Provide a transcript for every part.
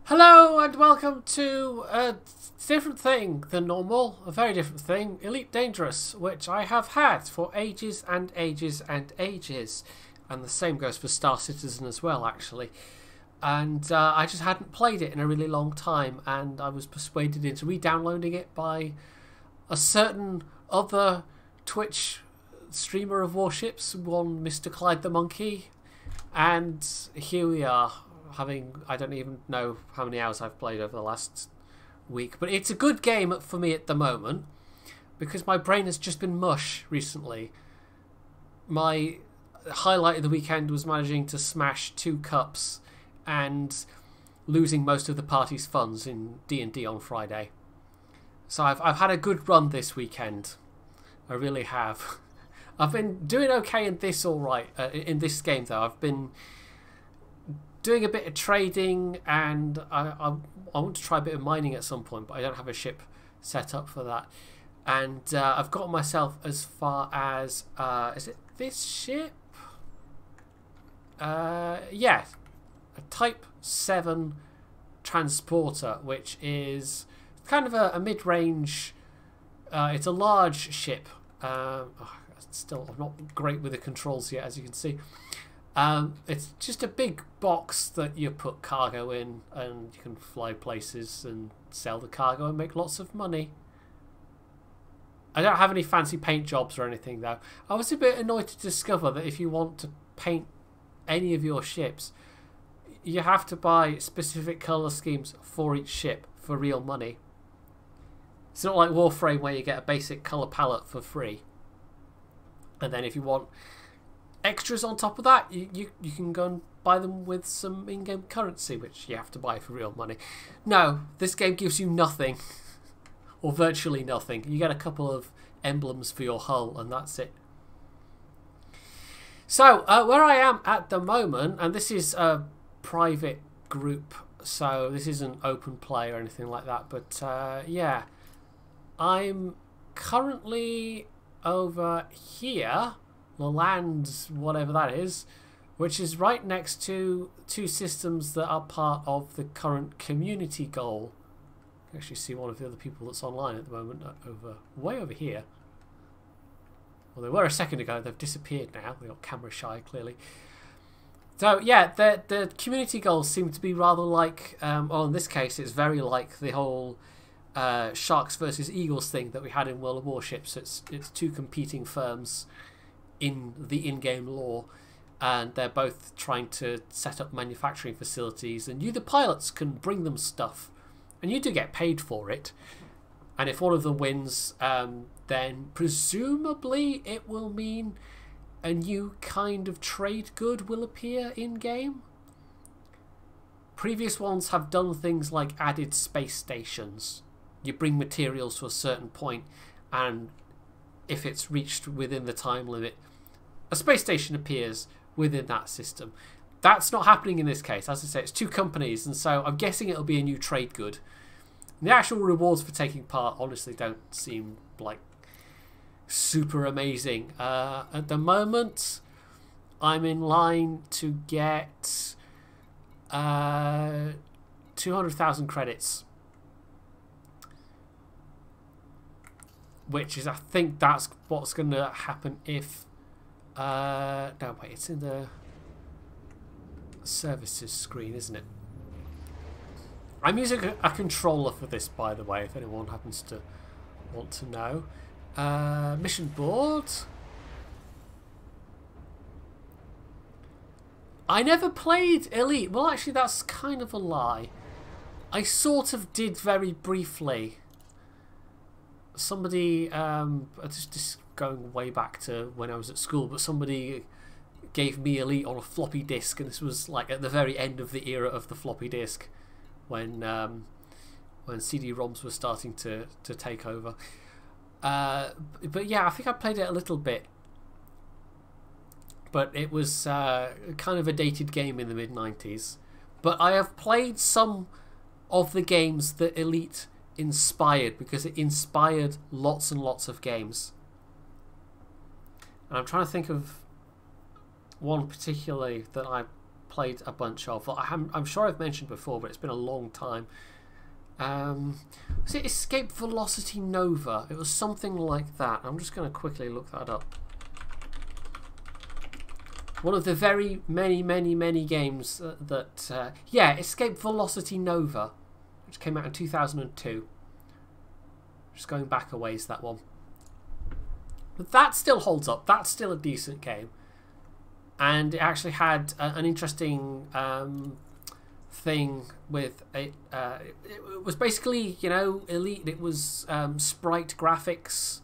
Hello and welcome to a different thing than normal, a very different thing, Elite Dangerous, which I have had for ages and ages and ages. And the same goes for Star Citizen as well, actually. And I just hadn't played it in a really long time, and I was persuaded into re-downloading it by a certain other Twitch streamer of warships, one Mr. Clyde the Monkey. And here we are. I don't even know how many hours I've played over the last week, but it's a good game for me at the moment because my brain has just been mush recently. My highlight of the weekend was managing to smash 2 cups and losing most of the party's funds in D&D on Friday. So I've had a good run this weekend. I really have. I've been doing okay in this in this game though. I've been doing a bit of trading, and I want to try a bit of mining at some point, but I don't have a ship set up for that. And I've got myself as far as is it this ship? Yeah, a Type 7 transporter, which is kind of a mid-range. It's a large ship. Still, I'm not great with the controls yet, as you can see. It's just a big box that you put cargo in, and you can fly places and sell the cargo and make lots of money. I don't have any fancy paint jobs or anything though. I was a bit annoyed to discover that if you want to paint any of your ships, you have to buy specific colour schemes for each ship for real money. It's not like Warframe where you get a basic colour palette for free. And then if you want extras on top of that, you can go and buy them with some in-game currency, which you have to buy for real money. No, this game gives you nothing, or virtually nothing. You get a couple of emblems for your hull, and that's it. So, where I am at the moment, and this is a private group, so this isn't open play or anything like that, but yeah, I'm currently over here, the land, whatever that is, which is right next to 2 systems that are part of the current community goal. You can actually see one of the other people that's online at the moment way over here. Well, they were a second ago. They've disappeared now. They got camera shy, clearly. So yeah, the community goals seem to be rather like, well, in this case, it's very like the whole Sharks versus Eagles thing that we had in World of Warships. It's 2 competing firms in the in-game lore, and they're both trying to set up manufacturing facilities, and you, the pilots, can bring them stuff, and you do get paid for it. And if one of them wins, then presumably it will mean a new kind of trade good will appear in-game. Previous ones have done things like added space stations. You bring materials to a certain point, and if it's reached within the time limit, a space station appears within that system. That's not happening in this case. As I say, it's 2 companies, and so I'm guessing it'll be a new trade good. The actual rewards for taking part honestly don't seem like super amazing. At the moment, I'm in line to get 200,000 credits, which is, I think that's what's going to happen if no wait, it's in the services screen, isn't it? I'm using a controller for this, by the way, if anyone happens to want to know. Mission board. I never played Elite. Well, actually, that's kind of a lie. I sort of did very briefly. Somebody, just going way back to when I was at school, but somebody gave me Elite on a floppy disk, and this was like at the very end of the era of the floppy disk, when CD-ROMs were starting to take over. But yeah, I think I played it a little bit, but it was kind of a dated game in the mid-90s. But I have played some of the games that Elite inspired, because it inspired lots and lots of games. And I'm trying to think of one particularly that I played a bunch of. I'm sure I've mentioned before, but it's been a long time. Was it Escape Velocity Nova? It was something like that. I'm just going to quickly look that up. One of the very many games yeah, Escape Velocity Nova, which came out in 2002. Just going back a ways, that one. But that still holds up. That's still a decent game. And it actually had an interesting thing with it. It was basically, you know, Elite. It was sprite graphics,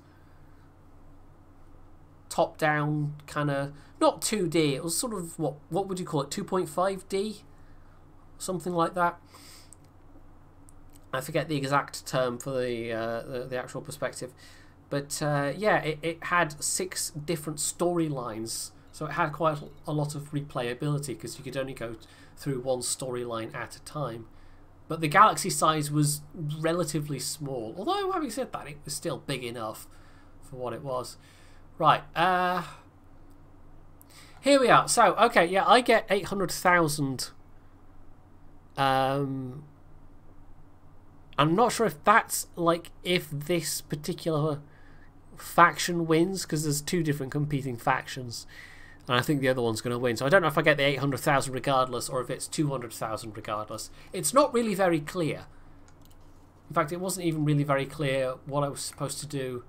top down kind of, not 2D. It was sort of what would you call it? 2.5D, something like that. I forget the exact term for the actual perspective, but yeah, it had 6 different storylines. So it had quite a lot of replayability because you could only go through one storyline at a time. But the galaxy size was relatively small. Although, having said that, it was still big enough for what it was. Right. Here we are. So, okay, yeah, I get 800,000. I'm not sure if that's, like, if this particular faction wins, because there's 2 different competing factions. And I think the other one's going to win. So I don't know if I get the 800,000 regardless or if it's 200,000 regardless. It's not really very clear. In fact, it wasn't even really very clear what I was supposed to do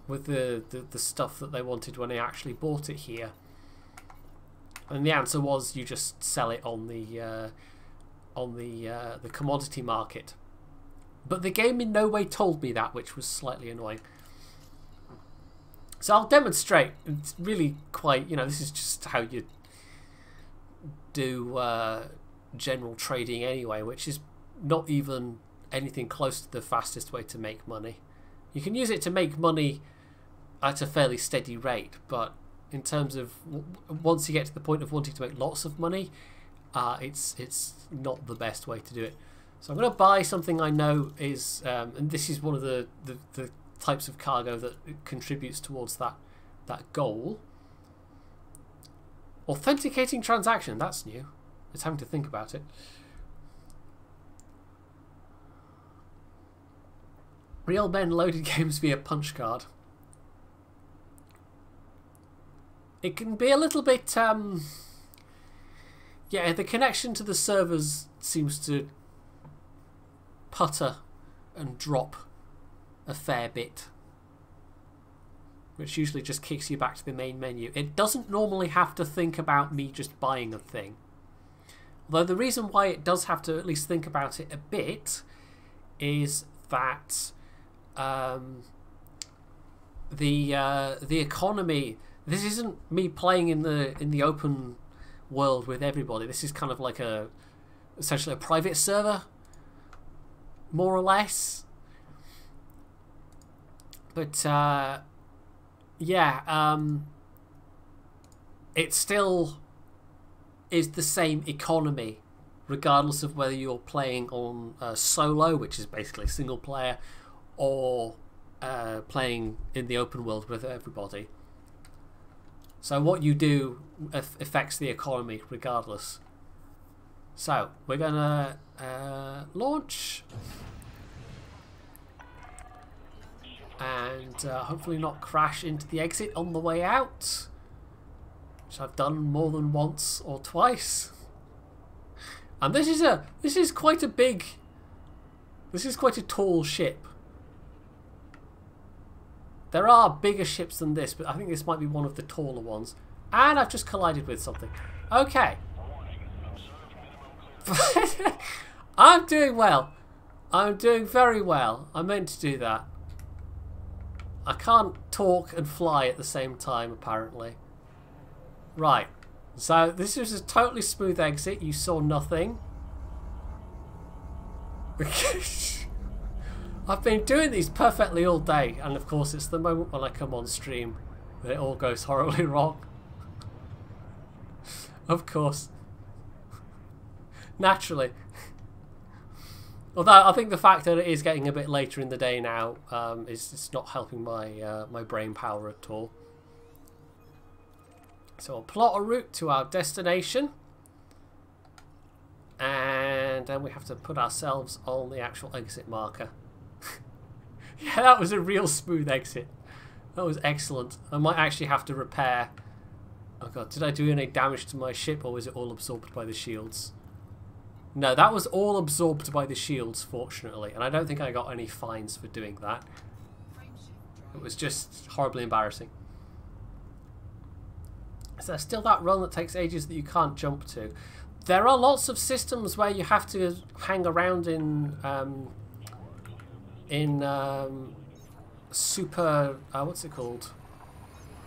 with the stuff that they wanted when I actually bought it here. And the answer was you just sell it on the commodity market. But the game in no way told me that, which was slightly annoying. So I'll demonstrate. It's really quite, you know, this is just how you do general trading anyway, which is not even anything close to the fastest way to make money. You can use it to make money at a fairly steady rate, but in terms of once you get to the point of wanting to make lots of money, it's not the best way to do it. So I'm going to buy something I know is, and this is one of the types of cargo that contributes towards that goal. Authenticating transaction, that's new. It's having to think about it. Real men loaded games via punch card. It can be a little bit yeah, the connection to the servers seems to putter and drop a fair bit, which usually just kicks you back to the main menu. It doesn't normally have to think about me just buying a thing, although the reason why it does have to at least think about it a bit is that the economy. This isn't me playing in the open world with everybody. This is kind of like essentially a private server, more or less. But yeah, it still is the same economy, regardless of whether you're playing on solo, which is basically single player, or playing in the open world with everybody. So what you do affects the economy regardless. So we're gonna launch. And hopefully not crash into the exit on the way out, which I've done more than once or twice. And this is quite a tall ship. There are bigger ships than this, but I think this might be one of the taller ones. And I've just collided with something. Okay. I'm doing well. I'm doing very well. I meant to do that. I can't talk and fly at the same time, apparently. Right. So this is a totally smooth exit. You saw nothing. I've been doing these perfectly all day, and of course it's the moment when I come on stream that it all goes horribly wrong. Of course. Naturally. Although I think the fact that it is getting a bit later in the day now is it's not helping my my brain power at all. So I'll plot a route to our destination. then we have to put ourselves on the actual exit marker. Yeah, that was a real smooth exit. That was excellent. I might actually have to repair... Oh god, did I do any damage to my ship, or was it all absorbed by the shields? No, that was all absorbed by the shields, fortunately, and I don't think I got any fines for doing that. It was just horribly embarrassing. So there's still that run that takes ages that you can't jump to. There are lots of systems where you have to hang around in super... what's it called?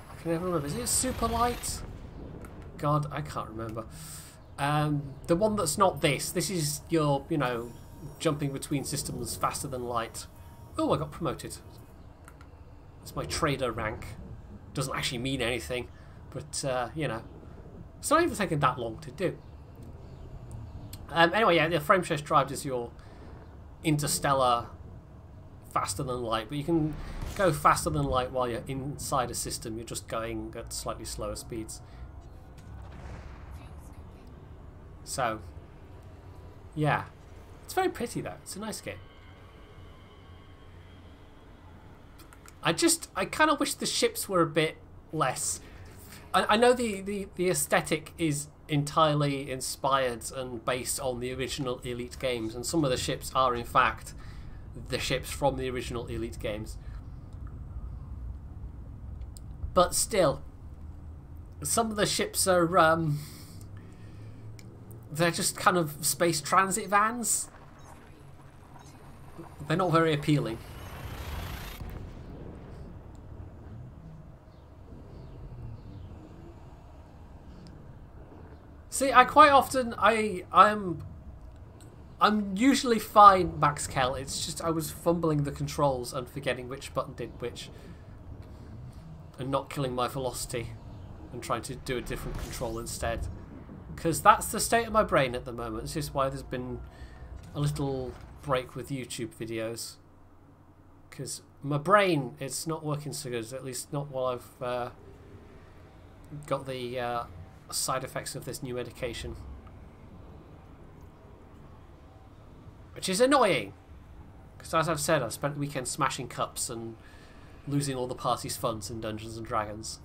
I can never remember. Is it super light? God, I can't remember. The one that's not this. This is your, you know, jumping between systems faster than light. Oh, I got promoted. It's my trader rank. Doesn't actually mean anything, but you know, it's not even taking that long to do. Anyway, yeah, the frame shift drive is your interstellar faster than light, but you can go faster than light while you're inside a system. You're just going at slightly slower speeds. So, yeah, it's very pretty though. It's a nice game. I kind of wish the ships were a bit less. I know the aesthetic is entirely inspired and based on the original Elite games, and some of the ships are in fact the ships from the original Elite games. But still, some of the ships are they're just kind of space transit vans. They're not very appealing. See, I quite often I'm usually fine max cal. It's just I was fumbling the controls and forgetting which button did which, and not killing my velocity and trying to do a different control instead. Because that's the state of my brain at the moment. This is why there's been a little break with YouTube videos. Because my brain, it's not working so good, at least not while I've got the side effects of this new medication. Which is annoying. Because as I've said, I've spent the weekend smashing cups and losing all the party's funds in Dungeons and Dragons.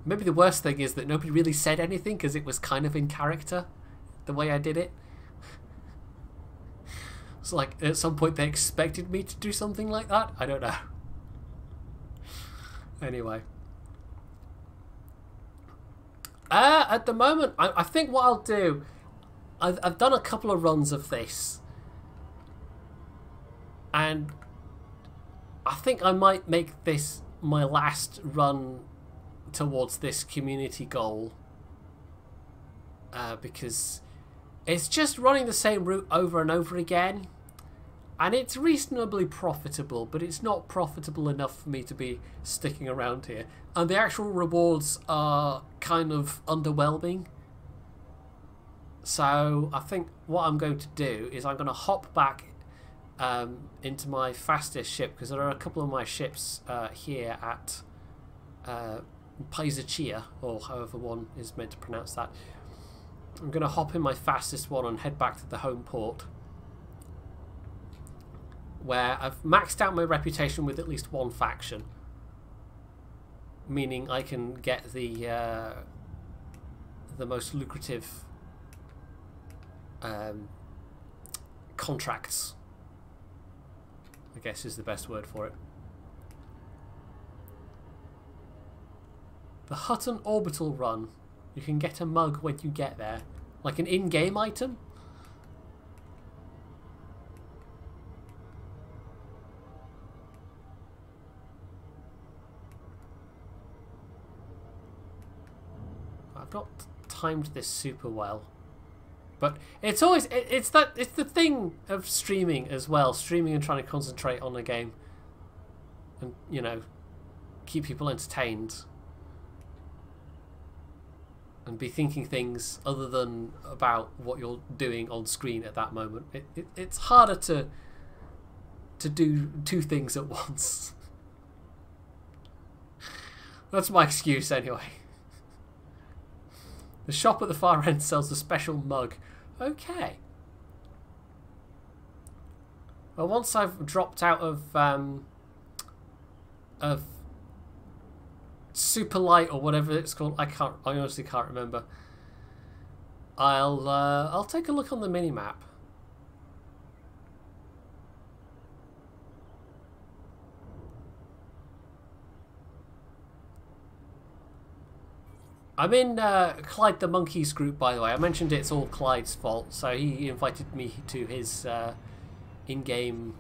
Maybe the worst thing is that nobody really said anything because it was kind of in character, the way I did it. It's like at some point they expected me to do something like that. I don't know. Anyway. At the moment, I think what I'll do... I've done a couple of runs of this. And I think I might make this my last run towards this community goal, because it's just running the same route over and over again, and it's reasonably profitable, but it's not profitable enough for me to be sticking around here, and the actual rewards are kind of underwhelming. So I think what I'm going to do is I'm going to hop back into my fastest ship, because there are a couple of my ships here at Paisachia, or however one is meant to pronounce that. I'm going to hop in my fastest one and head back to the home port, where I've maxed out my reputation with at least one faction, meaning I can get the most lucrative contracts, I guess is the best word for it. The Hutton Orbital Run. You can get a mug when you get there. Like an in-game item. I've not timed this super well. But it's always... It's the thing of streaming as well. Streaming and trying to concentrate on a game. And, you know, keep people entertained. And be thinking things other than about what you're doing on screen at that moment. It's harder to do two things at once. That's my excuse anyway. The shop at the far end sells a special mug. Okay. Well, once I've dropped out of super light or whatever it's called, I honestly can't remember. I'll take a look on the mini map. I'm in Clyde the Monkey's group, by the way. I mentioned it's all Clyde's fault, so he invited me to his in-game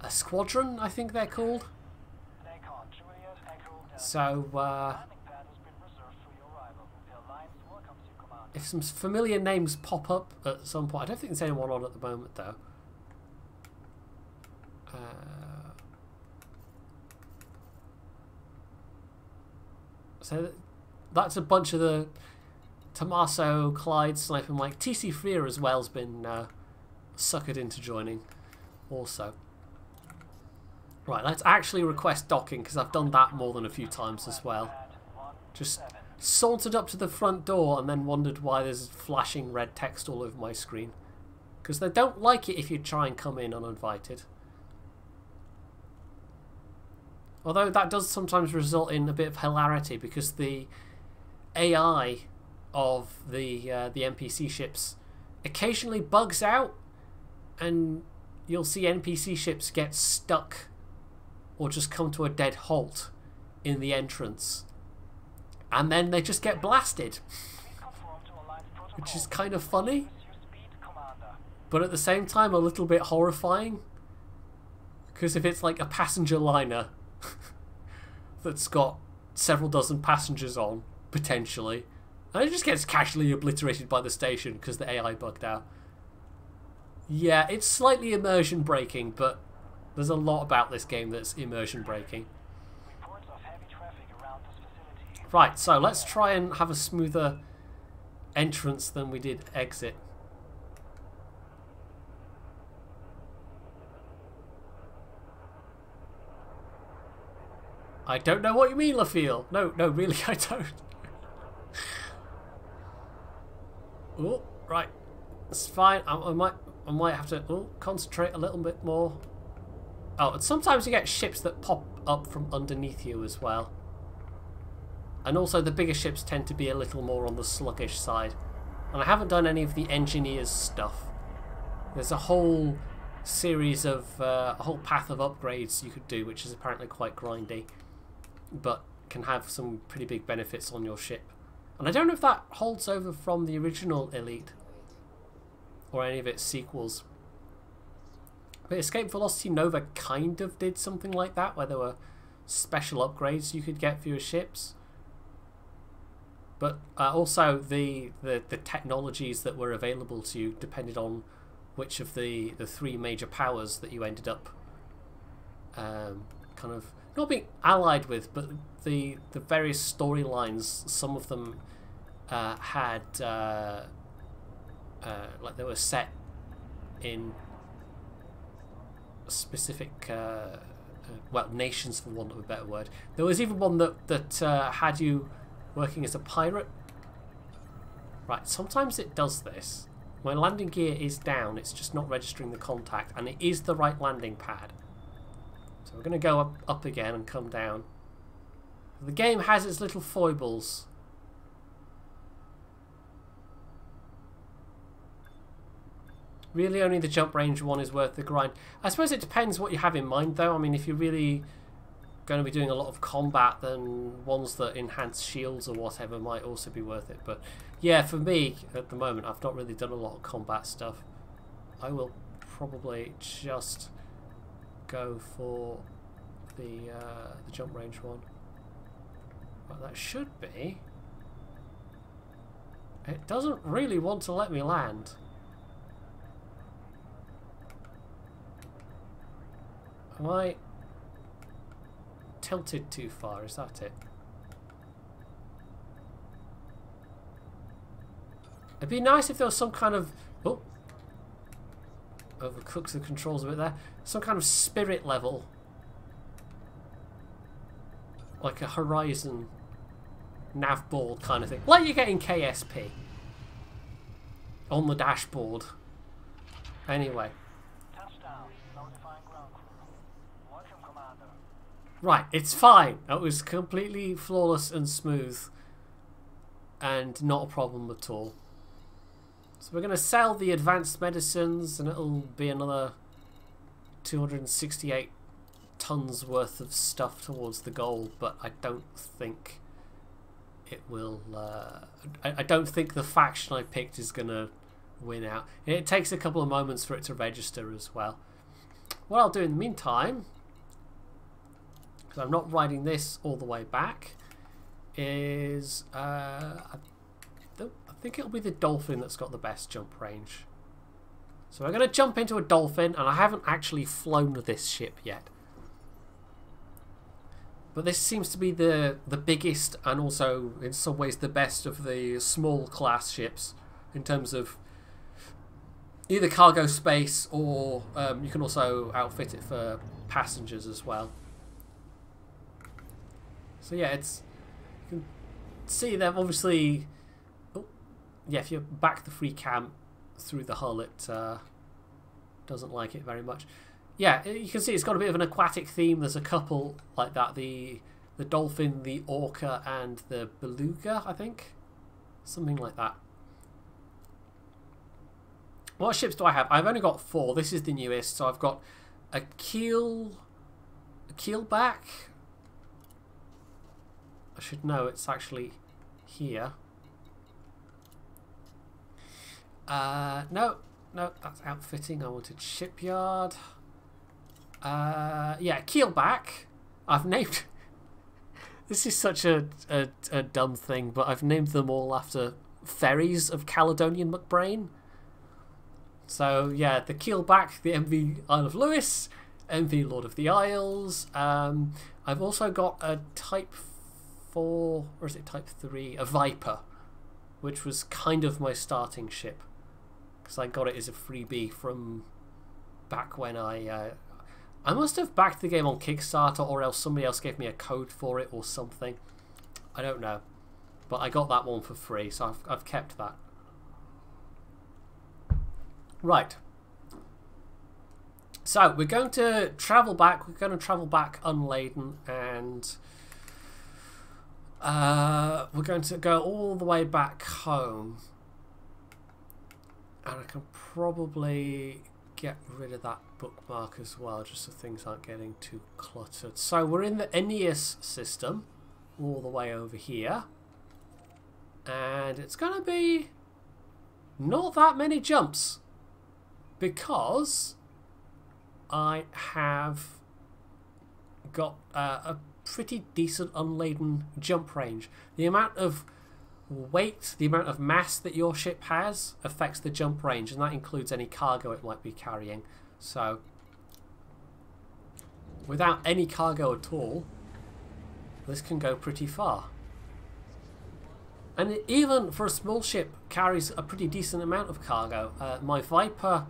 squadron, I think they're called. So, if some familiar names pop up at some point, I don't think there's anyone on at the moment, though. So that's a bunch of the Tommaso, Clyde, Sniper Mike, TC Freer as well has been suckered into joining also. Right, let's actually request docking, because I've done that more than a few times as well. Just sauntered up to the front door and then wondered why there's flashing red text all over my screen. Because they don't like it if you try and come in uninvited. Although that does sometimes result in a bit of hilarity, because the AI of the NPC ships occasionally bugs out, and you'll see NPC ships get stuck or just come to a dead halt in the entrance, and then they just get blasted, which is kind of funny, but at the same time a little bit horrifying, because if it's like a passenger liner that's got several dozen passengers on, potentially, and it just gets casually obliterated by the station because the AI bugged out. Yeah, it's slightly immersion breaking, but there's a lot about this game that's immersion breaking. Right, so let's try and have a smoother entrance than we did exit. I don't know what you mean, LaFille. No, really, I don't. Oh, right. It's fine. I might have to concentrate a little bit more. Oh, and sometimes you get ships that pop up from underneath you as well. And also the bigger ships tend to be a little more on the sluggish side. And I haven't done any of the engineers stuff. There's a whole series of, a whole path of upgrades you could do, which is apparently quite grindy, but can have some pretty big benefits on your ship. And I don't know if that holds over from the original Elite or any of its sequels. But Escape Velocity Nova kind of did something like that, where there were special upgrades you could get for your ships. But also the technologies that were available to you depended on which of the three major powers that you ended up kind of not being allied with, but the various storylines. Some of them had like they were set in specific well, nations, for want of a better word. There was even one that had you working as a pirate. Right, sometimes it does this. My landing gear is down, it's just not registering the contact, and it is the right landing pad. So we're going to go up again and come down. The game has its little foibles. Really, only the jump range one is worth the grind. I suppose it depends what you have in mind, though. I mean, if you're really going to be doing a lot of combat, then ones that enhance shields or whatever might also be worth it. But yeah, for me, at the moment, I've not really done a lot of combat stuff. I will probably just go for the jump range one. Right, that should be. It doesn't really want to let me land. Am I tilted too far? Is that it? It'd be nice if there was some kind of... Oh! Overcooks the controls a bit there. Some kind of spirit level. Like a horizon nav board kind of thing, like you get in KSP on the dashboard. Anyway. Right, it's fine. It was completely flawless and smooth and not a problem at all. So we're going to sell the advanced medicines and it'll be another 268 tons worth of stuff towards the goal, but I don't think it will... I don't think the faction I picked is going to win out. It takes a couple of moments for it to register as well. What I'll do in the meantime, because I'm not riding this all the way back, is I think it'll be the dolphin that's got the best jump range. So we're going to jump into a dolphin, and I haven't actually flown this ship yet. But this seems to be the biggest and also in some ways the best of the small class ships in terms of either cargo space or you can also outfit it for passengers as well. So yeah, it's, you can see them obviously. Oh, yeah, if you back the free cam through the hull, it doesn't like it very much. Yeah, you can see it's got a bit of an aquatic theme. There's a couple like that: the dolphin, the orca, and the beluga. I think something like that. What ships do I have? I've only got 4. This is the newest, so I've got a keelback. I should know it's actually here. No, that's outfitting. I wanted shipyard. Yeah, keelback. I've named... This is such a dumb thing, but I've named them all after ferries of Caledonian McBrain. So, yeah, the keelback, the MV Isle of Lewis, MV Lord of the Isles. I've also got a Type 4, or is it Type 3? A Viper, which was kind of my starting ship. Because I got it as a freebie from back when I must have backed the game on Kickstarter, or else somebody else gave me a code for it or something. I don't know. But I got that one for free, so I've kept that. Right. So, we're going to travel back. We're going to travel back unladen, and we're going to go all the way back home. And I can probably get rid of that bookmark as well, just so things aren't getting too cluttered. So, we're in the Aeneas system, all the way over here. And it's going to be not that many jumps, because I have got a pretty decent unladen jump range. The amount of weight, the amount of mass that your ship has affects the jump range, and that includes any cargo it might be carrying. So without any cargo at all, this can go pretty far. And it, even for a small ship, carries a pretty decent amount of cargo. My Viper,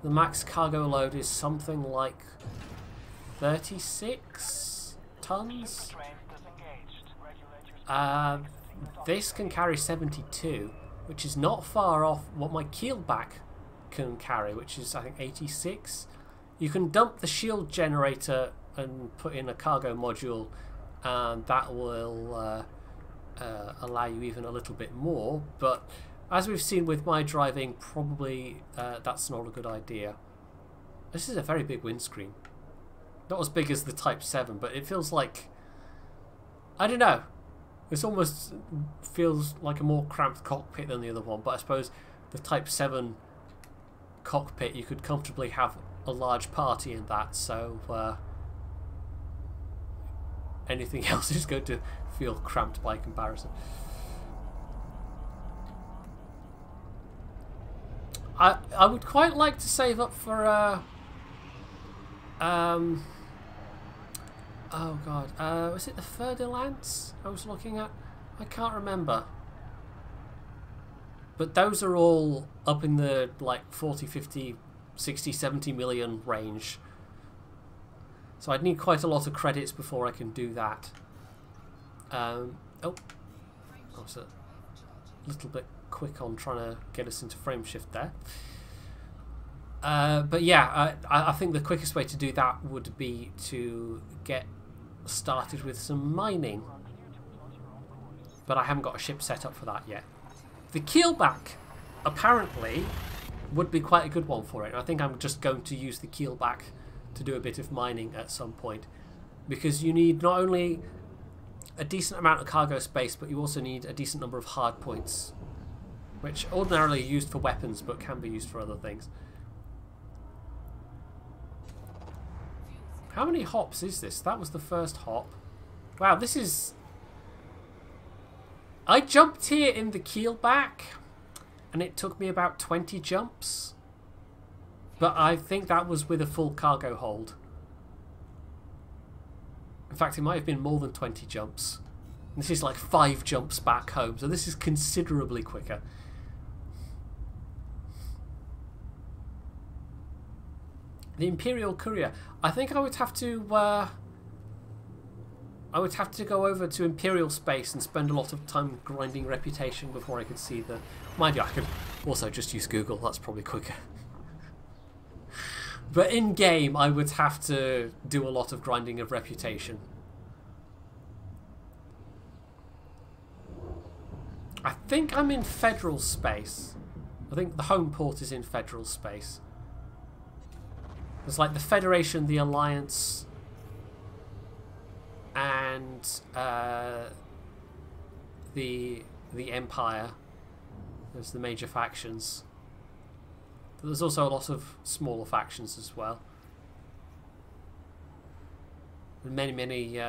the max cargo load is something like 36 tons. This can carry 72, which is not far off what my keelback can carry, which is I think 86. You can dump the shield generator and put in a cargo module, and that will allow you even a little bit more, but as we've seen with my driving, probably that's not a good idea. This is a very big windscreen. Not as big as the Type 7, but it feels like, I don't know, this almost feels like a more cramped cockpit than the other one, but I suppose the Type 7 cockpit, you could comfortably have a large party in that, so anything else is going to feel cramped by comparison. I would quite like to save up for oh god, was it the Ferdinands I was looking at? I can't remember. But those are all up in the like 40, 50, 60, 70 million range. So I'd need quite a lot of credits before I can do that. Oh, I was a little bit quick on trying to get us into frame shift there. But yeah, I think the quickest way to do that would be to get started with some mining. But I haven't got a ship set up for that yet. The keelback, apparently, would be quite a good one for it. I think I'm just going to use the keelback to do a bit of mining at some point. Because you need not only a decent amount of cargo space, but you also need a decent number of hard points. Which ordinarily are used for weapons, but can be used for other things. How many hops is this? That was the first hop. Wow, this is... I jumped here in the keelback, and it took me about 20 jumps. But I think that was with a full cargo hold. In fact, it might have been more than 20 jumps. This is like 5 jumps back home, so this is considerably quicker. The Imperial Courier. I think I would have to go over to Imperial space and spend a lot of time grinding reputation before I could see the... Mind you, I could also just use Google. That's probably quicker. But in-game, I would have to do a lot of grinding of reputation. I think I'm in Federal space. I think the home port is in Federal space. There's like the Federation, the Alliance, and the Empire. There's the major factions. But there's also a lot of smaller factions as well. And many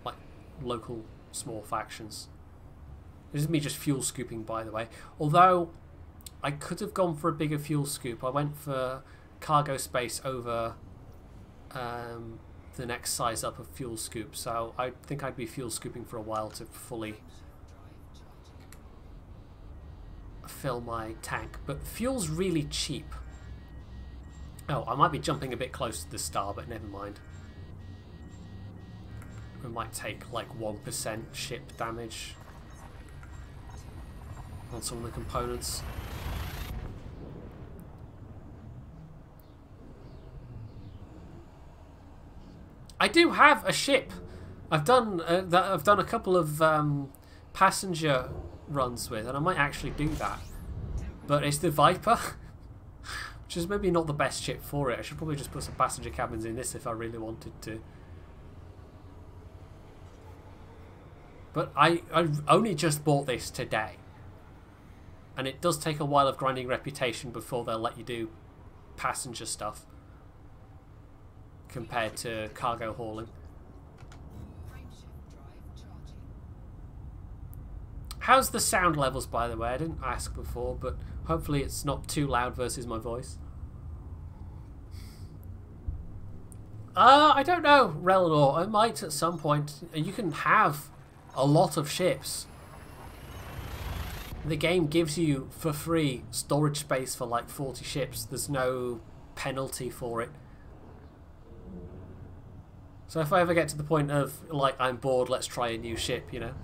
like local small factions. This is me just fuel scooping, by the way. Although I could have gone for a bigger fuel scoop. I went for cargo space over the next size up of fuel scoop, so I think I'd be fuel scooping for a while to fully fill my tank. But fuel's really cheap. Oh, I might be jumping a bit close to the star, but never mind. We might take like 1% ship damage on some of the components. I do have a ship. I've done a couple of passenger runs with, and I might actually do that. But it's the Viper, which is maybe not the best ship for it. I should probably just put some passenger cabins in this if I really wanted to. But I only just bought this today, and it does take a while of grinding reputation before they'll let you do passenger stuff compared to cargo hauling. How's the sound levels, by the way? I didn't ask before, but hopefully it's not too loud versus my voice. I don't know, Relinor. I might at some point. You can have a lot of ships. The game gives you, for free, storage space for like 40 ships. There's no penalty for it. So if I ever get to the point of, like, I'm bored, let's try a new ship, you know?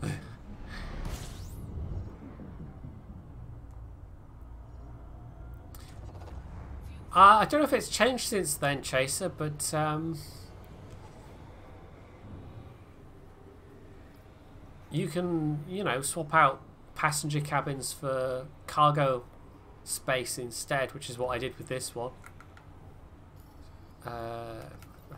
I don't know if it's changed since then, Chaser, but you can, you know, swap out passenger cabins for cargo space instead, which is what I did with this one. I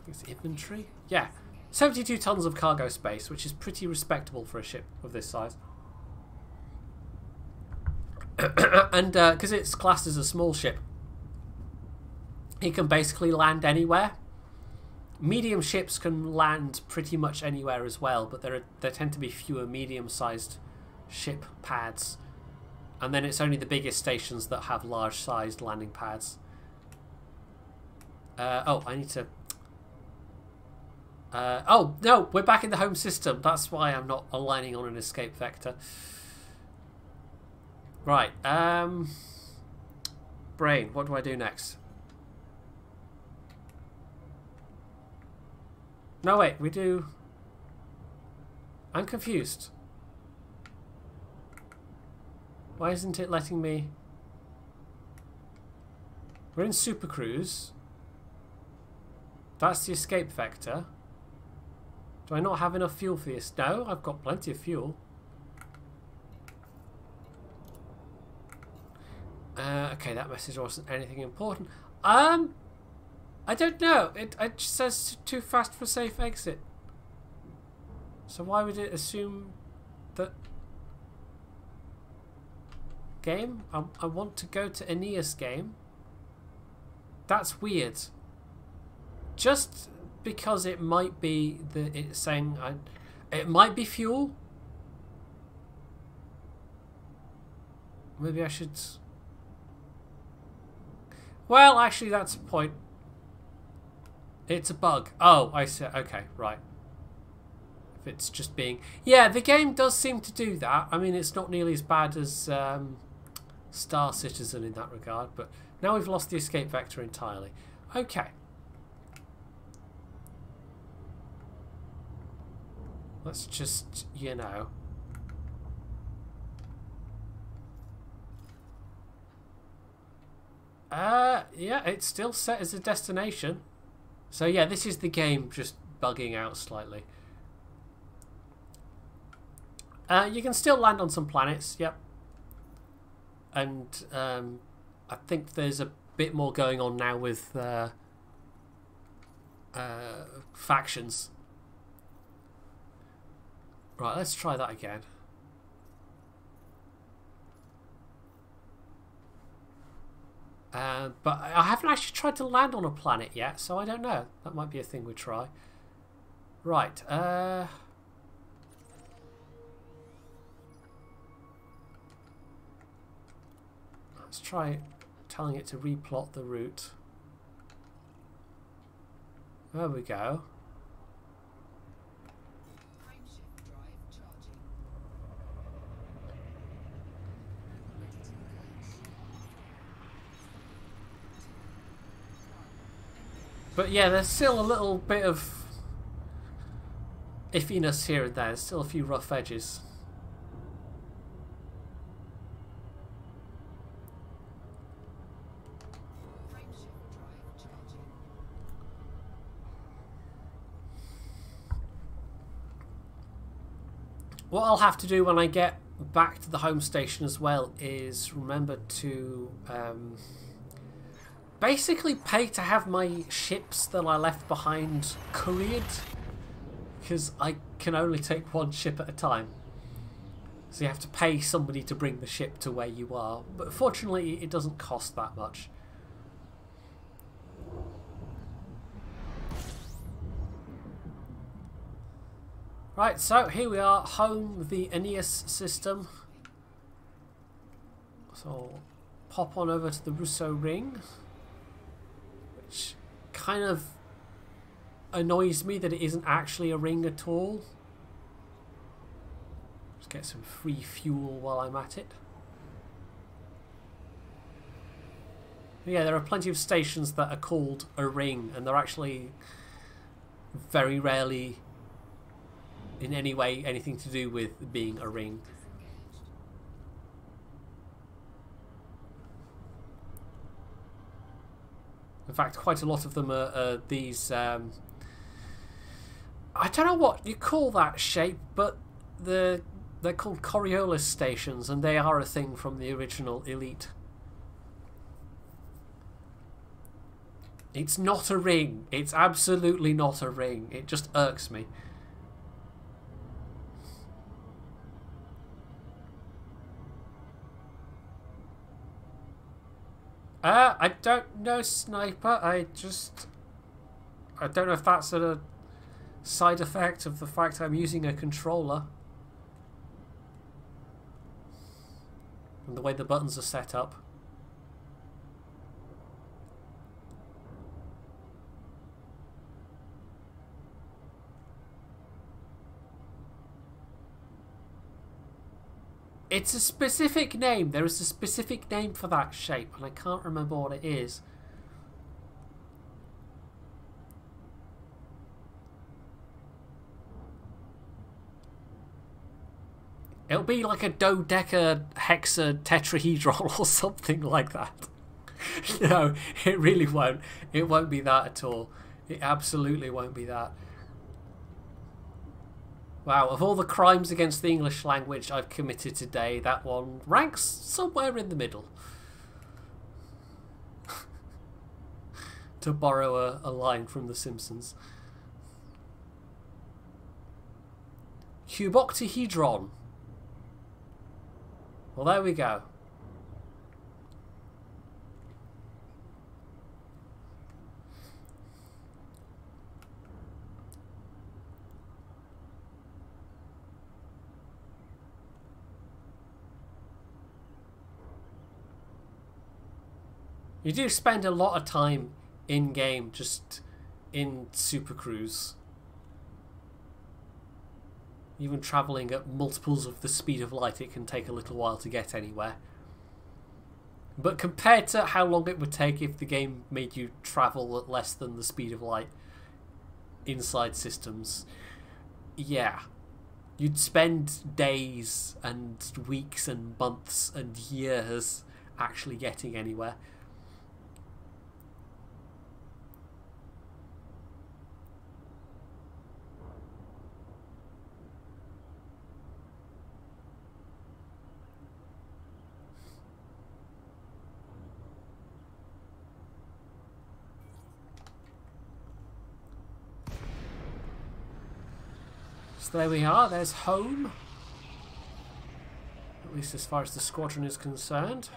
think it's inventory. Yeah, 72 tons of cargo space, which is pretty respectable for a ship of this size. And because it's classed as a small ship, it can basically land anywhere. Medium ships can land pretty much anywhere as well, but there tend to be fewer medium-sized ship pads. And then it's only the biggest stations that have large-sized landing pads. Oh, I need to... oh, no, we're back in the home system. That's why I'm not aligning on an escape vector. Right, brain, what do I do next? No, wait, we do... I'm confused. Why isn't it letting me... We're in Super Cruise. That's the escape vector. Do I not have enough fuel for this? No, I've got plenty of fuel. Okay, that message wasn't anything important. I don't know. It just says too fast for safe exit. So why would it assume that... Game? I want to go to Aeneas game. That's weird. Just because it might be that it's saying it might be fuel. Maybe I should... Well, actually, that's a point. It's a bug. Oh, I see. Okay, right. If it's just being... Yeah, the game does seem to do that. I mean, it's not nearly as bad as Star Citizen in that regard, but now we've lost the escape vector entirely. Okay. Let's just, you know... yeah, it's still set as a destination. So yeah, this is the game just bugging out slightly. You can still land on some planets, yep. And I think there's a bit more going on now with factions. Right, let's try that again. But I haven't actually tried to land on a planet yet, so I don't know. That might be a thing we try. Right. Let's try telling it to replot the route. There we go. But yeah, there's still a little bit of iffiness here and there. There's still a few rough edges. What I'll have to do when I get back to the home station as well is remember to basically pay to have my ships that I left behind couriered, because I can only take one ship at a time. So you have to pay somebody to bring the ship to where you are, but fortunately it doesn't cost that much. Right, so here we are, home, the Aeneas system. So pop on over to the Rousseau ring, which kind of annoys me that it isn't actually a ring at all. Just get some free fuel while I'm at it. But yeah, there are plenty of stations that are called a ring, and they're actually very rarely in any way anything to do with being a ring. In fact, quite a lot of them are these I don't know what you call that shape, but they're called Coriolis stations, and they are a thing from the original Elite. It's not a ring. It's absolutely not a ring. It just irks me. I don't know, Sniper. I don't know if that's a side effect of the fact I'm using a controller and the way the buttons are set up. It's a specific name. There is a specific name for that shape, and I can't remember what it is. It'll be like a dodeca hexa tetrahedron or something like that. No, it really won't. It won't be that at all. It absolutely won't be that. Wow, of all the crimes against the English language I've committed today, that one ranks somewhere in the middle. To borrow a line from The Simpsons. Cuboctahedron. Well, there we go. You do spend a lot of time in-game just in Super Cruise. Even travelling at multiples of the speed of light, it can take a little while to get anywhere. But compared to how long it would take if the game made you travel at less than the speed of light inside systems, yeah. You'd spend days and weeks and months and years actually getting anywhere. So there we are, there's home. At least as far as the squadron is concerned.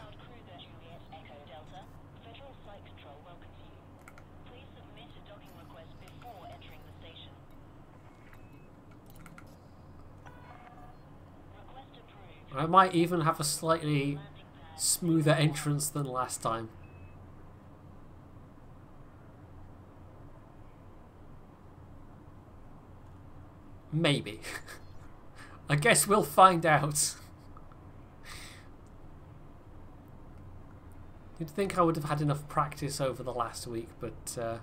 I might even have a slightly smoother entrance than last time. Maybe. I guess we'll find out. You'd think I would have had enough practice over the last week, but...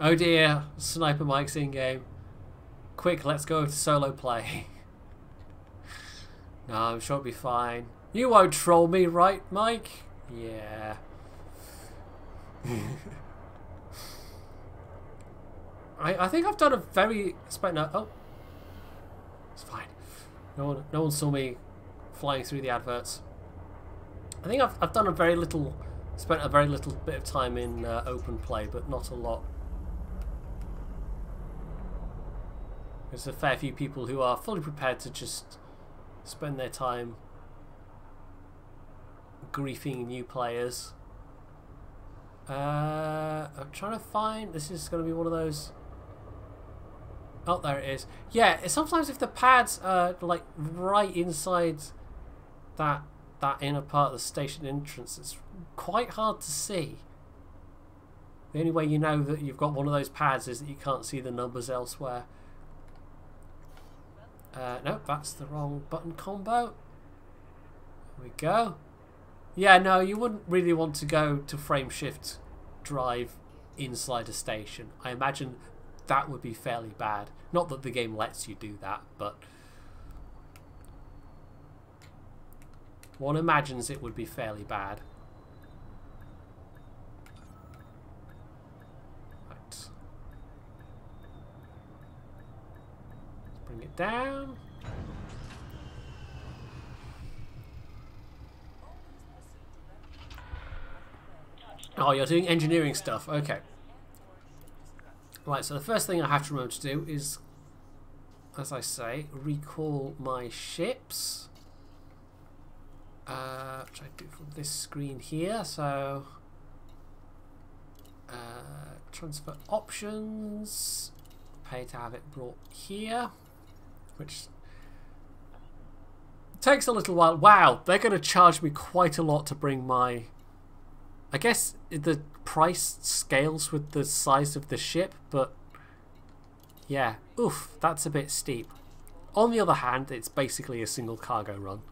Oh dear, Sniper Mike's in-game. Quick, let's go to solo play. No, I'm sure it'll be fine. You won't troll me, right, Mike? Yeah. I think I've done a very... Oh. It's fine. No one saw me flying through the adverts. I think I've done spent a very little bit of time in open play, but not a lot. There's a fair few people who are fully prepared to just spend their time griefing new players. I'm trying to find... This is going to be one of those... Oh, there it is. Yeah, sometimes if the pads are like right inside that inner part of the station entrance, it's quite hard to see. The only way you know that you've got one of those pads is that you can't see the numbers elsewhere. Nope, that's the wrong button combo. There we go. Yeah, no, you wouldn't really want to go to frame shift drive inside a station. I imagine that would be fairly bad. Not that the game lets you do that, but one imagines it would be fairly bad. Right. Let's bring it down. Oh, you're doing engineering stuff. Okay. Right, so the first thing I have to remember to do is, as I say, recall my ships. Which I do from this screen here. So, transfer options. Pay to have it brought here. Which takes a little while. Wow, they're going to charge me quite a lot to bring my... I guess the price scales with the size of the ship, but yeah, oof, that's a bit steep. On the other hand, it's basically a single cargo run.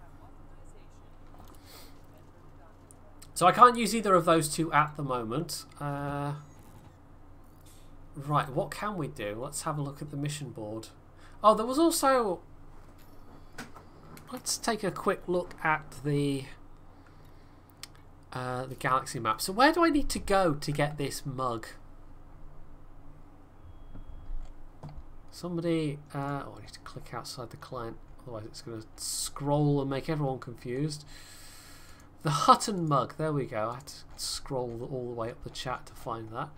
So I can't use either of those two at the moment. Right, what can we do? Let's have a look at the mission board. Oh, there was also... Let's take a quick look at the galaxy map. So where do I need to go to get this mug? Somebody... oh, I need to click outside the client. Otherwise it's going to scroll and make everyone confused. The Hutton mug. There we go. I had to scroll all the way up the chat to find that.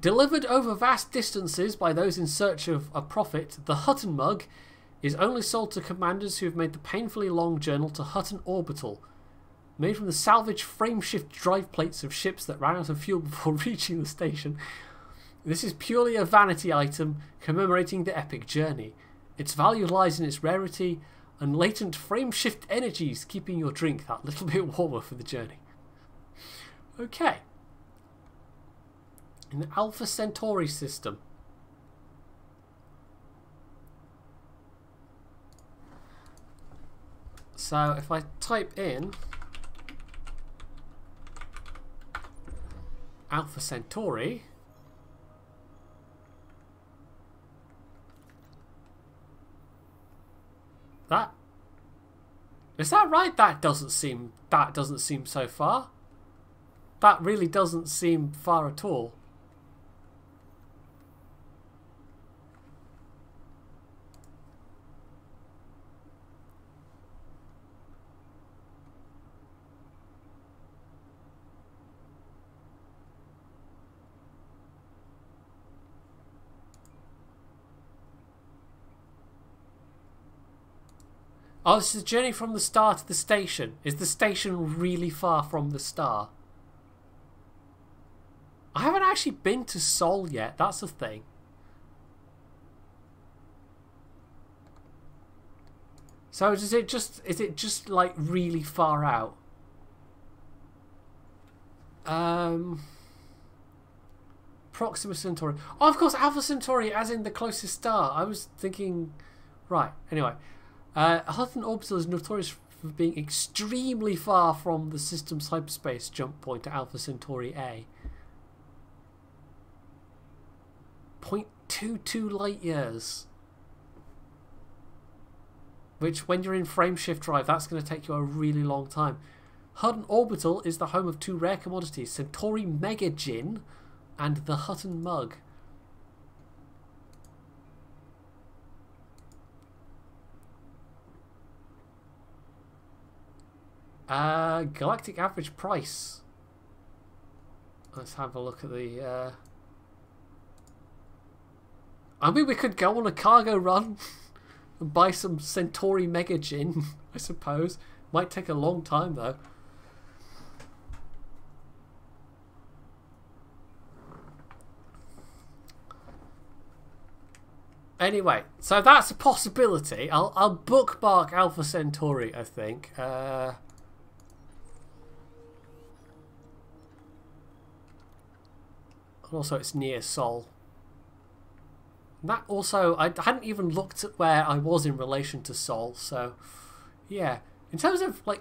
Delivered over vast distances by those in search of a profit, the Hutton mug is only sold to commanders who have made the painfully long journey to Hutton Orbital. Made from the salvaged frameshift drive plates of ships that ran out of fuel before reaching the station, this is purely a vanity item commemorating the epic journey. Its value lies in its rarity and latent frameshift energies keeping your drink that little bit warmer for the journey. Okay. In the Alpha Centauri system. So if I type in Alpha Centauri, that is that right? That doesn't seem so far. That really doesn't seem far at all. Oh, this is the journey from the star to the station. Is the station really far from the star? I haven't actually been to Sol yet. That's the thing. So is it just like really far out? Proxima Centauri. Oh, of course, Alpha Centauri as in the closest star. I was thinking... Right, anyway. Hutton Orbital is notorious for being extremely far from the system's hyperspace jump point to Alpha Centauri A. 0.22 light years. Which, when you're in frameshift drive, that's going to take you a really long time. Hutton Orbital is the home of two rare commodities, Centauri Mega Gin and the Hutton Mug. Galactic average price. Let's have a look at the... I mean, we could go on a cargo run and buy some Centauri Mega Gin, I suppose. Might take a long time, though. Anyway, so that's a possibility. I'll bookmark Alpha Centauri, I think. Also, it's near Sol. And that also, I hadn't even looked at where I was in relation to Sol, so yeah. In terms of like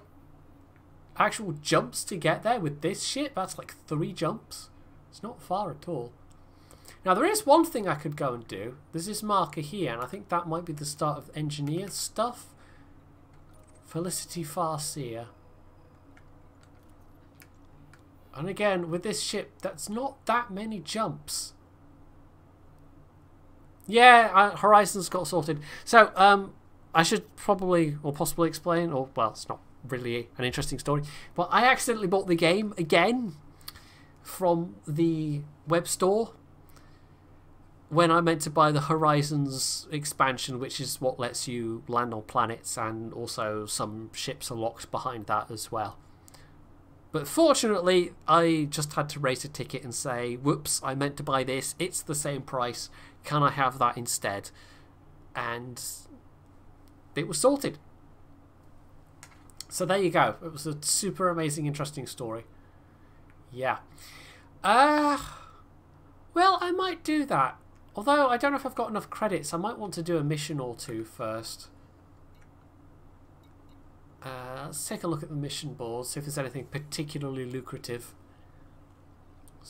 actual jumps to get there with this ship, that's like 3 jumps. It's not far at all. Now there is one thing I could go and do. There's this marker here, and I think that might be the start of engineer stuff. Felicity Farseer. And again, with this ship, that's not that many jumps. Yeah, Horizons got sorted. So, I should probably, or possibly explain, or, well, it's not really an interesting story, but I accidentally bought the game again from the web store when I meant to buy the Horizons expansion, which is what lets you land on planets, and also some ships are locked behind that as well. But fortunately, I just had to raise a ticket and say, whoops, I meant to buy this, it's the same price, can I have that instead? And it was sorted. So there you go. It was a super amazing, interesting story. Yeah. Well, I might do that. Although, I don't know if I've got enough credits. I might want to do a mission or two first. Let's take a look at the mission board, see if there's anything particularly lucrative.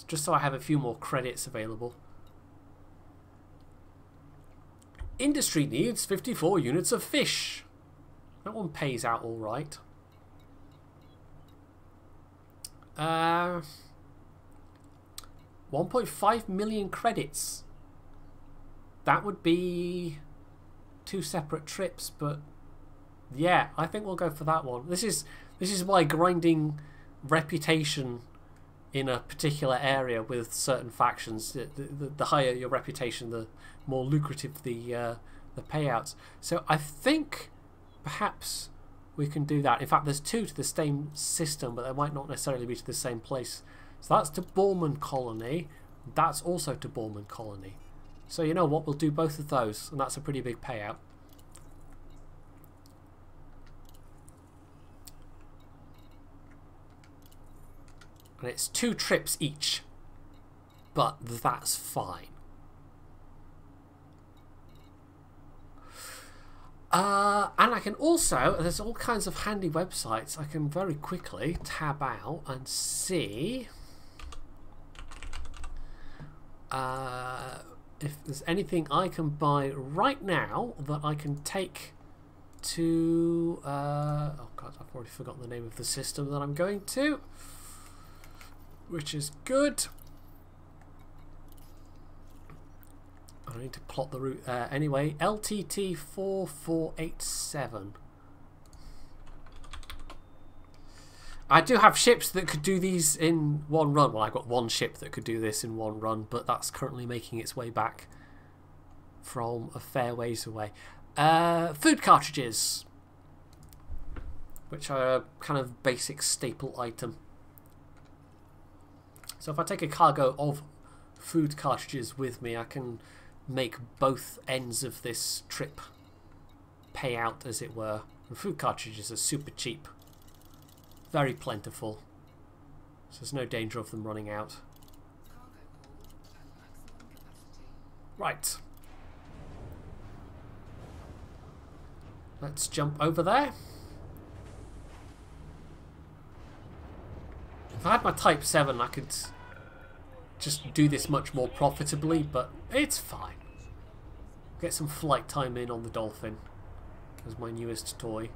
Just so I have a few more credits available. Industry needs 54 units of fish. That one pays out all right. 1.5 million credits. That would be 2 separate trips, but yeah, I think we'll go for that one. This is why grinding reputation in a particular area with certain factions, the higher your reputation, the more lucrative the payouts. So I think perhaps we can do that. In fact, there's 2 to the same system, but they might not necessarily be to the same place. So that's to Borman Colony. That's also to Borman Colony. So you know what, we'll do both of those, and that's a pretty big payout. And it's 2 trips each, but that's fine. And I can also, there's all kinds of handy websites I can very quickly tab out and see if there's anything I can buy right now that I can take to oh god, I've already forgotten the name of the system that I'm going to, which is good. I need to plot the route anyway. LTT 4487. I do have ships that could do these in one run. Well, I've got one ship that could do this in one run, but that's currently making its way back from a fair ways away. Food cartridges, which are a kind of basic staple item. So if I take a cargo of food cartridges with me, I can make both ends of this trip pay out, as it were. And food cartridges are super cheap, very plentiful, so there's no danger of them running out. Right, let's jump over there. If I had my Type 7, I could just do this much more profitably, but it's fine. Get some flight time in on the Dolphin as my newest toy,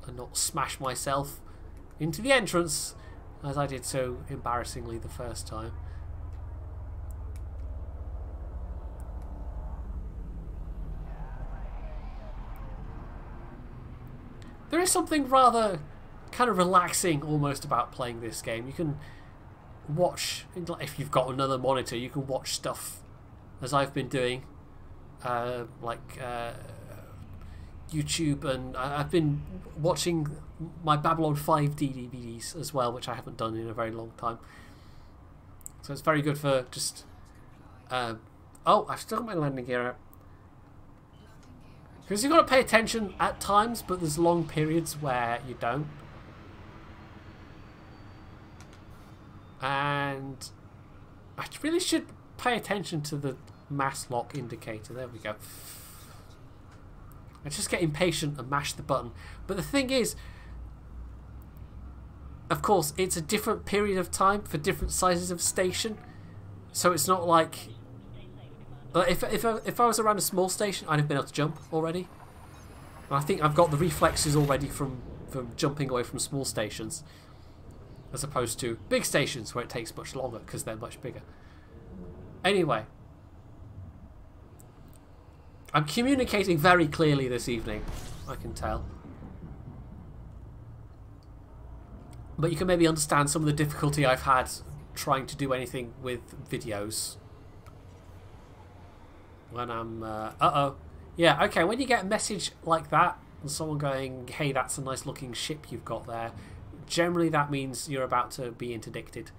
and not smash myself into the entrance as I did so embarrassingly the first time. There is something rather kind of relaxing almost about playing this game. You can watch, if you've got another monitor, you can watch stuff as I've been doing, like YouTube, and I've been watching my Babylon 5 DVDs as well, which I haven't done in a very long time. So it's very good for just oh, I've still got my landing gear out. Because you've got to pay attention at times, but there's long periods where you don't. And I really should pay attention to the mass lock indicator. There we go. I just get impatient and mash the button. But the thing is, of course, it's a different period of time for different sizes of station. So it's not like... If I was around a small station, I'd have been able to jump already. And I think I've got the reflexes already from jumping away from small stations, as opposed to big stations where it takes much longer because they're much bigger. Anyway, I'm communicating very clearly this evening, I can tell. But you can maybe understand some of the difficulty I've had trying to do anything with videos. When I'm, yeah, okay, when you get a message like that, and someone going, hey, that's a nice looking ship you've got there, generally that means you're about to be interdicted.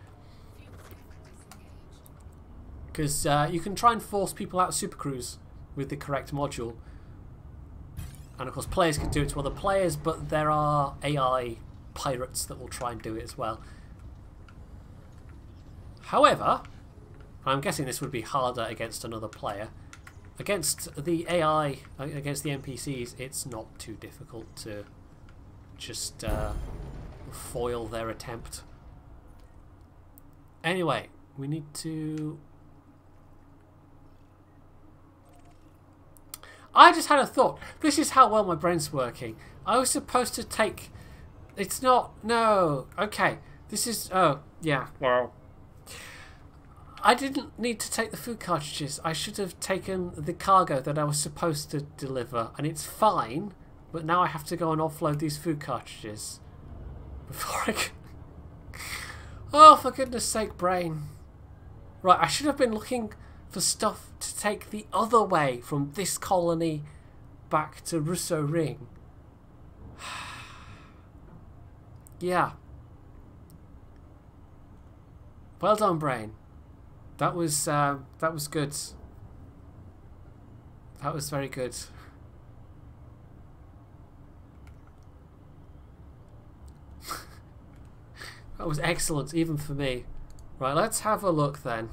Because you can try and force people out of Supercruise with the correct module. And of course players can do it to other players, but there are AI pirates that will try and do it as well. However, I'm guessing this would be harder against another player. Against the AI, against the NPCs, it's not too difficult to just foil their attempt. Anyway, we need to... I just had a thought. This is how well my brain's working. I was supposed to take... It's not... No. Okay. This is... Oh, yeah. Well... I didn't need to take the food cartridges. I should have taken the cargo that I was supposed to deliver. And it's fine. But now I have to go and offload these food cartridges. Before I can... Oh, for goodness sake, brain. Right, I should have been looking for stuff to take the other way from this colony back to Russo Ring. Yeah. Well done, brain. That was good. That was very good. That was excellent, even for me. Right, let's have a look then.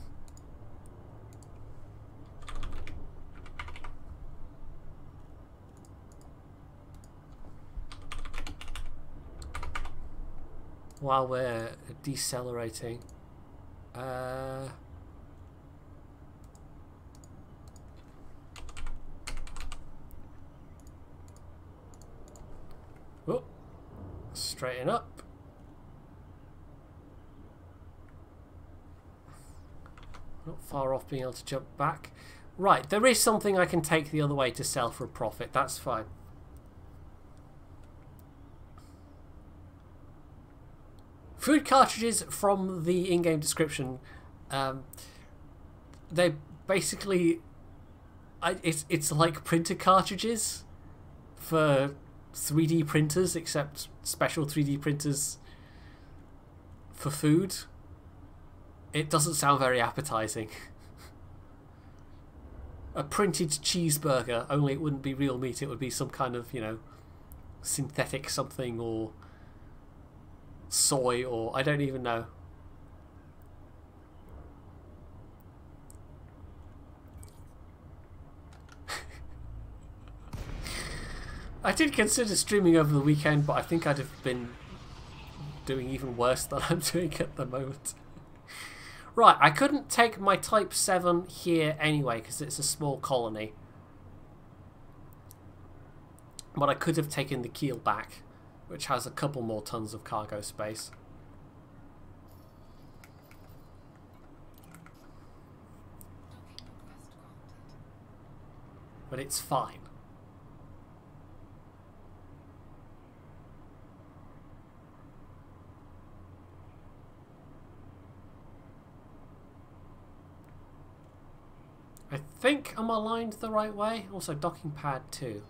While we're decelerating. Oh, straighten up. Not far off being able to jump back. Right, there is something I can take the other way to sell for a profit. That's fine. Food cartridges from the in-game description. They basically... It's like printer cartridges for 3D printers, except special 3D printers for food. It doesn't sound very appetizing. A printed cheeseburger, only it wouldn't be real meat, it would be some kind of, you know, synthetic something, or soy, or I don't even know. I did consider streaming over the weekend, but I think I'd have been doing even worse than I'm doing at the moment. Right, I couldn't take my Type 7 here anyway because it's a small colony. But I could have taken the keel back, which has a couple more tons of cargo space. But it's fine. I think I'm aligned the right way. Also, docking pad 2.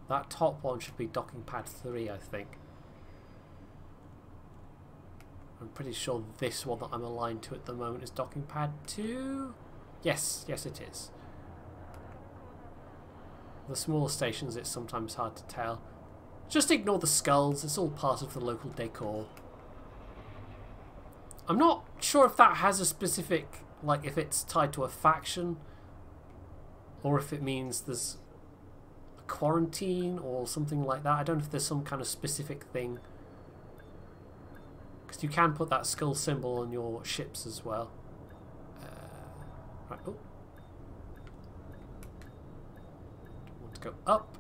That top one should be docking pad 3, I think. I'm pretty sure this one that I'm aligned to at the moment is docking pad 2. Yes, yes it is. The smaller stations, it's sometimes hard to tell. Just ignore the skulls, it's all part of the local decor. I'm not sure if that has a specific... like if it's tied to a faction, or if it means there's a quarantine or something like that. I don't know if there's some kind of specific thing, because you can put that skull symbol on your ships as well. Right, oh. I want to go up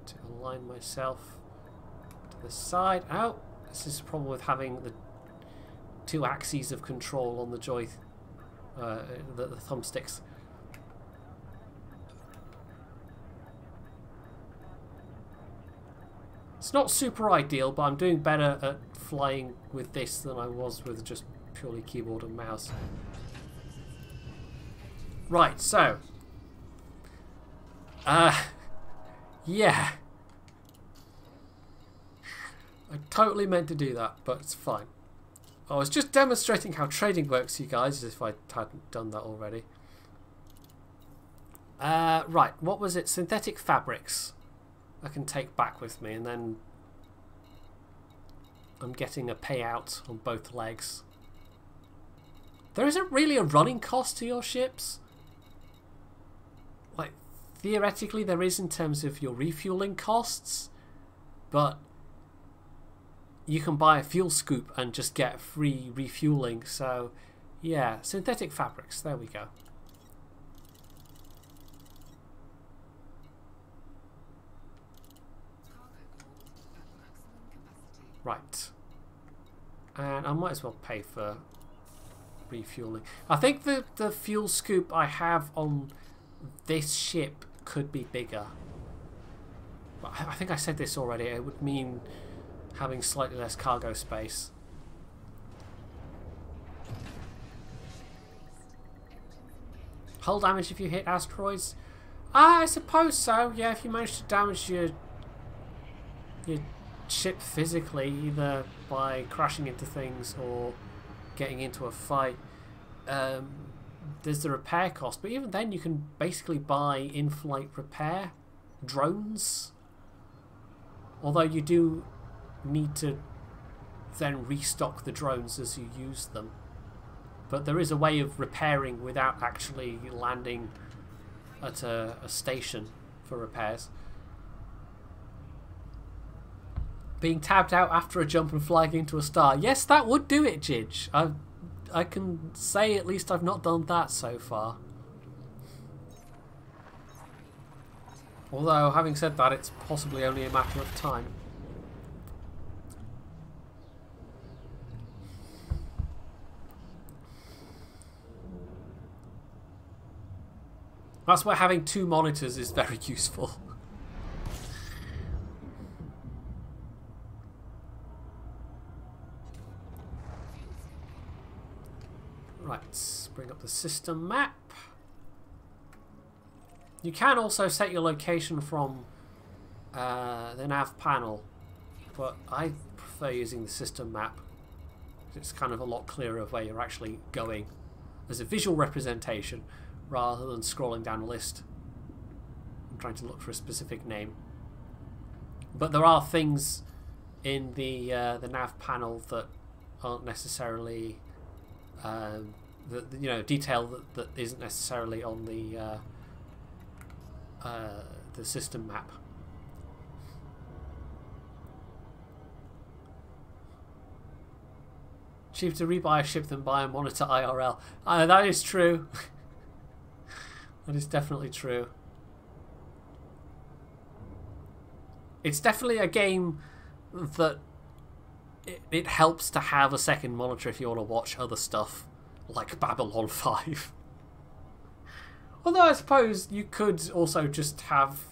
to align myself to the side. Oh, this is the problem with having the 2 axes of control on the the thumbsticks. It's not super ideal, but I'm doing better at flying with this than I was with just purely keyboard and mouse. Right, so yeah, I totally meant to do that, but it's fine. I was just demonstrating how trading works, you guys, if I hadn't done that already. Right, what was it? Synthetic fabrics I can take back with me, and then I'm getting a payout on both legs. There isn't really a running cost to your ships. Like, theoretically there is in terms of your refueling costs, but you can buy a fuel scoop and just get free refueling. So yeah, synthetic fabrics, there we go. Right, and I might as well pay for refueling. I think the fuel scoop I have on this ship could be bigger, but I think I said this already. It would mean having slightly less cargo space. Hull damage if you hit asteroids? I suppose so, yeah, if you manage to damage your ship physically, either by crashing into things or getting into a fight. There's the repair cost, but even then you can basically buy in-flight repair drones, although you do need to then restock the drones as you use them. But there is a way of repairing without actually landing at a station for repairs. Being tabbed out after a jump and flying into a star. Yes, that would do it, Jidge. I can say at least I've not done that so far. Although, having said that, it's possibly only a matter of time. That's where having two monitors is very useful. Right, let's bring up the system map. You can also set your location from the nav panel, but I prefer using the system map. It's kind of a lot clearer of where you're actually going as a visual representation rather than scrolling down a list. I'm trying to look for a specific name. But there are things in the nav panel that aren't necessarily detail that isn't necessarily on the system map. Cheaper to rebuy a ship than buy a monitor IRL. That is true. That is definitely true. It's definitely a game that it helps to have a second monitor if you want to watch other stuff, like Babylon 5. Although I suppose you could also just have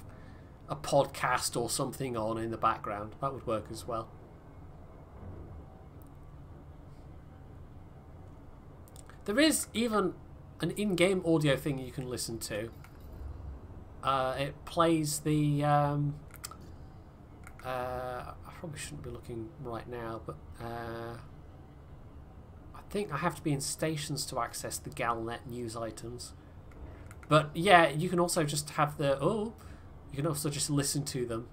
a podcast or something on in the background. That would work as well. There is even an in-game audio thing you can listen to. It plays the... I probably shouldn't be looking right now, but I think I have to be in stations to access the Galnet news items. But yeah, you can also just have the... Oh, you can also just listen to them.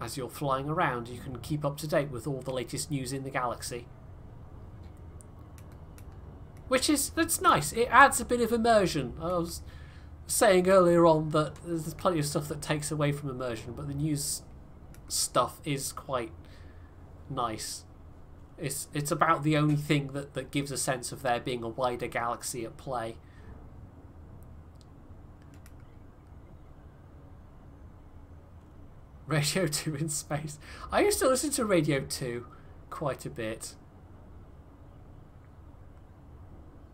As you're flying around, you can keep up to date with all the latest news in the galaxy. That's nice. It adds a bit of immersion. I was saying earlier on that there's plenty of stuff that takes away from immersion, but the news stuff is quite nice. It's about the only thing that gives a sense of there being a wider galaxy at play. Radio 2 in space. I used to listen to Radio 2 quite a bit.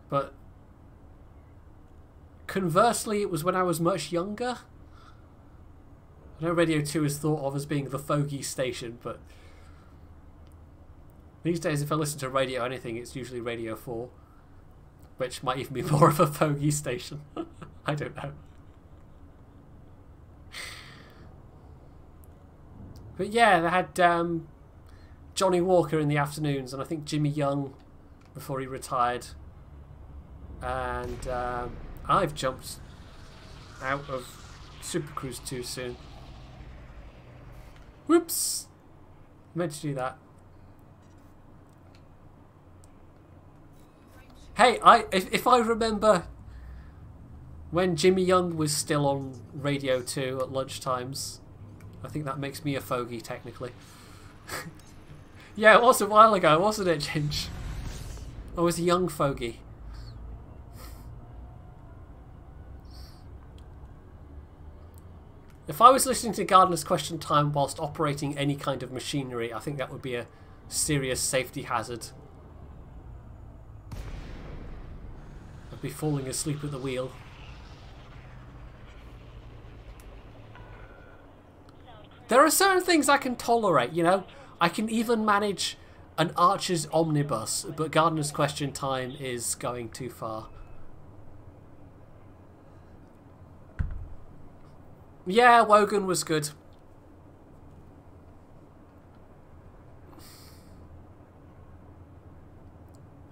But conversely, it was when I was much younger. I know Radio 2 is thought of as being the fogey station, but these days if I listen to radio anything, it's usually Radio 4, which might even be more of a fogey station. I don't know. But yeah, they had Johnny Walker in the afternoons, and I think Jimmy Young before he retired. And I've jumped out of Super Cruise too soon. Whoops! meant to do that. Hey, if I remember when Jimmy Young was still on Radio 2 at lunchtimes, I think that makes me a fogey, technically. Yeah, it was a while ago, wasn't it, Ginge? I was a young fogey. If I was listening to Gardener's Question Time whilst operating any kind of machinery, I think that would be a serious safety hazard. I'd be falling asleep at the wheel. There are certain things I can tolerate, you know. I can even manage an Archer's omnibus, but Gardener's Question Time is going too far. Yeah, Wogan was good.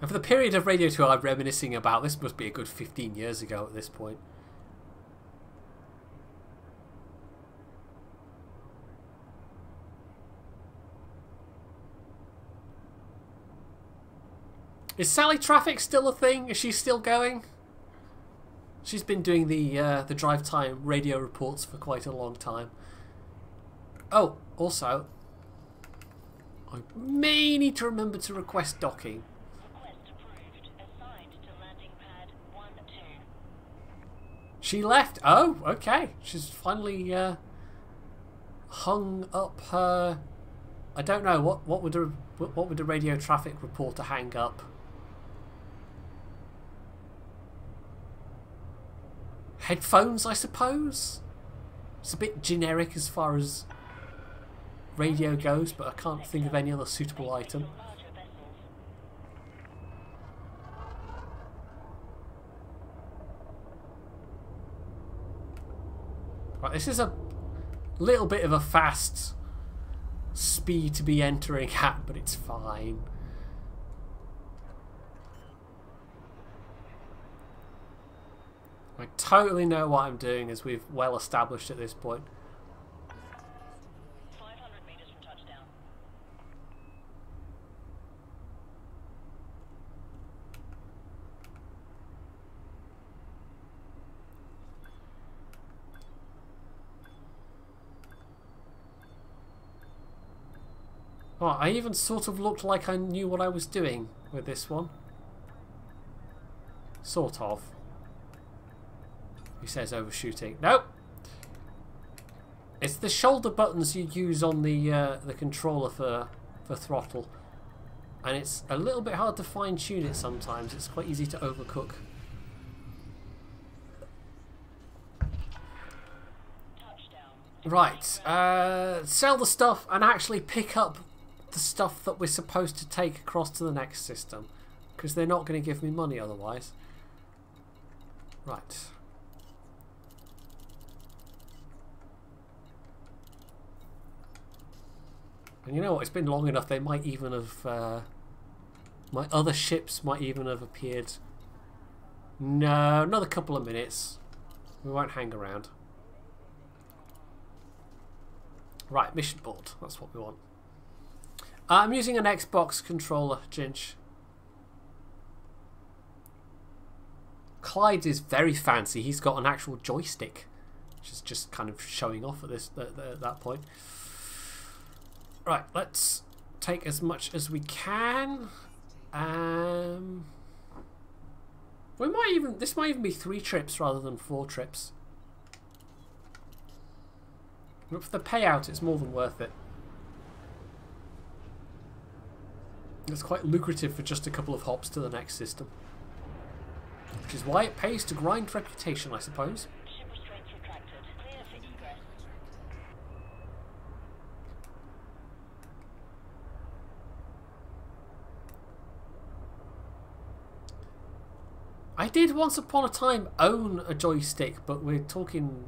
And for the period of Radio 2 I'm reminiscing about, this must be a good 15 years ago at this point. Is Sally Traffic still a thing? Is she still going? She's been doing the drive time radio reports for quite a long time. Oh, also, I may need to remember to request docking. Request approved. Assigned to landing pad 1-2. She left. Oh, okay. She's finally hung up her. I don't know what would a radio traffic reporter hang up. Headphones, I suppose? It's a bit generic as far as radio goes, but I can't think of any other suitable item. Right, this is a little bit of a fast speed to be entering at, but it's fine. I totally know what I'm doing, as we've well established at this point. 500 meters from touchdown. Oh, I even sort of looked like I knew what I was doing with this one. Sort of. He says overshooting. Nope. It's the shoulder buttons you use on the controller for throttle, and it's a little bit hard to fine tune it sometimes. It's quite easy to overcook. Right. Sell the stuff and actually pick up the stuff that we're supposed to take across to the next system, because they're not going to give me money otherwise. Right. And you know what? It's been long enough. They might even have... my other ships might even have appeared. No, another couple of minutes. We won't hang around. Right, mission board. That's what we want. I'm using an Xbox controller, Ginge. Clyde's is very fancy. He's got an actual joystick, which is just kind of showing off at that point. Right, let's take as much as we can. This might even be 3 trips rather than 4 trips. But for the payout, it's more than worth it. It's quite lucrative for just a couple of hops to the next system, which is why it pays to grind reputation, I suppose. Ship restraints retracted. Clear for egress. I did once upon a time own a joystick, but we're talking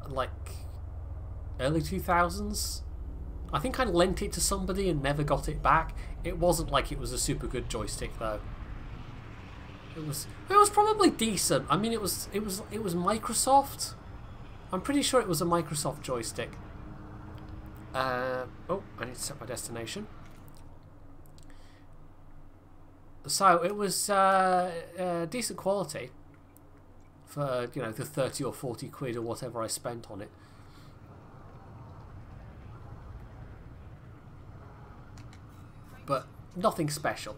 like early 2000s. I think I lent it to somebody and never got it back. It wasn't like it was a super good joystick though. It was probably decent. I mean, it was Microsoft. I'm pretty sure it was a Microsoft joystick. Oh, I need to set my destination. So it was decent quality for, you know, the 30 or 40 quid or whatever I spent on it. But nothing special.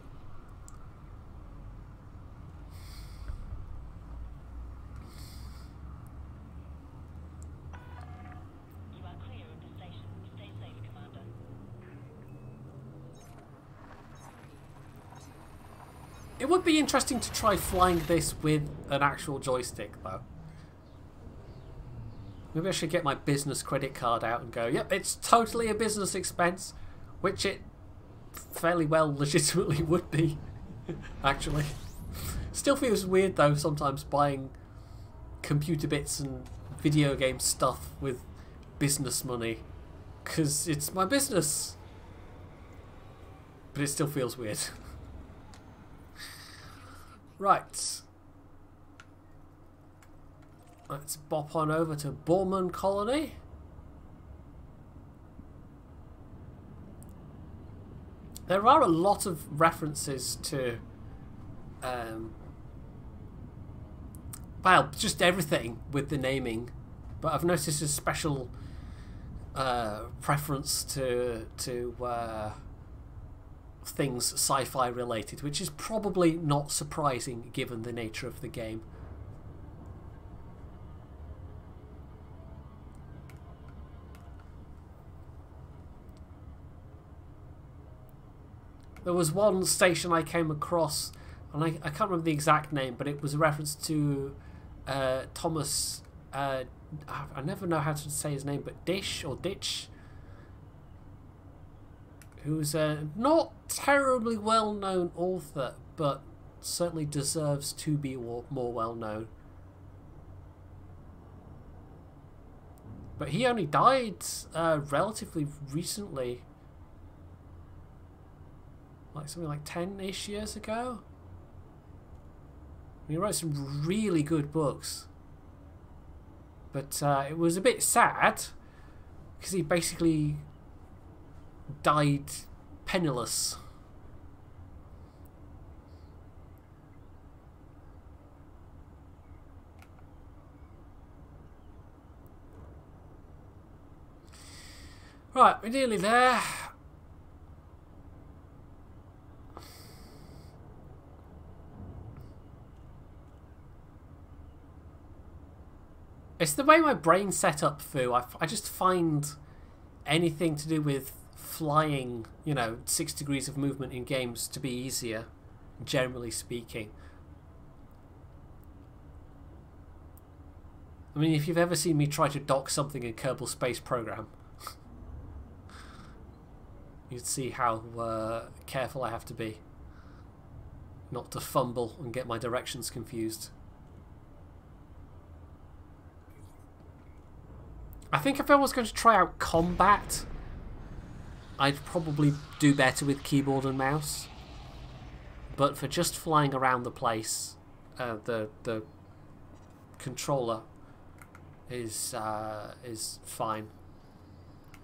You are clear of the station. Stay safe, Commander. It would be interesting to try flying this with an actual joystick, though. Maybe I should get my business credit card out and go, yep, it's totally a business expense, which it fairly well legitimately would be, actually. Still feels weird, though, sometimes buying computer bits and video game stuff with business money, because it's my business. But it still feels weird. Right. Let's bop on over to Borman Colony. There are a lot of references to, well, just everything with the naming. But I've noticed a special preference to things sci-fi related, which is probably not surprising given the nature of the game. There was one station I came across, and I can't remember the exact name, but it was a reference to Thomas, I never know how to say his name, but Ditch, who's a not terribly well-known author, but certainly deserves to be more well-known. But he only died relatively recently. Like something like 10-ish years ago. He wrote some really good books. But it was a bit sad, because he basically died penniless. Right, we're nearly there. It's the way my brain's set up, Fu. I just find anything to do with flying, you know, 6 degrees of movement in games to be easier, generally speaking. I mean, if you've ever seen me try to dock something in Kerbal Space Program, you'd see how careful I have to be not to fumble and get my directions confused. I think if I was going to try out combat, I'd probably do better with keyboard and mouse. But for just flying around the place, the controller is fine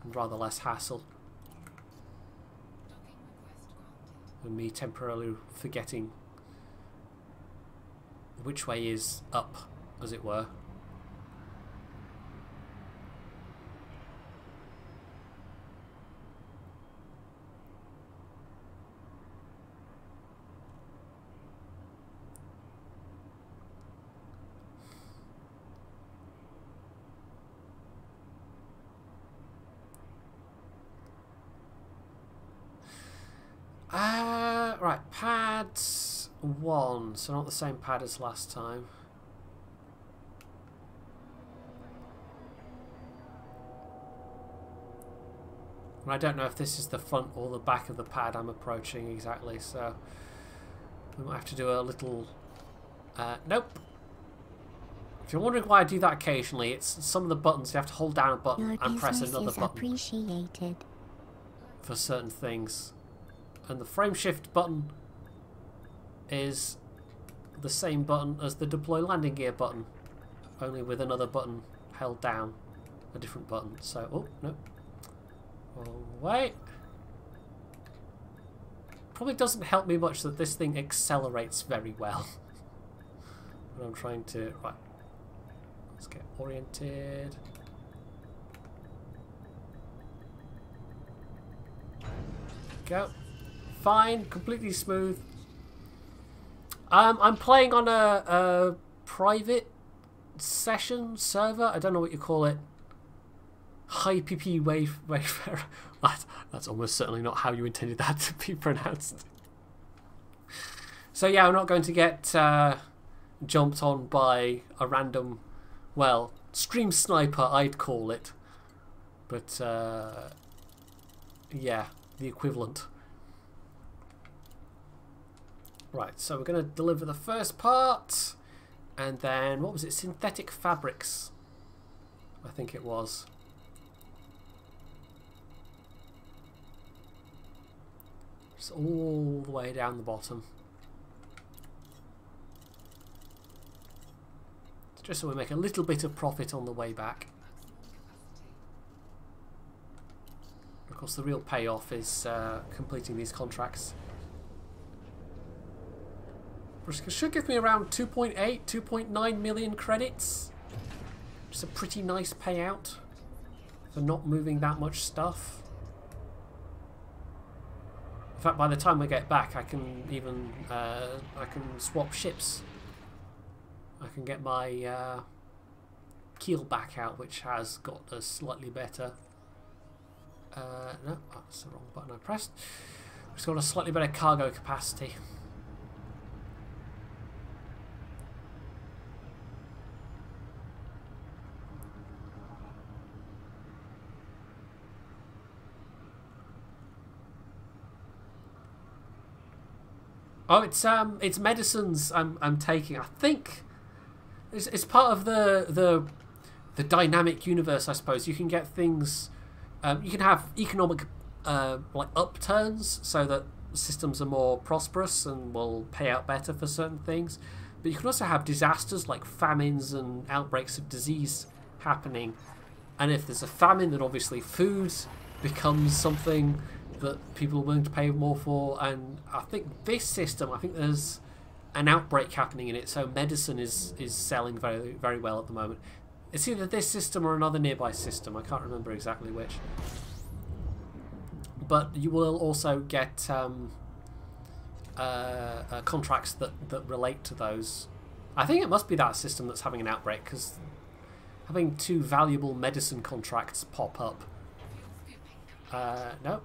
and rather less hassle than me temporarily forgetting which way is up, as it were. Right, pad 1, so not the same pad as last time. And I don't know if this is the front or the back of the pad I'm approaching exactly, so we might have to do a little... nope. If you're wondering why I do that occasionally, it's some of the buttons you have to hold down a button and press another button appreciated for certain things. And the frame shift button is the same button as the deploy landing gear button, only with another button held down, a different button. So, oh, no. Wrong way. Probably doesn't help me much that this thing accelerates very well. When I'm trying to... Right. Let's get oriented. Go. Fine. Completely smooth. I'm playing on a private session server. I don't know what you call it. High PP Wayfarer. That's almost certainly not how you intended that to be pronounced. So yeah, I'm not going to get jumped on by a random, well, stream sniper I'd call it. But yeah, the equivalent. Right, so we're going to deliver the first part, and then, what was it, synthetic fabrics, I think it was. Just all the way down the bottom. Just so we make a little bit of profit on the way back. Of course, the real payoff is completing these contracts. Which should give me around 2.8, 2.9 million credits. Just a pretty nice payout for not moving that much stuff. In fact, by the time I get back, I can even I can swap ships. I can get my keel back out, which has got a slightly better. No, that's the wrong button I pressed. It's got a slightly better cargo capacity. Oh, it's medicines I'm taking. I think it's part of the dynamic universe, I suppose. You can get things. You can have economic like upturns, so that systems are more prosperous and will pay out better for certain things. But you can also have disasters like famines and outbreaks of disease happening. And if there's a famine, then obviously food becomes something that people are willing to pay more for. And I think this system, I think there's an outbreak happening in it, so medicine is selling very, very well at the moment. It's either this system or another nearby system. I can't remember exactly which. But you will also get contracts that relate to those. I think it must be that system that's having an outbreak, because having 2 valuable medicine contracts pop up. No.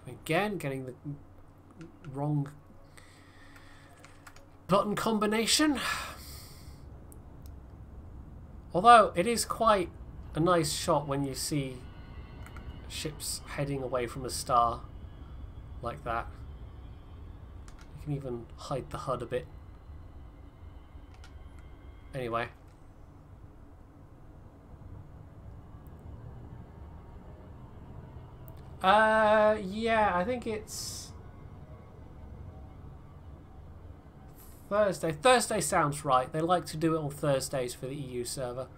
Again, getting the wrong button combination. Although it is quite a nice shot when you see ships heading away from a star like that. You can even hide the HUD a bit. Anyway. Yeah, I think it's Thursday. Thursday sounds right. They like to do it on Thursdays for the EU server.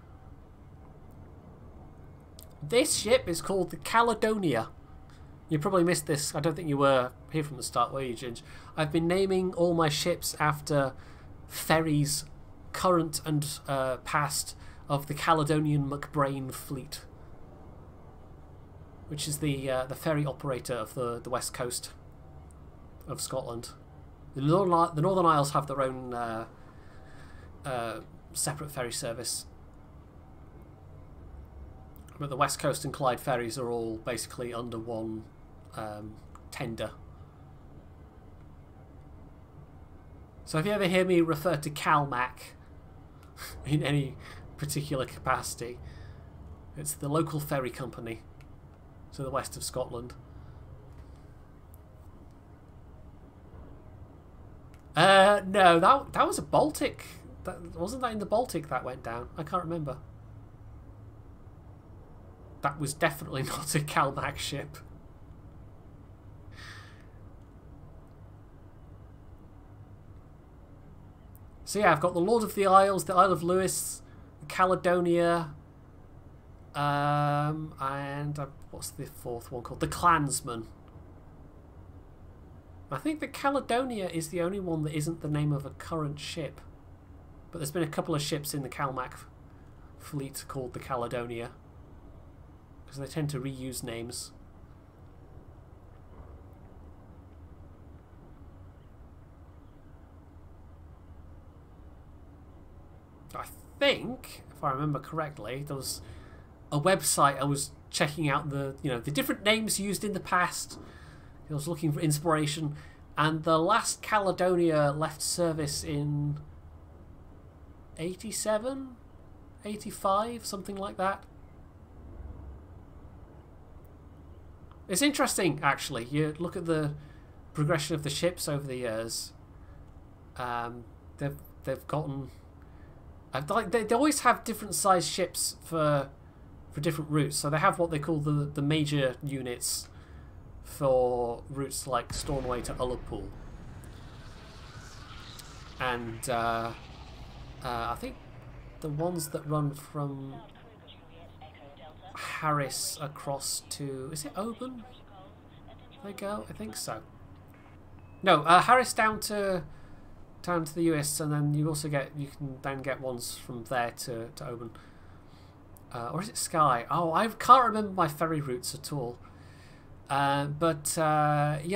This ship is called the Caledonia. You probably missed this. I don't think you were here from the start, were you, Ginge? I've been naming all my ships after ferries, current and past, of the Caledonian McBrain fleet, which is the ferry operator of the west coast of Scotland. The Northern Isles have their own separate ferry service, but the West Coast and Clyde ferries are all basically under one tender. So if you ever hear me refer to CalMac in any particular capacity, it's the local ferry company to the west of Scotland. No, that was a Baltic. Wasn't that in the Baltic that went down? I can't remember. That was definitely not a CalMac ship. So yeah, I've got the Lord of the Isles, the Isle of Lewis, the Caledonia, What's the fourth one called? The Clansman. I think the Caledonia is the only one that isn't the name of a current ship. But there's been a couple of ships in the Calmac fleet called the Caledonia. Because they tend to reuse names. I think, if I remember correctly, there was a website I was checking out the different names used in the past. I was looking for inspiration, and the last Caledonia left service in 87, 85, something like that. It's interesting, actually. You look at the progression of the ships over the years. They've gotten. They always have different size ships for different routes. So they have what they call the major units for routes like Stornoway to Ullapool. And I think the ones that run from Harris across to... Is it Oban? They go? I think so. No, Harris down to the US, and then you can then get ones from there to Oban. Or is it Skye? Oh, I can't remember my ferry routes at all. Yeah,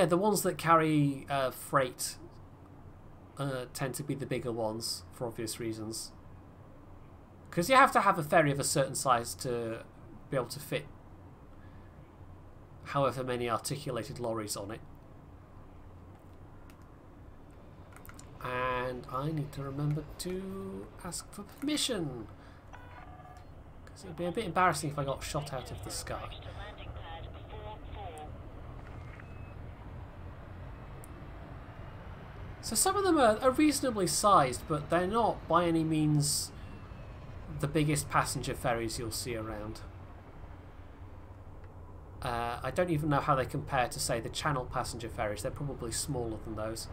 the ones that carry freight tend to be the bigger ones for obvious reasons. Because you have to have a ferry of a certain size to be able to fit however many articulated lorries on it. And I need to remember to ask for permission. Because it would be a bit embarrassing if I got shot out of the sky. So some of them are reasonably sized, but they're not by any means the biggest passenger ferries you'll see around. I don't even know how they compare to, say, the Channel passenger ferries. They're probably smaller than those.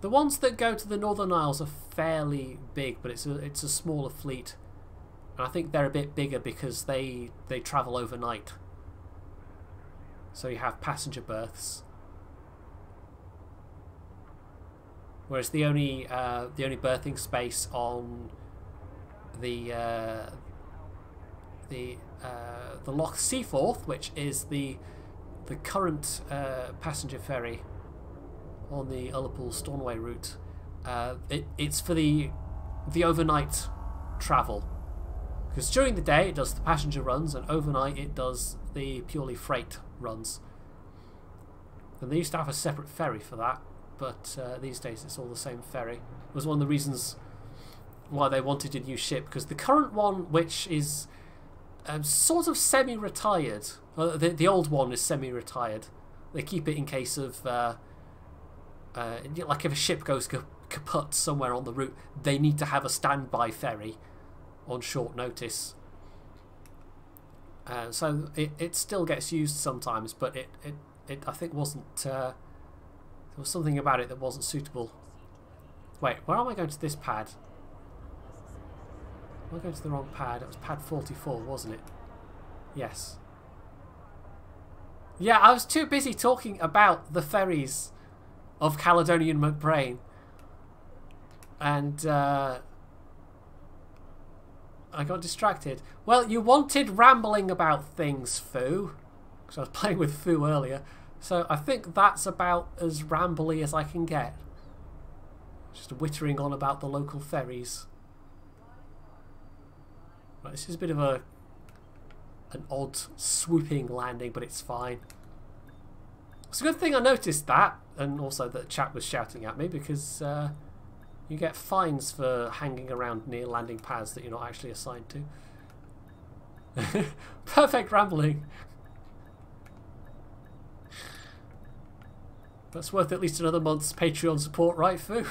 The ones that go to the Northern Isles are fairly big, but it's a smaller fleet. And I think they're a bit bigger because they travel overnight. So you have passenger berths. Whereas the only berthing space on the Loch Seaforth, which is the current passenger ferry on the Ullapool Stornoway route, it's for the overnight travel. Because during the day it does the passenger runs, and overnight it does the purely freight runs. And they used to have a separate ferry for that, but these days it's all the same ferry. It was one of the reasons why they wanted a new ship, because the current one, which is sort of semi-retired, the old one is semi-retired. They keep it in case of like if a ship goes kaput somewhere on the route, they need to have a standby ferry on short notice. So it still gets used sometimes, but it I think wasn't. There was something about it that wasn't suitable. Wait, where am I going to this pad? Am I going to the wrong pad? It was pad 44, wasn't it? Yes. Yeah, I was too busy talking about the ferries of Caledonian McBrain, and I got distracted. Well, you wanted rambling about things, Foo, because I was playing with Foo earlier, so I think that's about as rambly as I can get. Just whittering on about the local ferries. Right, this is a bit of an odd swooping landing, but it's fine. It's a good thing I noticed that, and also that chat was shouting at me, because you get fines for hanging around near landing pads that you're not actually assigned to. Perfect rambling. That's worth at least another month's Patreon support, right, Foo?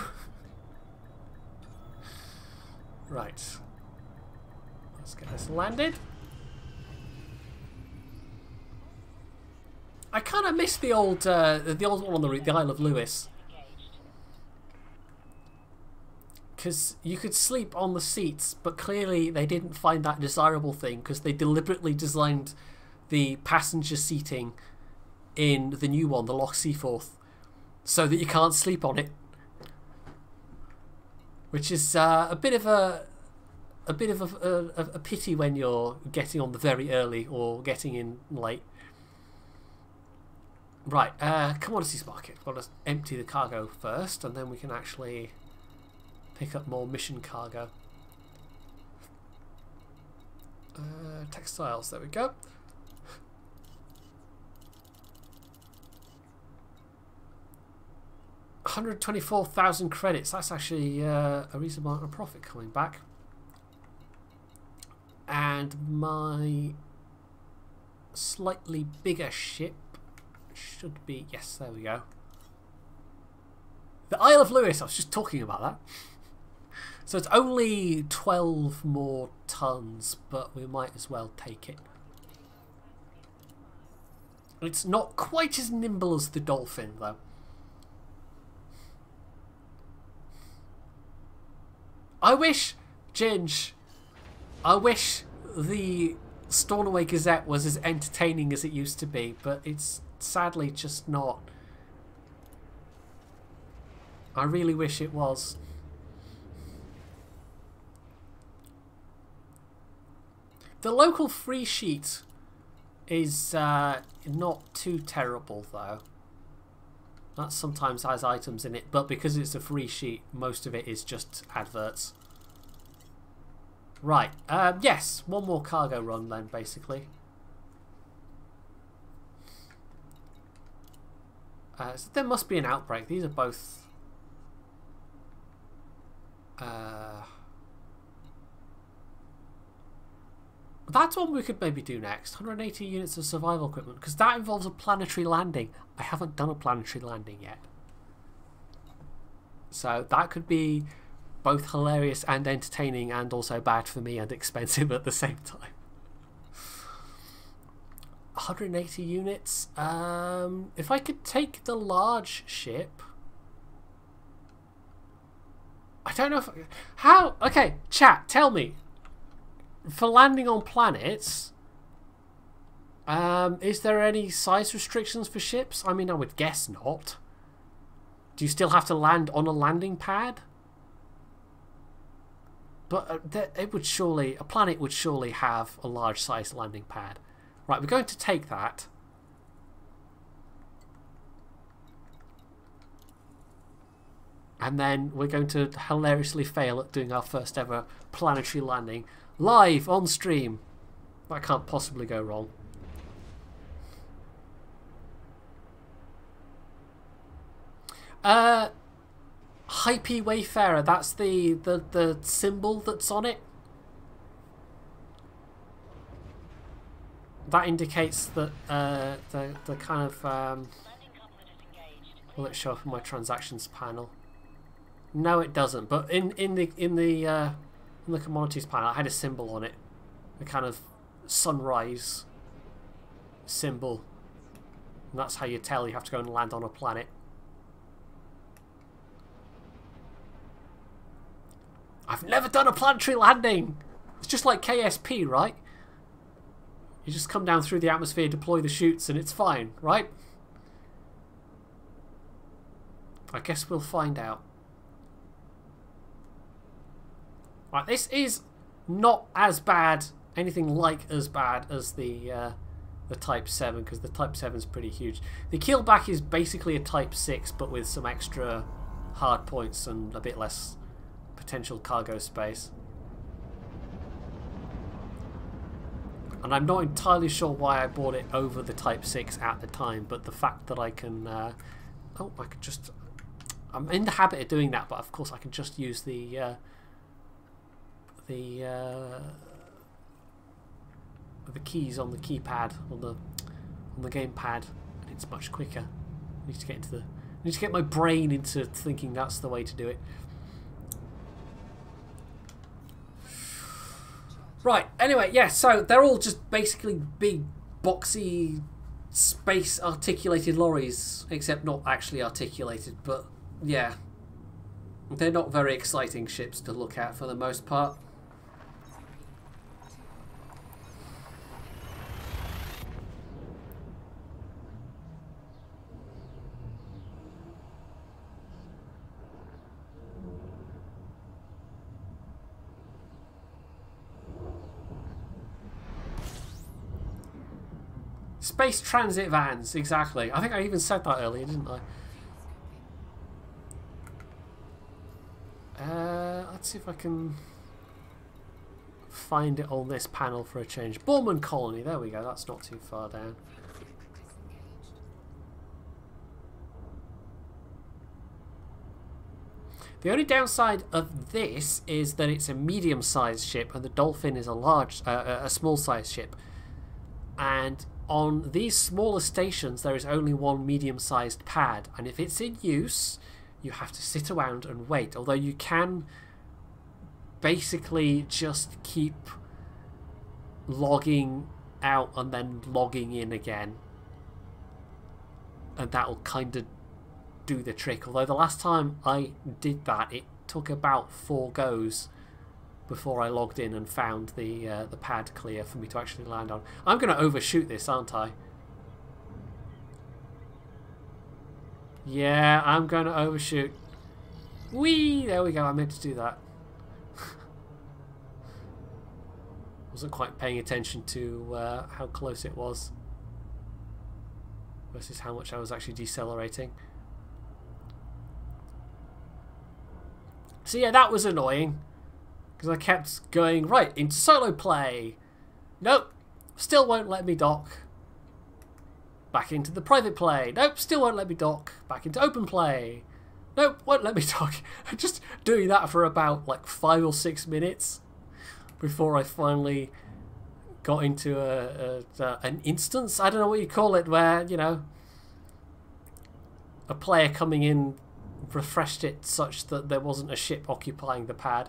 Right. Let's get this landed. I kind of miss the old one on the route, the Isle of Lewis. because you could sleep on the seats, but clearly they didn't find that desirable thing because they deliberately designed the passenger seating in the new one, the Loch Seaforth, so that you can't sleep on it, which is a bit of a pity when you're getting on the very early or getting in late. Right, commodities market. We'll just empty the cargo first, and then we can actually pick up more mission cargo. Textiles, there we go. $124,000 credits. That's actually a reasonable amount of profit coming back. And my slightly bigger ship should be, yes, there we go. The Isle of Lewis, I was just talking about that. So it's only 12 more tons, but we might as well take it. It's not quite as nimble as the Dolphin, though. I wish, Ginge, I wish the Stornoway Gazette was as entertaining as it used to be, but it's sadly just not. I really wish it was. The local free sheet is not too terrible, though. That sometimes has items in it, but because it's a free sheet, most of it is just adverts. Right, yes, one more cargo run then, basically. So there must be an outbreak. These are both... that's one we could maybe do next. 180 units of survival equipment, because that involves a planetary landing. I haven't done a planetary landing yet. So that could be both hilarious and entertaining, and also bad for me and expensive at the same time. 180 units. If I could take the large ship... I don't know if... How? Okay, chat, tell me. For landing on planets, is there any size restrictions for ships? I mean, I would guess not. Do you still have to land on a landing pad? But it would surely... A planet would surely have a large-sized landing pad. Right, we're going to take that. And then we're going to hilariously fail at doing our first ever planetary landing. Live on stream. That can't possibly go wrong. Hype Wayfarer, that's the symbol that's on it. That indicates that the kind of will it show up in my transactions panel? No, it doesn't. But in the commodities panel, I had a symbol on it, a kind of sunrise symbol, and that's how you tell you have to go and land on a planet. I've never done a planetary landing. It's just like KSP, right? You just come down through the atmosphere, deploy the chutes, and it's fine, right? I guess we'll find out. Right, this is not as bad, anything like as bad as the Type 7, because the Type 7 is pretty huge. The keelback is basically a Type 6, but with some extra hard points and a bit less potential cargo space. And I'm not entirely sure why I bought it over the Type 6 at the time, but the fact that I can... oh, I could just... I'm in the habit of doing that, but of course I can just use the keys on the keypad, on the gamepad, and it's much quicker. I need to get my brain into thinking that's the way to do it. Right, anyway, yeah, so they're all just basically big, boxy, space-articulated lorries, except not actually articulated, but, yeah. They're not very exciting ships to look at for the most part. Space transit vans, exactly. I think I even said that earlier, didn't I? Let's see if I can find it on this panel for a change. Borman Colony, there we go, that's not too far down. The only downside of this is that it's a medium-sized ship and the Dolphin is a small-sized ship. And on these smaller stations there is only one medium-sized pad, and if it's in use you have to sit around and wait, although you can basically just keep logging out and then logging in again, and that'll kind of do the trick. Although the last time I did that it took about 4 goes before I logged in and found the pad clear for me to actually land on. I'm going to overshoot this, aren't I? Yeah, I'm going to overshoot. Whee! There we go, I meant to do that. Wasn't quite paying attention to how close it was versus how much I was actually decelerating. So yeah, that was annoying. Because I kept going, right, into solo play. Nope, still won't let me dock. Back into the private play. Nope, still won't let me dock. Back into open play. Nope, won't let me dock. Just doing that for about like 5 or 6 minutes before I finally got into an instance. I don't know what you call it, where, you know, a player coming in refreshed it such that there wasn't a ship occupying the pad.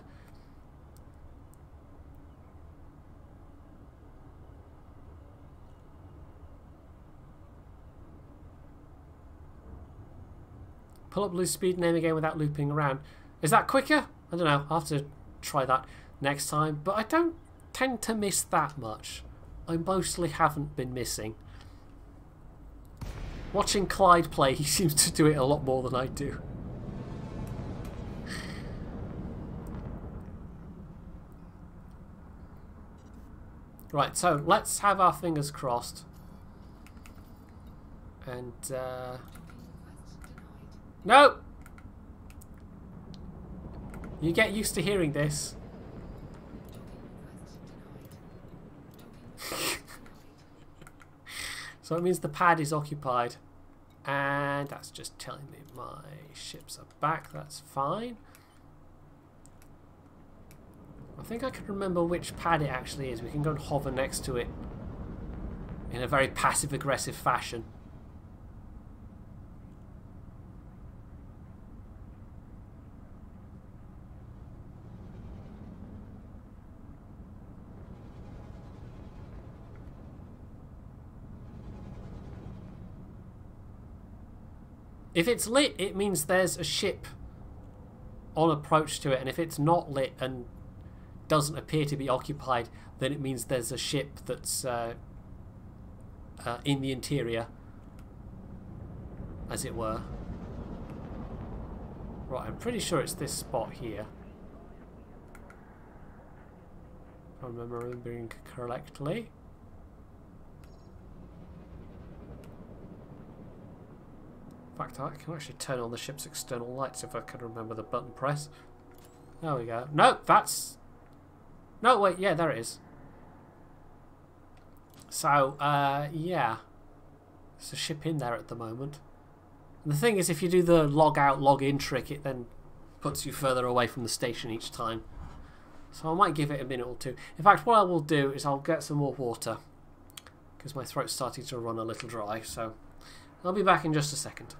Pull up loose speed name again without looping around. Is that quicker? I don't know. I'll have to try that next time. But I don't tend to miss that much. I mostly haven't been missing. Watching Clyde play, he seems to do it a lot more than I do. Right, so let's have our fingers crossed. And, no! You get used to hearing this. So it means the pad is occupied. And that's just telling me my ships are back. That's fine. I think I can remember which pad it actually is. We can go and hover next to it in a very passive-aggressive fashion. If it's lit, it means there's a ship on approach to it, and if it's not lit and doesn't appear to be occupied, then it means there's a ship that's in the interior, as it were. Right, I'm pretty sure it's this spot here. If I remember remembering correctly. In fact, I can actually turn on the ship's external lights if I can remember the button press. There we go. No, that's... No, wait, yeah, there it is. So, yeah. There's a ship in there at the moment. And the thing is, if you do the log out, log in trick, it then puts you further away from the station each time. So I might give it a minute or two. In fact, what I will do is I'll get some more water, because my throat's starting to run a little dry. So I'll be back in just a second.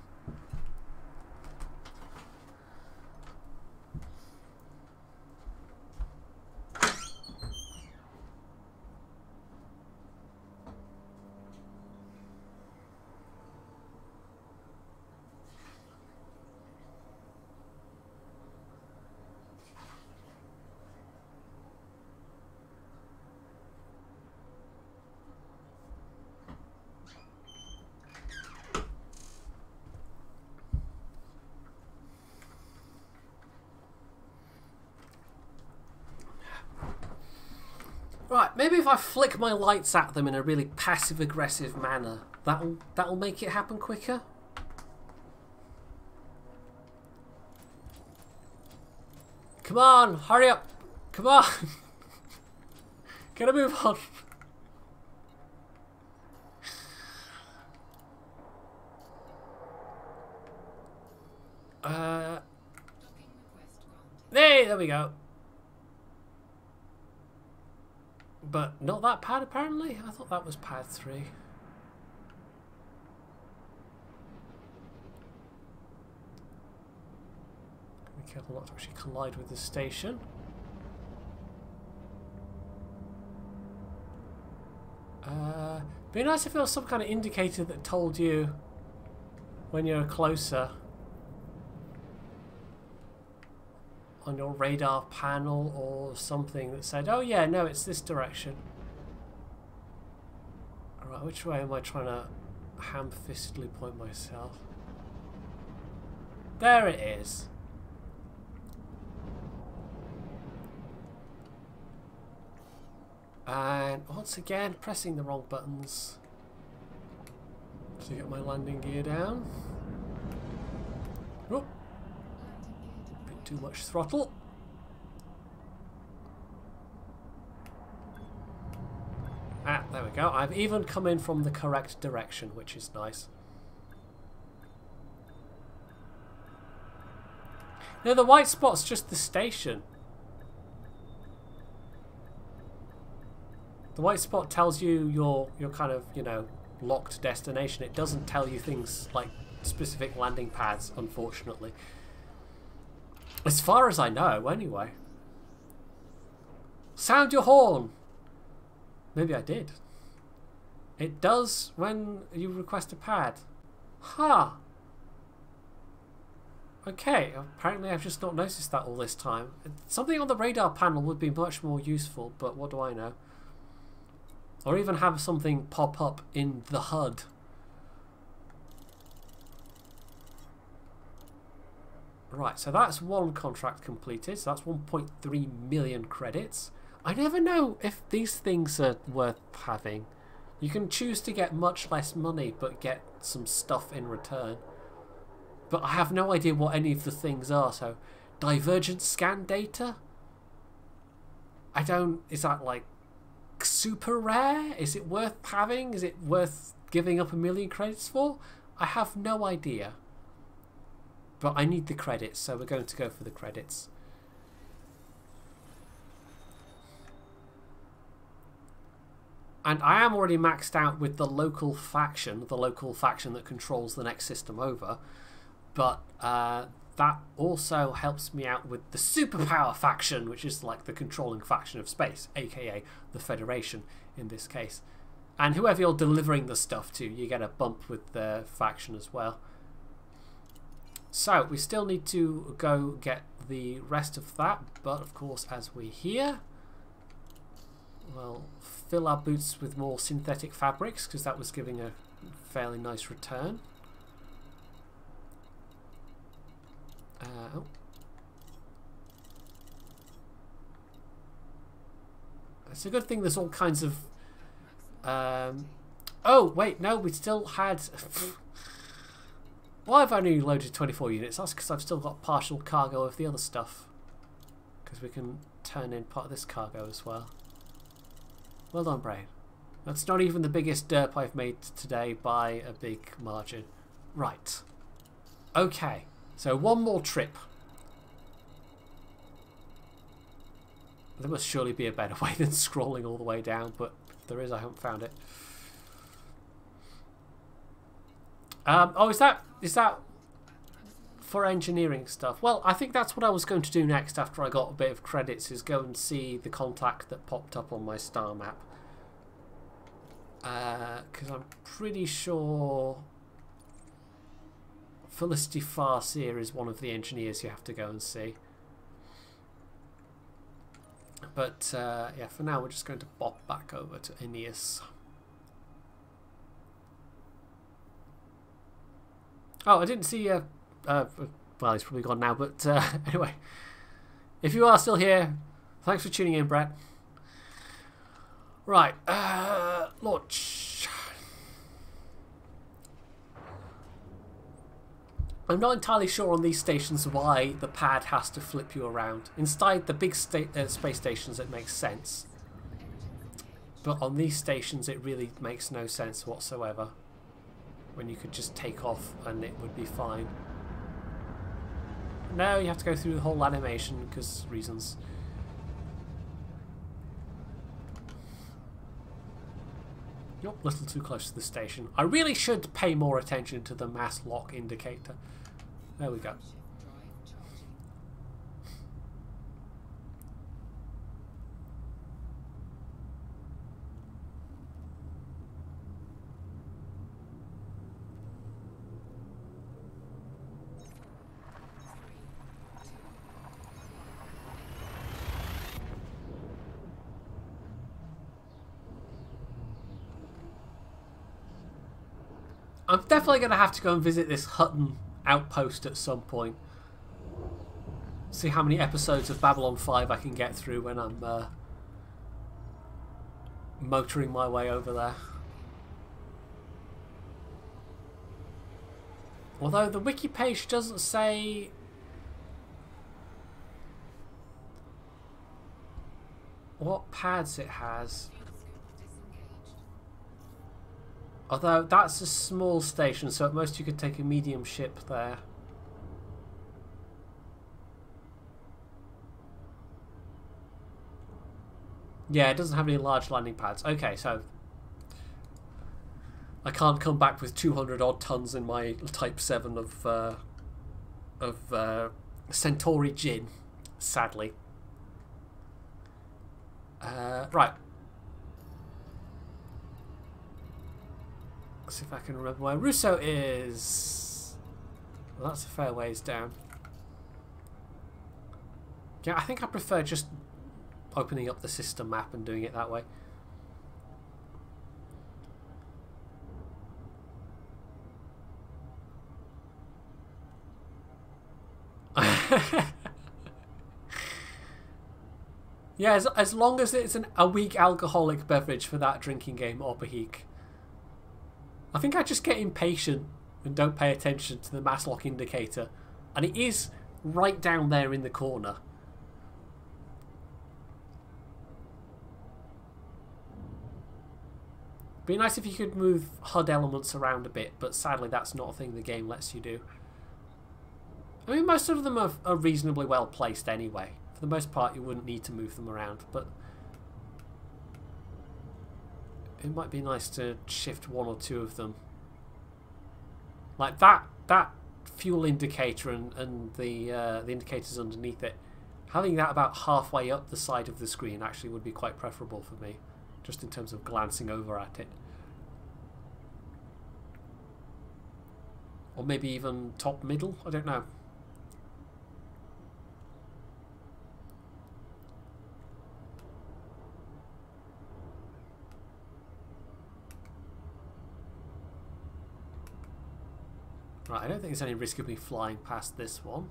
Right, maybe if I flick my lights at them in a really passive-aggressive manner, that'll make it happen quicker. Come on, hurry up! Come on! Gotta move on. Hey, there we go. But not that pad apparently? I thought that was pad 3. Be careful not to actually collide with the station. Be nice if there was some kind of indicator that told you when you're closer on your radar panel or something that said, oh yeah, no, it's this direction. Alright, which way am I trying to ham-fistedly point myself? There it is. And once again, pressing the wrong buttons to get my landing gear down. Oh, bit too much throttle. Ah, there we go. I've even come in from the correct direction, which is nice. No, the white spot's just the station. The white spot tells you your kind of, you know, locked destination. It doesn't tell you things like specific landing pads, unfortunately. As far as I know, anyway. Sound your horn! Maybe I did. It does when you request a pad. Huh. Okay, apparently I've just not noticed that all this time. Something on the radar panel would be much more useful, but what do I know? Or even have something pop up in the HUD. Right, so that's one contract completed. So that's 1.3 million credits. I never know if these things are worth having. You can choose to get much less money but get some stuff in return. But I have no idea what any of the things are. So, divergent scan data? I don't... Is that like super rare? Is it worth having? Is it worth giving up 1 million credits for? I have no idea. But I need the credits, so we're going to go for the credits. And I am already maxed out with the local faction that controls the next system over. But that also helps me out with the superpower faction, which is like the controlling faction of space, aka the Federation in this case. And whoever you're delivering the stuff to, you get a bump with the faction as well. So we still need to go get the rest of that, but of course as we're here, we'll fill our boots with more synthetic fabrics because that was giving a fairly nice return. Oh. It's a good thing there's all kinds of... oh, wait, no, we still had... Why have I only loaded 24 units? That's because I've still got partial cargo of the other stuff. Because we can turn in part of this cargo as well. Well done, Brain. That's not even the biggest derp I've made today by a big margin. Right. Okay. So one more trip. There must surely be a better way than scrolling all the way down, but if there is, I haven't found it. Oh, is that for engineering stuff? Well, I think that's what I was going to do next after I got a bit of credits, is go and see the contact that popped up on my star map. Because I'm pretty sure Felicity Farseer is one of the engineers you have to go and see. But yeah, for now we're just going to bop back over to Aeneas. Oh, I didn't see... well, he's probably gone now, but anyway. If you are still here, thanks for tuning in, Brett. Right, launch. I'm not entirely sure on these stations why the pad has to flip you around. Inside the big space stations it makes sense. But on these stations it really makes no sense whatsoever. When you could just take off and it would be fine. No, you have to go through the whole animation because reasons. You're a little too close to the station. I really should pay more attention to the mass lock indicator. There we go. I'm definitely going to have to go and visit this Hutton outpost at some point. See how many episodes of Babylon 5 I can get through when I'm motoring my way over there. Although the wiki page doesn't say what pads it has. Although that's a small station, so at most you could take a medium ship there. Yeah, it doesn't have any large landing pads. Okay, so I can't come back with 200 odd tons in my Type 7 of Centauri gin, sadly. Right. Let's see if I can remember where Russo is. Well, that's a fair ways down. Yeah, I think I prefer just opening up the system map and doing it that way. Yeah, as long as it's a weak alcoholic beverage for that drinking game, Oberheek. I think I just get impatient and don't pay attention to the mass lock indicator. And it is right down there in the corner. Be nice if you could move HUD elements around a bit, but sadly that's not a thing the game lets you do. I mean, most of them are reasonably well placed anyway. For the most part, you wouldn't need to move them around, but it might be nice to shift one or two of them. Like that fuel indicator and the indicators underneath it. Having that about halfway up the side of the screen actually would be quite preferable for me, just in terms of glancing over at it. Or maybe even top middle, I don't know. Right, I don't think there's any risk of me flying past this one.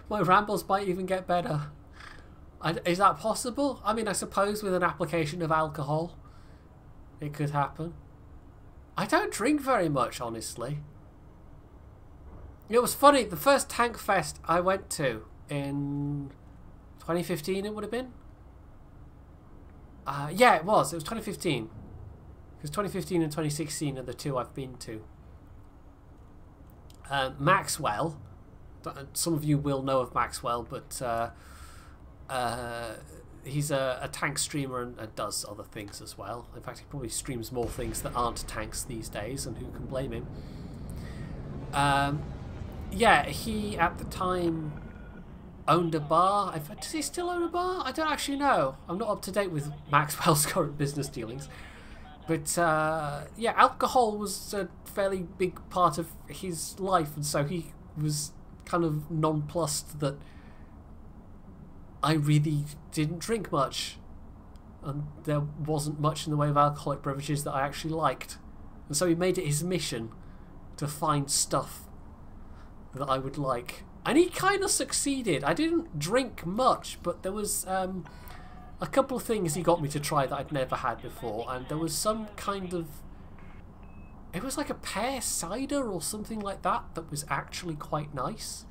My rambles might even get better. Is that possible? I mean, I suppose with an application of alcohol, it could happen. I don't drink very much, honestly. It was funny, the first Tank Fest I went to in 2015, it would have been? Yeah, it was 2015. Because 2015 and 2016 are the two I've been to. Maxwell. Some of you will know of Maxwell, but he's a tank streamer and does other things as well. In fact, he probably streams more things that aren't tanks these days, and who can blame him? Yeah, he at the time owned a bar. Does he still own a bar? I don't actually know. I'm not up to date with Maxwell's current business dealings. But yeah, alcohol was a fairly big part of his life, and so he was kind of nonplussed that I really didn't drink much, and there wasn't much in the way of alcoholic beverages that I actually liked. And so he made it his mission to find stuff that I would like. And he kind of succeeded. I didn't drink much, but there was a couple of things he got me to try that I'd never had before. And there was some kind of... It was like a pear cider or something like that that was actually quite nice.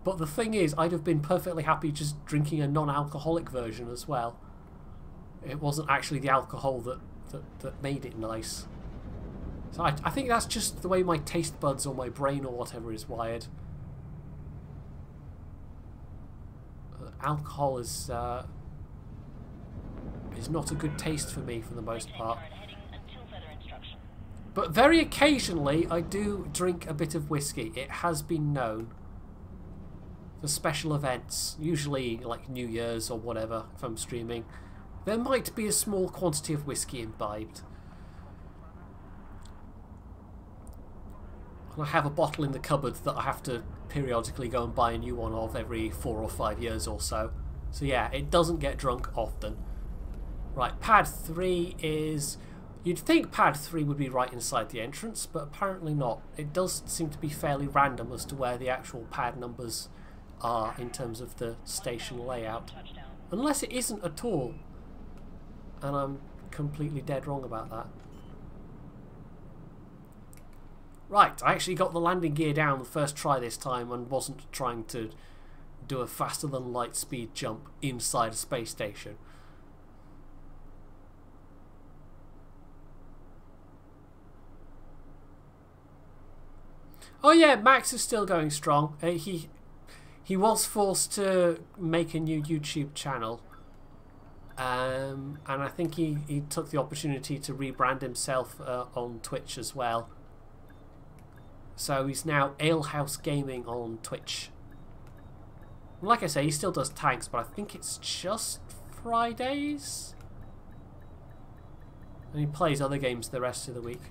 But the thing is, I'd have been perfectly happy just drinking a non-alcoholic version as well. It wasn't actually the alcohol that made it nice. So I think that's just the way my taste buds or my brain or whatever is wired. Alcohol is not a good taste for me for the most part. But very occasionally I do drink a bit of whiskey. It has been known. For special events, usually like New Year's or whatever, if I'm streaming, there might be a small quantity of whiskey imbibed. And I have a bottle in the cupboard that I have to periodically go and buy a new one of every 4 or 5 years or so. So yeah, it doesn't get drunk often. Right, pad 3 is... You'd think pad 3 would be right inside the entrance, but apparently not. It does seem to be fairly random as to where the actual pad numbers are in terms of the station layout. Unless it isn't at all. And I'm completely dead wrong about that. Right, I actually got the landing gear down the first try this time and wasn't trying to do a faster than light speed jump inside a space station. Oh yeah, Max is still going strong. He was forced to make a new YouTube channel. And I think he took the opportunity to rebrand himself on Twitch as well. So he's now Alehouse Gaming on Twitch. And like I say, he still does tanks, but I think it's just Fridays. And he plays other games the rest of the week.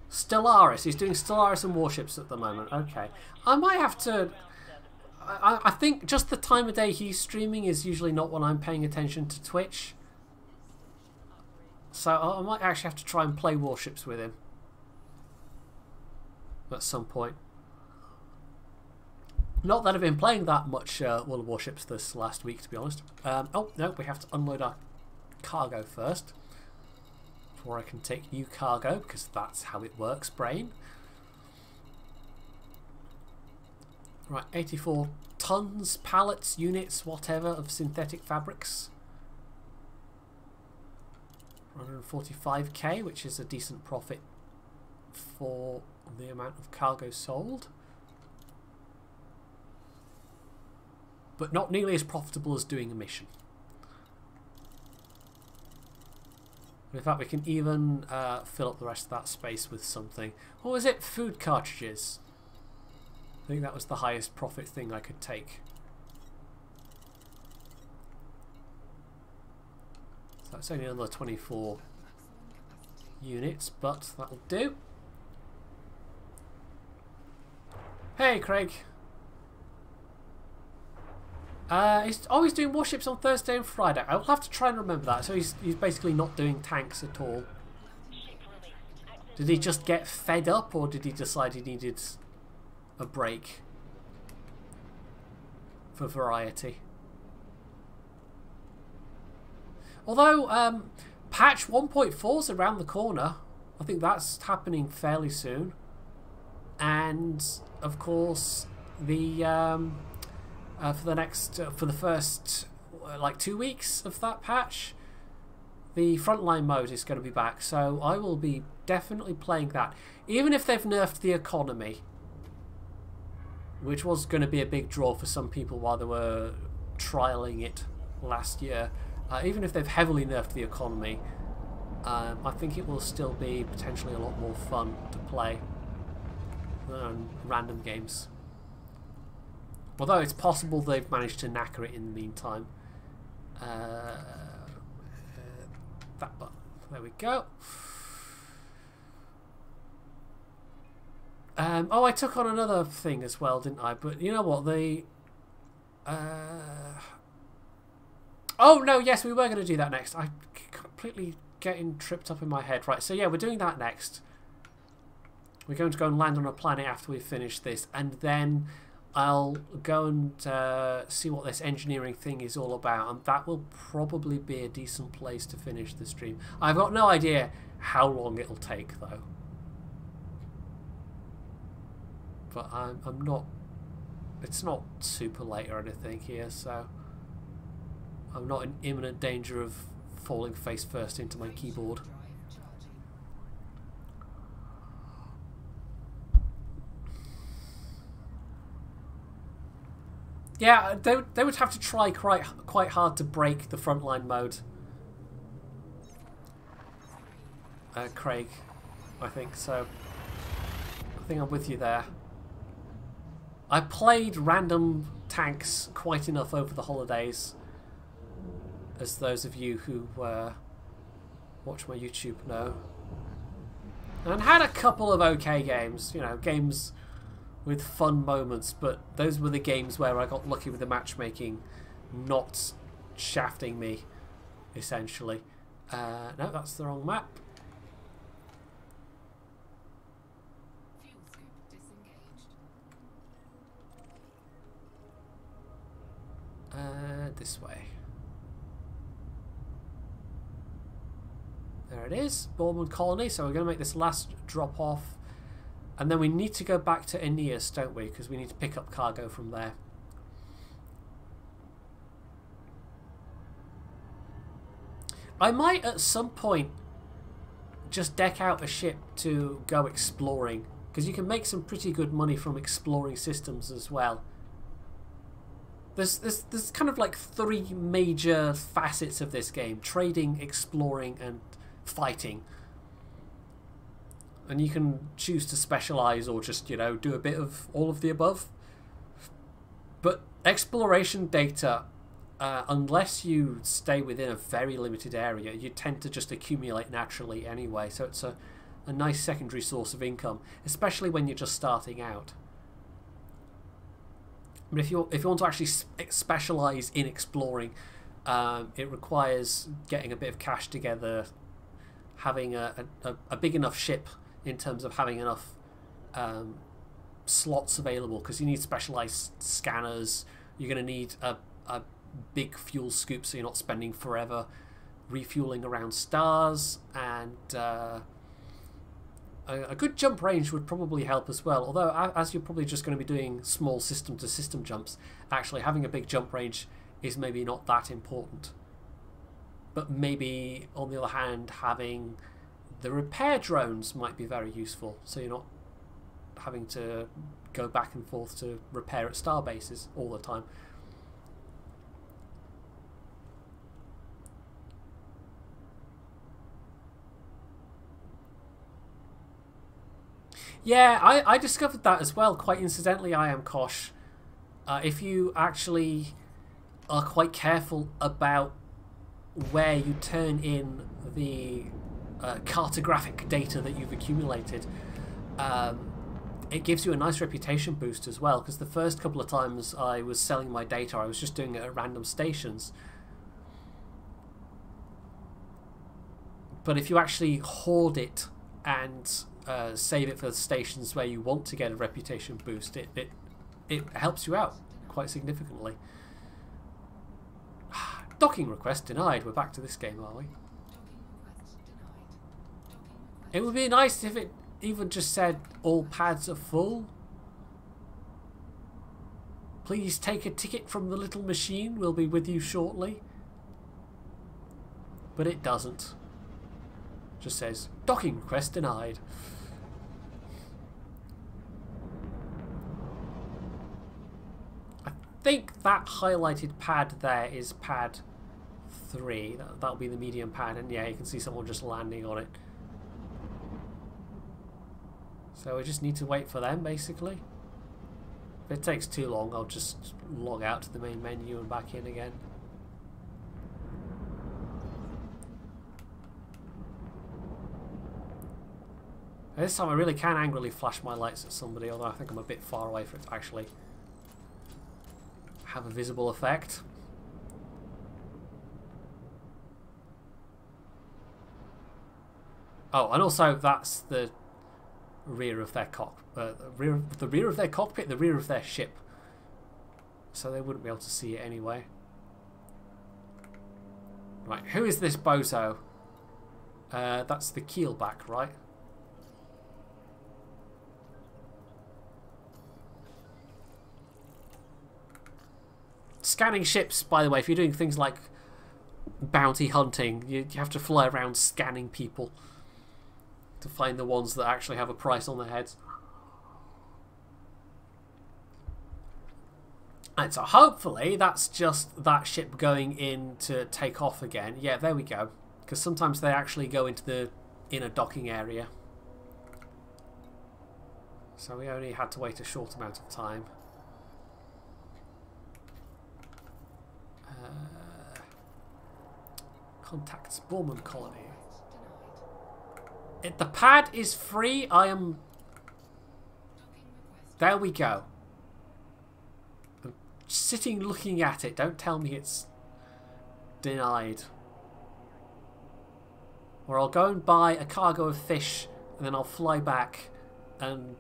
Stellaris. He's doing Stellaris and Warships at the moment. Okay. I might have to... I think just the time of day he's streaming is usually not when I'm paying attention to Twitch. So I might actually have to try and play Warships with him. At some point. Not that I've been playing that much World of Warships this last week, to be honest. Oh, no, we have to unload our cargo first. Before I can take new cargo, because that's how it works, brain. Right, 84 tons, pallets, units, whatever, of synthetic fabrics. 145k, which is a decent profit for the amount of cargo sold. But not nearly as profitable as doing a mission. In fact, we can even fill up the rest of that space with something. What was it? Food cartridges. I think that was the highest profit thing I could take. So that's only another 24 units, but that'll do. Hey, Craig. He's always doing warships on Thursday and Friday. I'll have to try and remember that. So he's basically not doing tanks at all. Did he just get fed up, or did he decide he needed a break for variety? Although patch 1.4 is around the corner. I think that's happening fairly soon. And of course the for the first like 2 weeks of that patch, the frontline mode is going to be back, so I will be definitely playing that, even if they've nerfed the economy, which was going to be a big draw for some people while they were trialing it last year. Even if they've heavily nerfed the economy, I think it will still be potentially a lot more fun to play than random games. Although it's possible they've managed to knacker it in the meantime. That button. There we go. Oh, I took on another thing as well, didn't I? But you know what? Oh, no, yes, we were going to do that next. I'm completely getting tripped up in my head. Right, so yeah, we're doing that next. We're going to go and land on a planet after we finish this. And then I'll go and see what this engineering thing is all about. And that will probably be a decent place to finish the stream. I've got no idea how long it'll take, though. But I'm not... It's not super late or anything here, so... I'm not in imminent danger of falling face first into my keyboard. Yeah, they would have to try quite hard to break the frontline mode. Craig, I think so. I think I'm with you there. I played random tanks quite enough over the holidays, as those of you who watch my YouTube know. And had a couple of okay games, you know, games with fun moments, but those were the games where I got lucky with the matchmaking not shafting me, essentially. No, that's the wrong map. This way. There it is, Borman Colony. So we're going to make this last drop off, and then we need to go back to Aeneas, don't we? Because we need to pick up cargo from there. I might at some point just deck out a ship to go exploring, because you can make some pretty good money from exploring systems as well. There's kind of like three major facets of this game: trading, exploring, and fighting. And you can choose to specialize or just, you know, do a bit of all of the above. But exploration data, unless you stay within a very limited area, you tend to just accumulate naturally anyway. So it's a nice secondary source of income, especially when you're just starting out. But if you want to actually specialize in exploring, it requires getting a bit of cash together, having a big enough ship in terms of having enough slots available, because you need specialized scanners. You're going to need a big fuel scoop so you're not spending forever refueling around stars, and a good jump range would probably help as well, although as you're probably just going to be doing small system to system jumps, actually having a big jump range is maybe not that important. But maybe on the other hand, having the repair drones might be very useful, so you're not having to go back and forth to repair at star bases all the time. Yeah, I discovered that as well, quite incidentally. I am Kosh. If you actually are quite careful about where you turn in the cartographic data that you've accumulated, it gives you a nice reputation boost as well, because the first couple of times I was selling my data, I was just doing it at random stations. But if you actually hoard it and save it for the stations where you want to get a reputation boost, it helps you out quite significantly. Docking request denied. We're back to this game, are we? It would be nice if it even just said all pads are full. Please take a ticket from the little machine. We'll be with you shortly. But it doesn't. Just says docking request denied. I think that highlighted pad there is pad 3. That'll be the medium pad, and yeah, you can see someone just landing on it. So we just need to wait for them, basically. If it takes too long, I'll just log out to the main menu and back in again. This time I really can angrily flash my lights at somebody, although I think I'm a bit far away for it to actually have a visible effect. Oh, and also that's the rear of their the rear of their cockpit, the rear of their ship. So they wouldn't be able to see it anyway. Right, who is this bozo? That's the keelback, right? Scanning ships, by the way, if you're doing things like bounty hunting, you have to fly around scanning people to find the ones that actually have a price on their heads. And so hopefully that's just that ship going in to take off again. Yeah, there we go. Because sometimes they actually go into the inner docking area. So we only had to wait a short amount of time. Contacts Borman Colony. If the pad is free, I am... There we go. I'm sitting looking at it. Don't tell me it's denied. Or I'll go and buy a cargo of fish and then I'll fly back and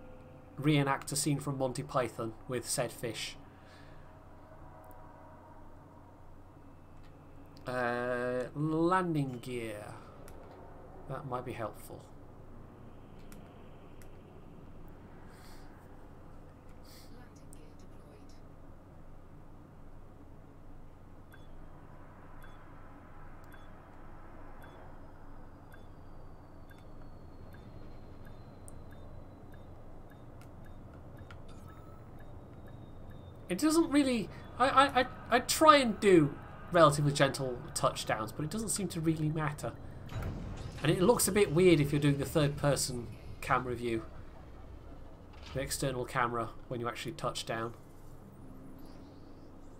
reenact a scene from Monty Python with said fish. Landing gear. That might be helpful. It doesn't really... I try and do relatively gentle touchdowns, but it doesn't seem to really matter. And it looks a bit weird if you're doing the third-person camera view, the external camera, when you actually touch down.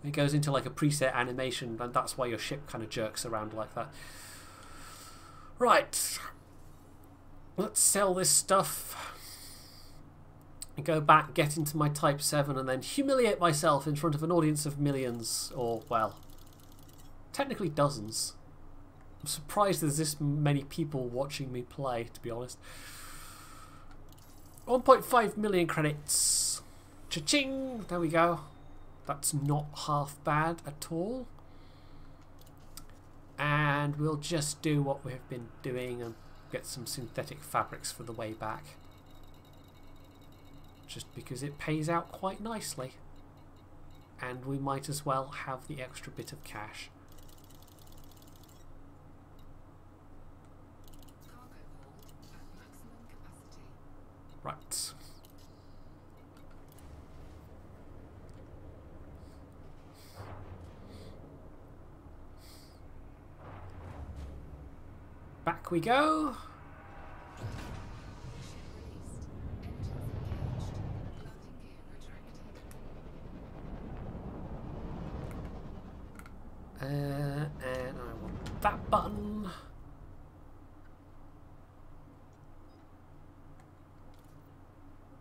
It goes into like a preset animation, and that's why your ship kind of jerks around like that. Right. Let's sell this stuff. And go back, get into my Type 7, and then humiliate myself in front of an audience of millions, or, well, technically dozens. I'm surprised there's this many people watching me play, to be honest. 1.5 million credits. Cha-ching! There we go. That's not half bad at all. And we'll just do what we've been doing and get some synthetic fabrics for the way back. Just because it pays out quite nicely. And we might as well have the extra bit of cash. Right. Back we go. And I want that button.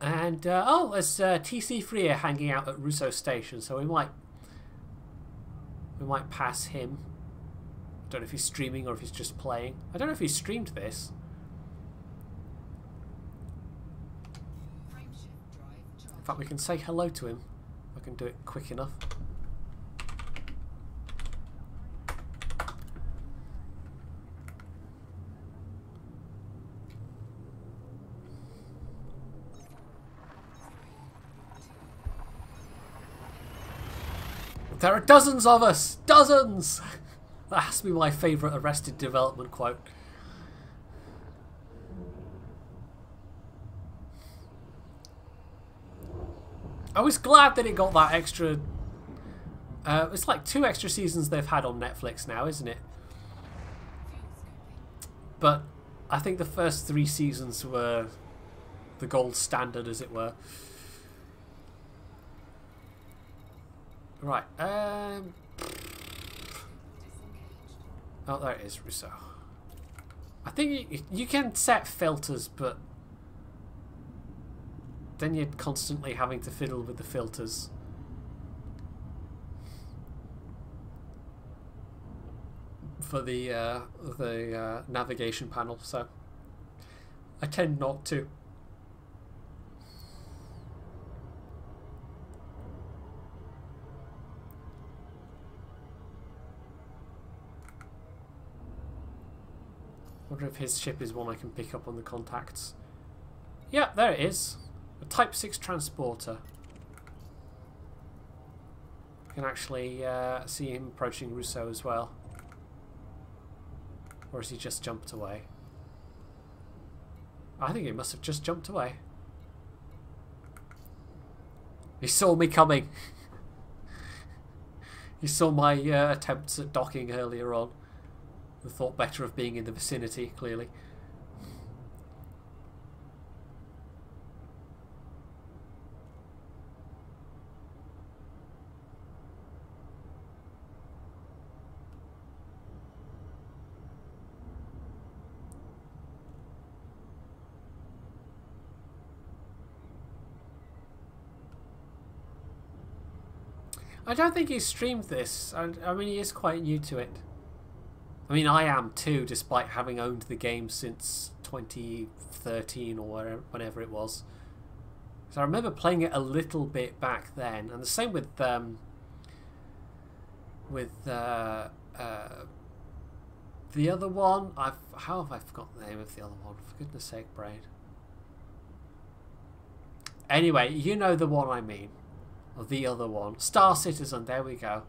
And oh, there's TC Freer hanging out at Russo Station, so we might pass him. I don't know if he's streaming or if he's just playing. I don't know if he streamed this. In fact, we can say hello to him. I can do it quick enough. There are dozens of us! Dozens! That has to be my favourite Arrested Development quote. I was glad that it got that extra... it's like 2 extra seasons they've had on Netflix now, isn't it? But I think the first 3 seasons were the gold standard, as it were. Right, oh, there it is, Russo. I think you can set filters, but then you're constantly having to fiddle with the filters. For the navigation panel, so I tend not to. Wonder if his ship is one I can pick up on the contacts. Yeah, there it is. A Type 6 transporter. You can actually see him approaching Rousseau as well. Or has he just jumped away? I think he must have just jumped away. He saw me coming. He saw my attempts at docking earlier on. And thought better of being in the vicinity, clearly. I don't think he's streamed this. I mean, he is quite new to it. I mean, I am too, despite having owned the game since 2013 or whenever it was. So I remember playing it a little bit back then, and the same with the other one. How have I forgotten the name of the other one? For goodness sake, brain. Anyway, you know the one I mean. Or the other one. Star Citizen, there we go.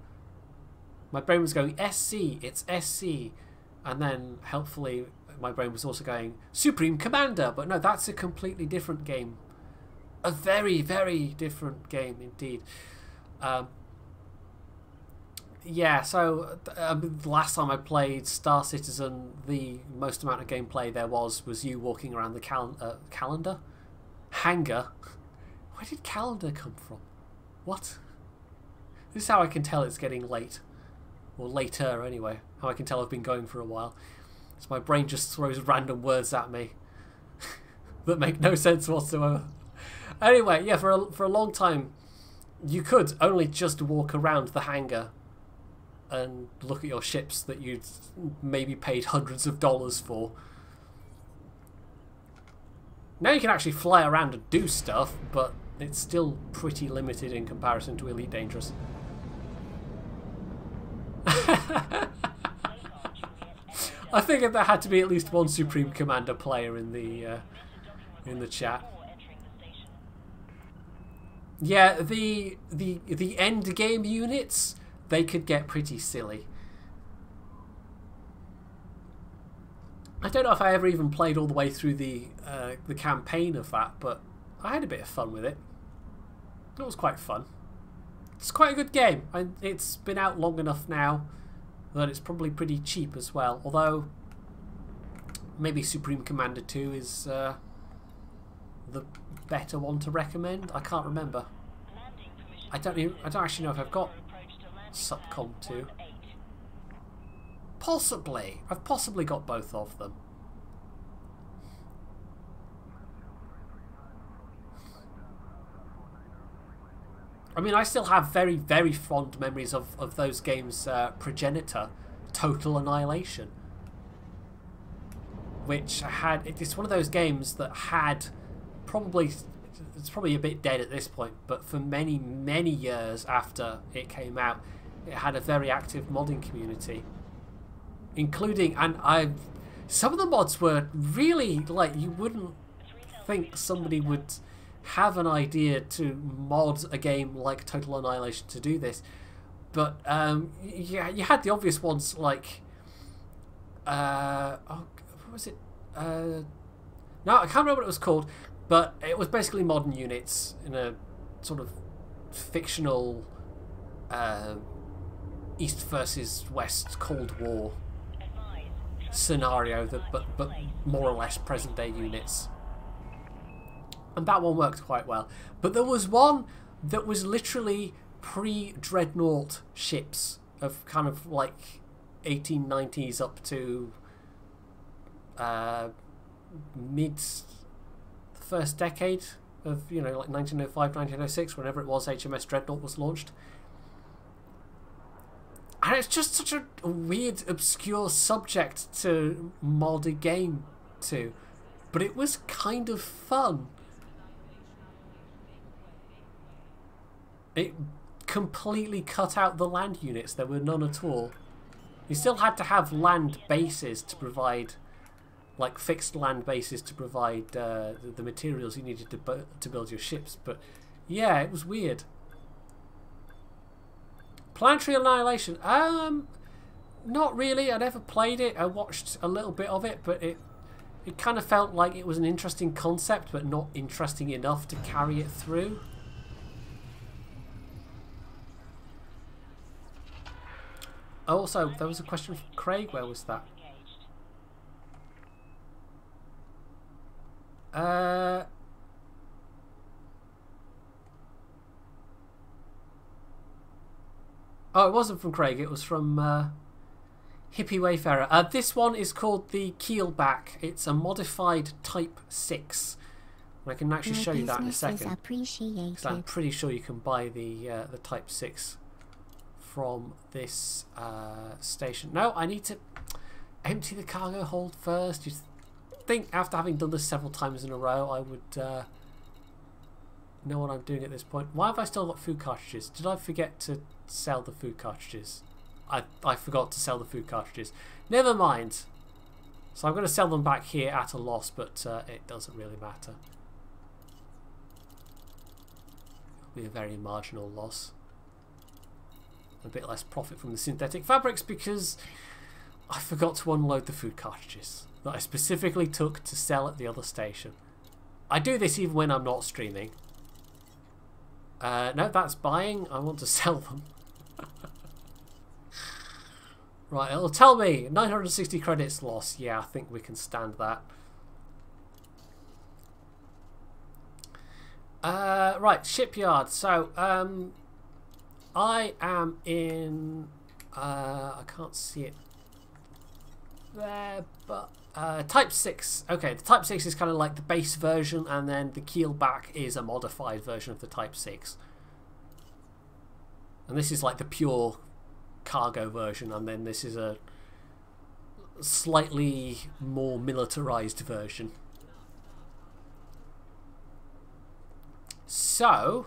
My brain was going, SC, it's SC. And then, helpfully, my brain was also going, Supreme Commander. But no, that's a completely different game. A very, very different game indeed. Yeah, so the last time I played Star Citizen, the most amount of gameplay there was you walking around the calendar? Hangar? Where did calendar come from? What? This is how I can tell it's getting late. Or later, anyway. How I can tell I've been going for a while. So my brain just throws random words at me that make no sense whatsoever. Anyway, yeah, for a long time, you could only just walk around the hangar and look at your ships that you'd maybe paid hundreds of dollars for. Now you can actually fly around and do stuff, but it's still pretty limited in comparison to Elite Dangerous. I figured there had to be at least one Supreme Commander player in the chat. Yeah, the end game units, they could get pretty silly. I don't know if I ever even played all the way through the campaign of that, but I had a bit of fun with it. It was quite fun. It's quite a good game. It's been out long enough now that it's probably pretty cheap as well. Although maybe Supreme Commander 2 is the better one to recommend. I can't remember. I don't actually know if I've got Subcom 2. Possibly. I've possibly got both of them. I mean, I still have very, very fond memories of those games' progenitor, Total Annihilation. Which had... It's one of those games that had probably... It's probably a bit dead at this point, but for many, many years after it came out, it had a very active modding community. Including... some of the mods were really, like, you wouldn't think somebody would have an idea to mod a game like Total Annihilation to do this, but yeah, you had the obvious ones like what was it? No, I can't remember what it was called, but it was basically modern units in a sort of fictional East versus West Cold War scenario, but more or less present day units. And that one worked quite well. But there was one that was literally pre-Dreadnought ships of kind of like 1890s up to mid the first decade of, you know, like 1905, 1906, whenever it was HMS Dreadnought was launched. And it's just such a weird, obscure subject to mod a game to. But it was kind of fun. It completely cut out the land units. There were none at all. You still had to have land bases to provide, like fixed land bases to provide the materials you needed to build your ships. But yeah, it was weird. Planetary Annihilation. Not really. I never played it. I watched a little bit of it, but it kind of felt like it was an interesting concept, but not interesting enough to carry it through. Also, there was a question from Craig. Where was that? Oh, it wasn't from Craig. It was from Hippie Wayfarer. This one is called the Keelback. It's a modified Type 6. And I can actually show you that in a second. Because I'm pretty sure you can buy the Type 6 from this station. No, I need to empty the cargo hold first. You think after having done this several times in a row, I would know what I'm doing at this point. Why have I still got food cartridges? Did I forget to sell the food cartridges? I forgot to sell the food cartridges. Never mind. So I'm going to sell them back here at a loss, but it doesn't really matter. It'll be a very marginal loss. A bit less profit from the synthetic fabrics because I forgot to unload the food cartridges that I specifically took to sell at the other station. I do this even when I'm not streaming. No, that's buying. I want to sell them. Right, it'll tell me 960 credits loss. Yeah, I think we can stand that. Right, shipyard. So, I am in... I can't see it there, but... Type 6. Okay, the Type 6 is kind of like the base version, and then the Keelback is a modified version of the Type 6. And this is like the pure cargo version, and then this is a slightly more militarized version. So,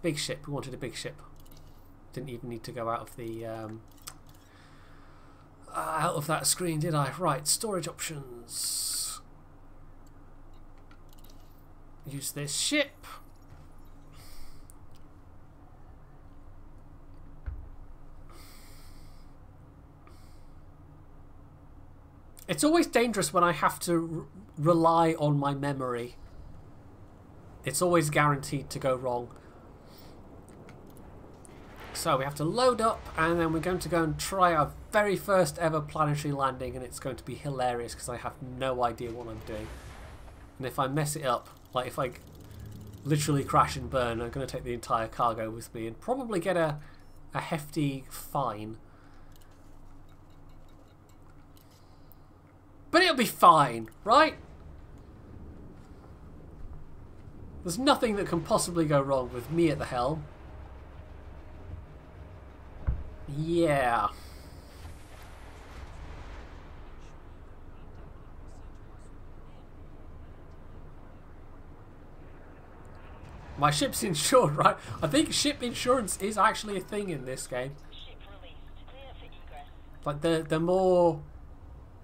big ship. We wanted a big ship. Didn't even need to go out of the out of that screen, did I? Right, storage options. Use this ship. It's always dangerous when I have to rely on my memory. It's always guaranteed to go wrong. So we have to load up, and then we're going to go and try our very first ever planetary landing, and it's going to be hilarious because I have no idea what I'm doing. And if I mess it up, like if I literally crash and burn, I'm going to take the entire cargo with me and probably get a hefty fine. But it'll be fine, right? There's nothing that can possibly go wrong with me at the helm. Yeah. My ship's insured, right? I think ship insurance is actually a thing in this game. Ship released. Clear for egress. Like the more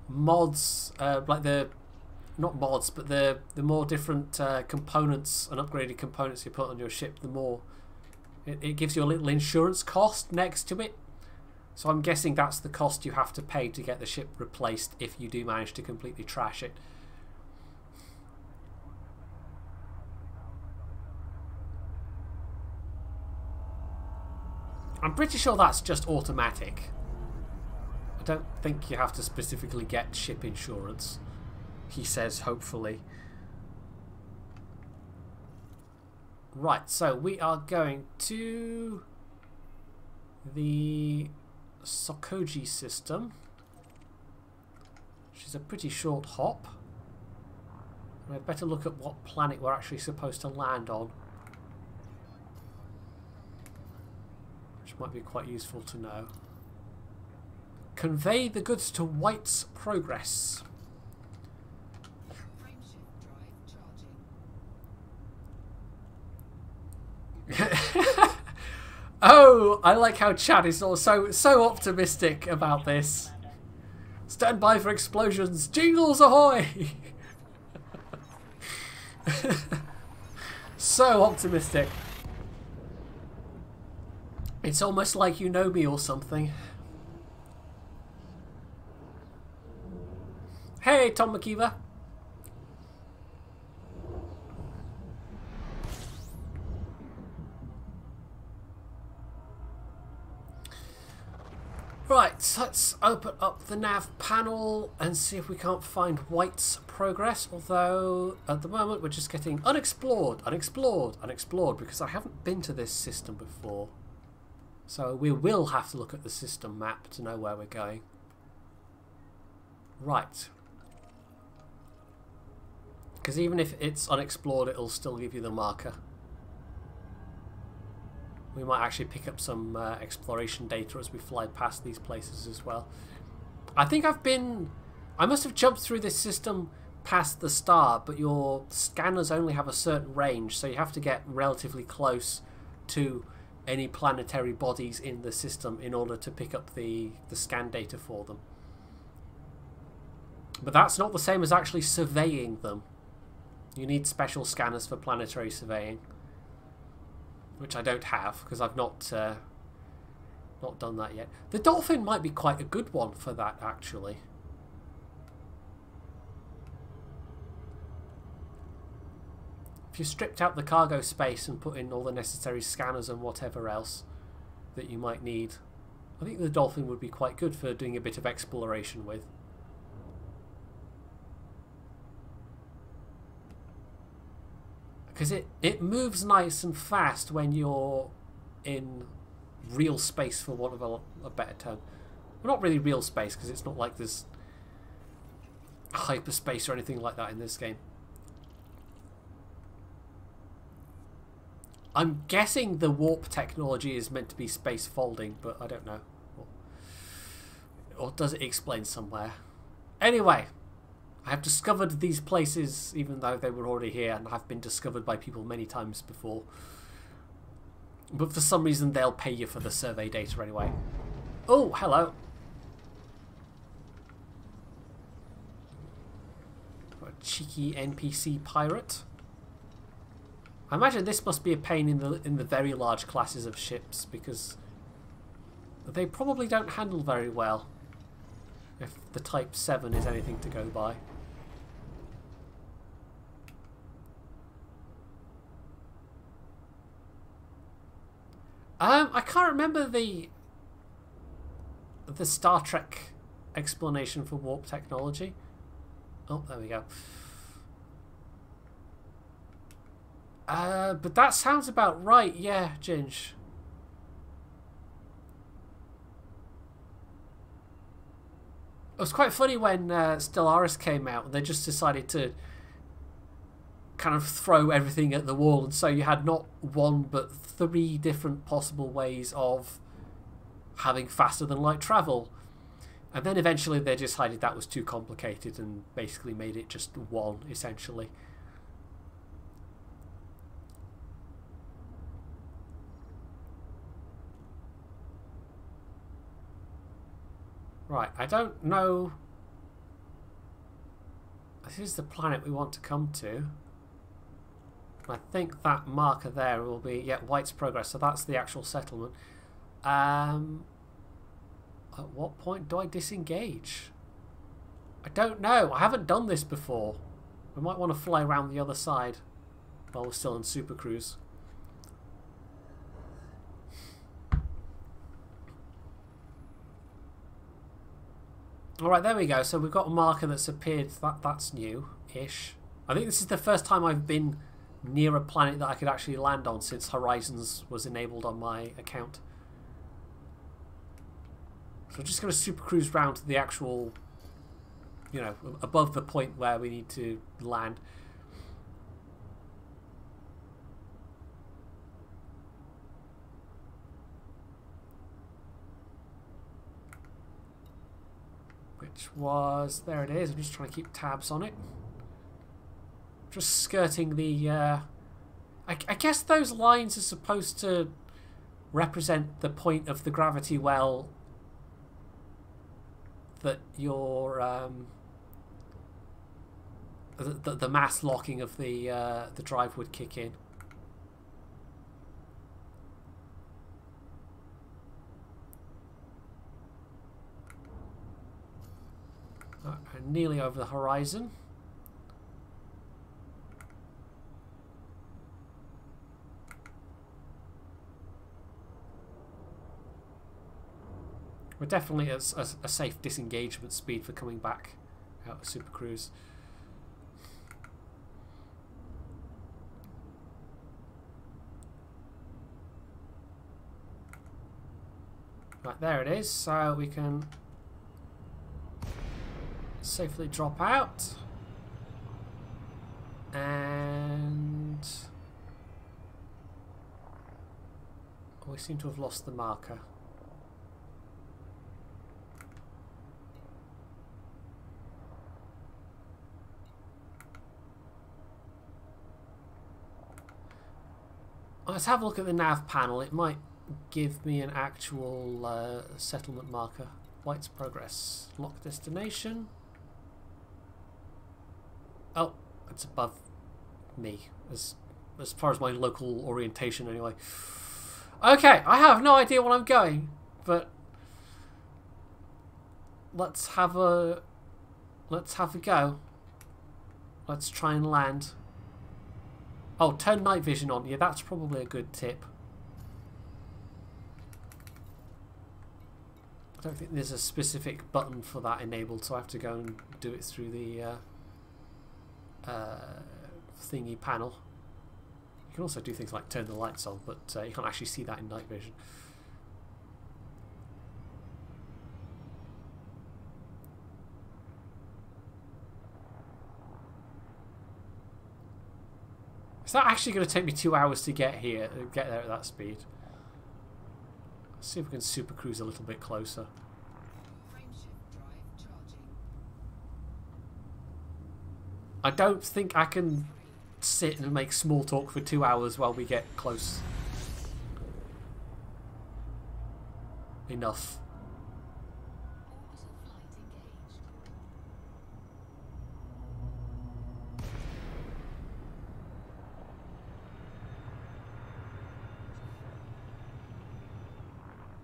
mods, like the not mods, but the more different components and upgraded components you put on your ship, the more it gives you a little insurance cost next to it. So I'm guessing that's the cost you have to pay to get the ship replaced if you do manage to completely trash it. I'm pretty sure that's just automatic. I don't think you have to specifically get ship insurance. He says, hopefully. Right, so we are going to the Sokoji system, which is a pretty short hop. I'd better look at what planet we're actually supposed to land on. Which might be quite useful to know. Convey the goods to White's Progress. Oh, I like how Chad is also so optimistic about this. Stand by for explosions. Jingles ahoy! So optimistic. It's almost like you know me or something. Hey, Tom McKeever. Right, let's open up the nav panel and see if we can't find White's Progress, although at the moment we're just getting unexplored, unexplored, unexplored, because I haven't been to this system before. So we will have to look at the system map to know where we're going. Right. Because even if it's unexplored, it'll still give you the marker. We might actually pick up some exploration data as we fly past these places as well. I think I must have jumped through this system past the star, but your scanners only have a certain range, so you have to get relatively close to any planetary bodies in the system in order to pick up the scan data for them. But that's not the same as actually surveying them. You need special scanners for planetary surveying, which I don't have because I've not done that yet. The Dolphin might be quite a good one for that, actually. If you stripped out the cargo space and put in all the necessary scanners and whatever else that you might need, I think the Dolphin would be quite good for doing a bit of exploration with. Because it moves nice and fast when you're in real space, for want of a better term. Well, not really real space, because it's not like there's hyperspace or anything like that in this game. I'm guessing the warp technology is meant to be space folding, but I don't know. Or does it explain somewhere? Anyway, I have discovered these places even though they were already here and have been discovered by people many times before. But for some reason they'll pay you for the survey data anyway. Oh, hello. A cheeky NPC pirate. I imagine this must be a pain in the very large classes of ships, because they probably don't handle very well if the Type 7 is anything to go by. I can't remember the Star Trek explanation for warp technology. Oh, there we go. But that sounds about right, yeah, Ginge. It was quite funny when Stellaris came out and they just decided to kind of throw everything at the wall, and so you had not one but 3 different possible ways of having faster than light travel. And then eventually they decided that was too complicated and basically made it just one, essentially. Right, I don't know. This is the planet we want to come to. I think that marker there will be, yeah, White's Progress, so that's the actual settlement. At what point do I disengage? I don't know. I haven't done this before. We might want to fly around the other side while we're still in Super Cruise. Alright, there we go. So we've got a marker that's appeared. That's new-ish. I think this is the first time I've been near a planet that I could actually land on since Horizons was enabled on my account. So I'm just going to super cruise round to the actual, you know, above the point where we need to land. which was... There it is. I'm just trying to keep tabs on it. Just skirting the... I guess those lines are supposed to represent the point of the gravity well that your... the mass locking of the drive would kick in. Nearly over the horizon. We're definitely at a safe disengagement speed for coming back out of Super Cruise. Right, there it is. So we can safely drop out. And we seem to have lost the marker. Let's have a look at the nav panel. It might give me an actual settlement marker. Flight's progress. Lock destination. Oh, it's above me, as far as my local orientation anyway. Okay, I have no idea where I'm going, but let's have a go. Let's try and land. Oh, turn night vision on. Yeah, that's probably a good tip. I don't think there's a specific button for that enabled, so I have to go and do it through the thingy panel. You can also do things like turn the lights on, but you can't actually see that in night vision. Is that actually going to take me 2 hours to get here, get there at that speed? Let's see if we can super cruise a little bit closer. I don't think I can sit and make small talk for 2 hours while we get close enough.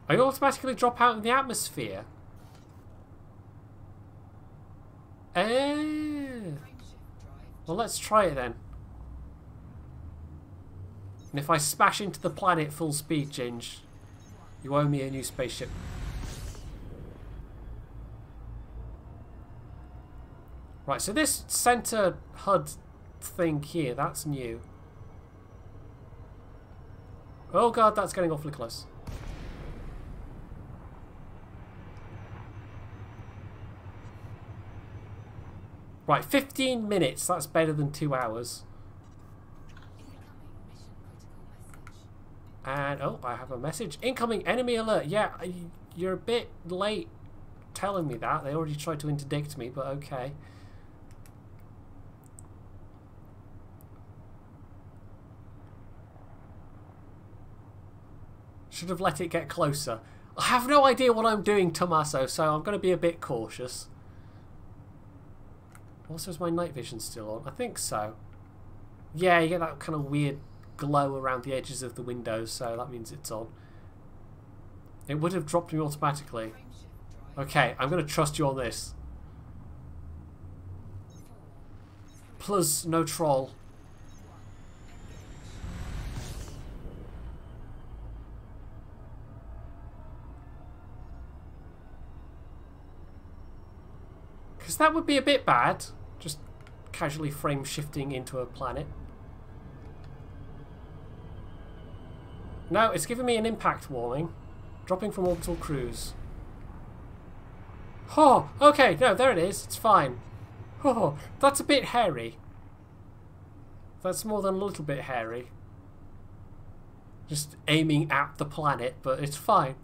I automatically drop out in the atmosphere. Well, let's try it then. And if I smash into the planet full speed, Ginge, you owe me a new spaceship. Right, so this center HUD thing here, that's new. Oh god, that's getting awfully close. Right, 15 minutes. That's better than 2 hours. And, oh, I have a message. Incoming enemy alert. Yeah, you're a bit late telling me that. They already tried to interdict me, but okay. Should have let it get closer. I have no idea what I'm doing, Tommaso, so I'm going to be a bit cautious. Also, is my night vision still on? I think so. Yeah, you get that kind of weird glow around the edges of the windows, so that means it's on. It would have dropped me automatically. Okay, I'm going to trust you on this. Plus, no troll. Because that would be a bit bad. Just casually frame shifting into a planet. No, it's giving me an impact warning. Dropping from orbital cruise. Oh, okay, no, there it is. It's fine. Oh, that's a bit hairy. That's more than a little bit hairy. Just aiming at the planet, but it's fine.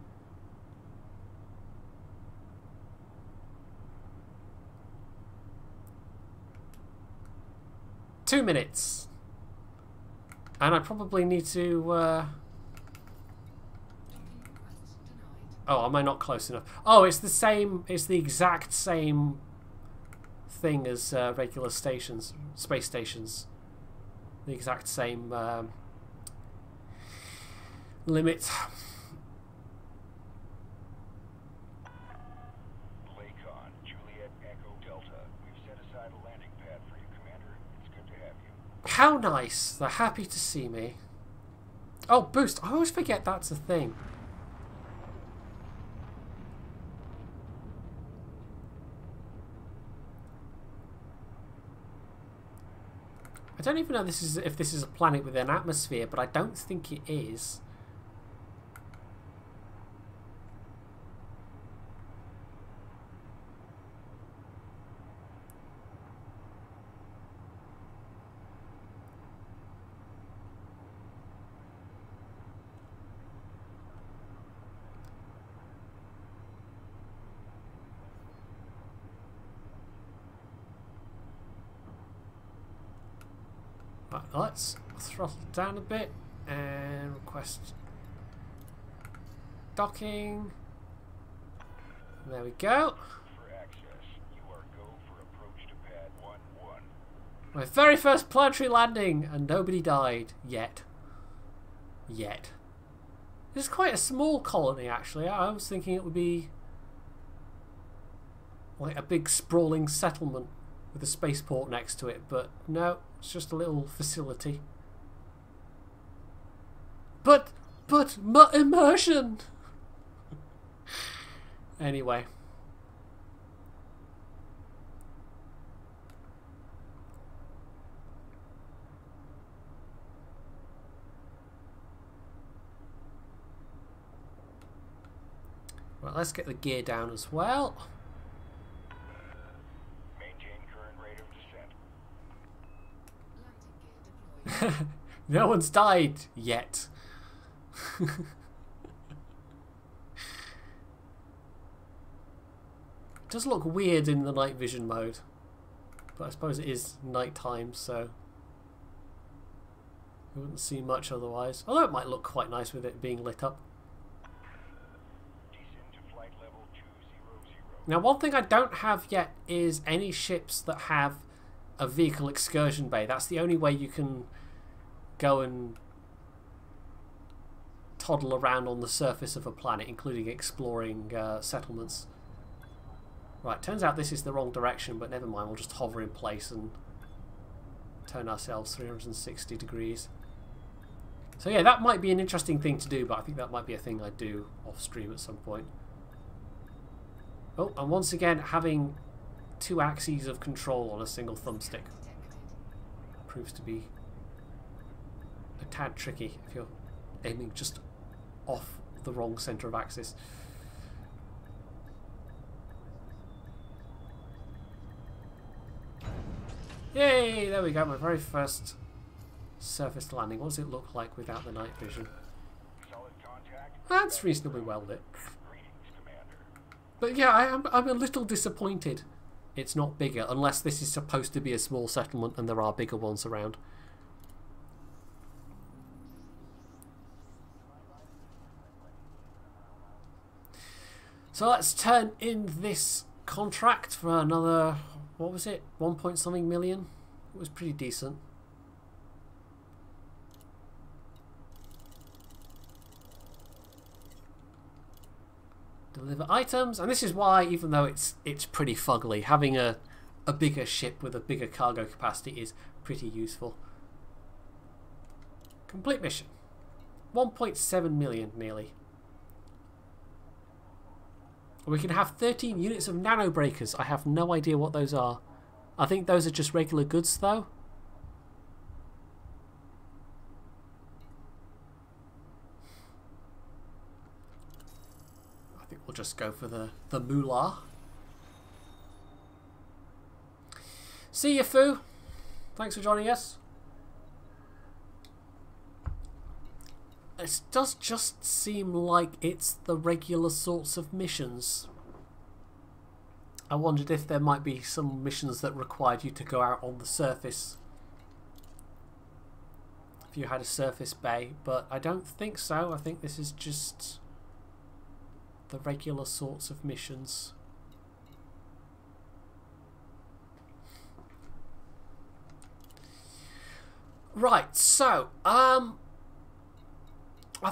2 minutes. And I probably need to... Oh, am I not close enough? Oh, it's the same... It's the exact same thing as regular stations, space stations. The exact same limit. How nice. They're happy to see me. Oh, boost. I always forget that's a thing. I don't even know if this is a planet with an atmosphere, but I don't think it is. Right, let's throttle down a bit and request docking. There we go. My very first planetary landing, and nobody died yet. This is quite a small colony, actually. I was thinking it would be like a big sprawling settlement with a spaceport next to it, but no, it's just a little facility. But immersion. Anyway. Right, let's get the gear down as well. No one's died yet. It does look weird in the night vision mode, but I suppose it is night time, so you wouldn't see much otherwise. Although it might look quite nice with it being lit up. Now, one thing I don't have yet is any ships that have a vehicle excursion bay. That's the only way you can go and toddle around on the surface of a planet, including exploring settlements. Right, turns out this is the wrong direction, but never mind, we'll just hover in place and turn ourselves 360 degrees. So yeah, that might be an interesting thing to do, but I think that might be a thing I do off stream at some point. Oh, and once again, having 2 axes of control on a single thumbstick proves to be a tad tricky if you're aiming just off the wrong centre of axis. Yay! There we go, my very first surface landing. What does it look like without the night vision? That's reasonably well lit. But yeah, I'm a little disappointed it's not bigger, unless this is supposed to be a small settlement and there are bigger ones around. So let's turn in this contract for another, what was it, 1 point something million? It was pretty decent. Deliver items, and this is why, even though it's pretty fugly, having a bigger ship with a bigger cargo capacity is pretty useful. Complete mission. 1.7 million nearly. We can have 13 units of nano breakers. I have no idea what those are. I think those are just regular goods though. We'll just go for the moolah. See you, Foo. Thanks for joining us. It does just seem like it's the regular sorts of missions. I wondered if there might be some missions that required you to go out on the surface if you had a surface bay, but I don't think so. I think this is just the regular sorts of missions. Right, so I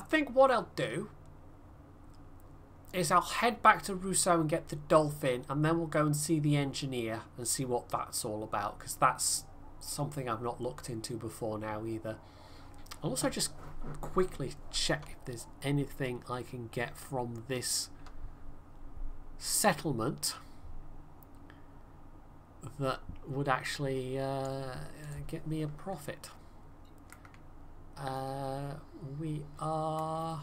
think what I'll do is I'll head back to Rousseau and get the dolphin, and then we'll go and see the engineer and see what that's all about, because that's something I've not looked into before now either. I'll also just quickly check if there's anything I can get from this settlement that would actually get me a profit. We are...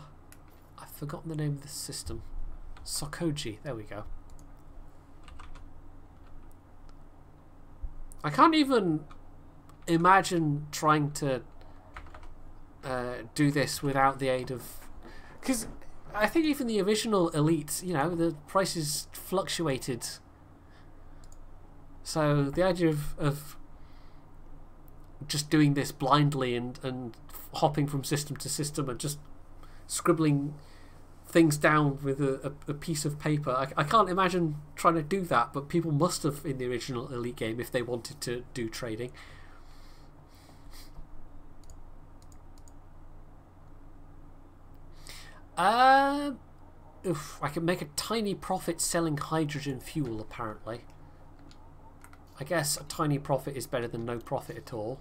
I've forgotten the name of the system. Sokoji, there we go. I can't even imagine trying to do this without the aid of... Because I think even the original Elite, you know, the prices fluctuated. So the idea of just doing this blindly and hopping from system to system and just scribbling things down with a piece of paper. I can't imagine trying to do that, but people must have in the original Elite game if they wanted to do trading. I can make a tiny profit selling hydrogen fuel, apparently. I guess a tiny profit is better than no profit at all.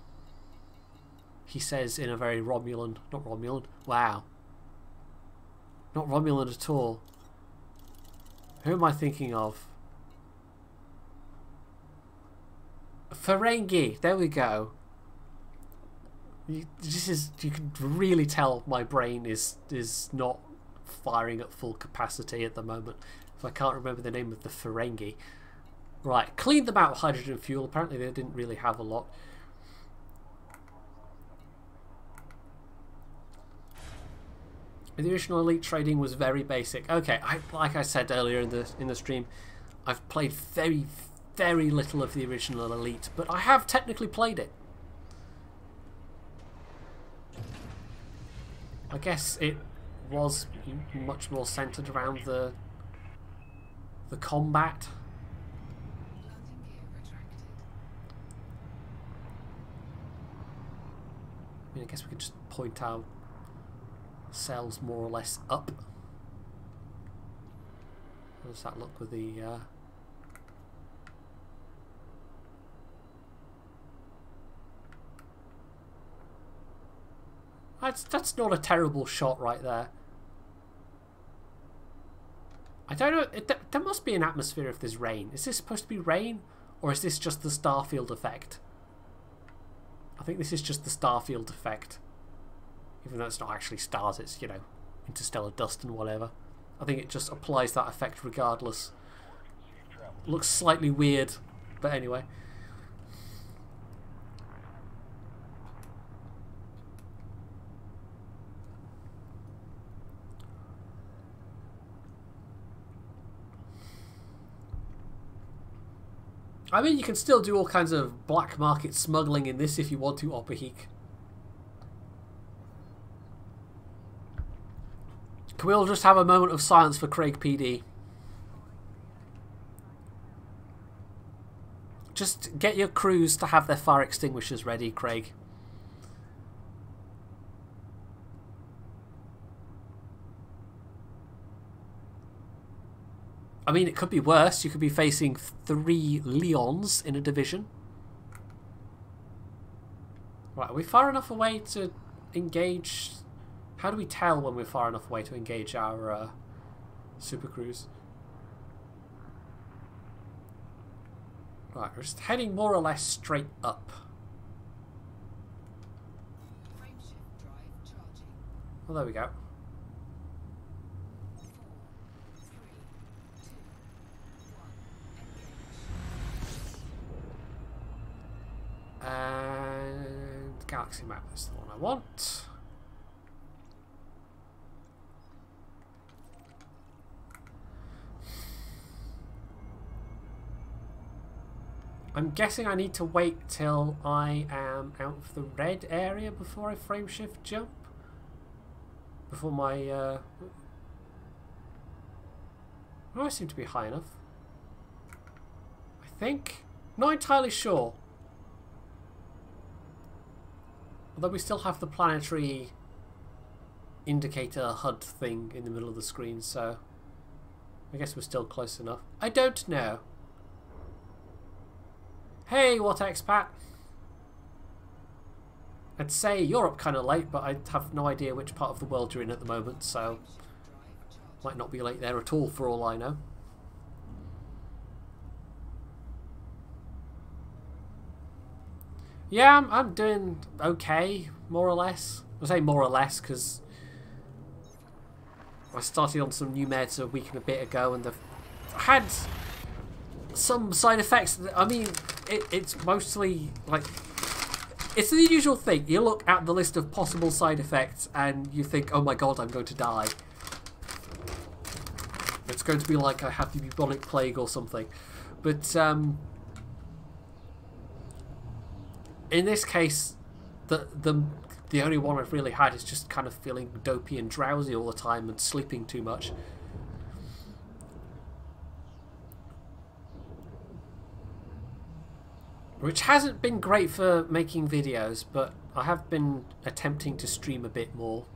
He says in a very Romulan... Not Romulan. Wow. Not Romulan at all. Who am I thinking of? Ferengi. There we go. You can really tell my brain is not firing at full capacity at the moment. If I can't remember the name of the Ferengi. Right, clean them out with hydrogen fuel. Apparently they didn't really have a lot. The original Elite trading was very basic. Okay, like I said earlier in the stream, I've played very, very little of the original Elite, but I have technically played it. I guess it was much more centered around the combat. I mean, I guess we could just point out cells more or less up. How does that look with the that's not a terrible shot right there. I don't know, there must be an atmosphere if there's rain. Is this supposed to be rain, or is this just the starfield effect? I think this is just the starfield effect. Even though it's not actually stars, it's, you know, interstellar dust and whatever. I think it just applies that effect regardless. Looks slightly weird, but anyway. I mean, you can still do all kinds of black market smuggling in this if you want to, Opahik. Can we all just have a moment of silence for Craig PD? Just get your crews to have their fire extinguishers ready, Craig. I mean, it could be worse. You could be facing 3 Leons in a division. Right, are we far enough away to engage... How do we tell when we're far enough away to engage our super cruise? Right, we're just heading more or less straight up. Well, there we go. And galaxy map is the one I want. I'm guessing I need to wait till I am out of the red area before I frame shift jump. Before my... Oh, I seem to be high enough. I think. Not entirely sure. Although we still have the planetary indicator HUD thing in the middle of the screen, so I guess we're still close enough. I don't know. Hey, what expat? I'd say you're up kind of late, but I have no idea which part of the world you're in at the moment, so might not be late there at all for all I know. Yeah, I'm doing okay, more or less. I say more or less because I started on some new meds a week and a bit ago, and they've had some side effects. I mean, it's mostly like, it's the usual thing. You look at the list of possible side effects and you think, oh my god, I'm going to die. It's going to be like I have the bubonic plague or something. But in this case, the only one I've really had is just kind of feeling dopey and drowsy all the time and sleeping too much. Which hasn't been great for making videos, but I have been attempting to stream a bit more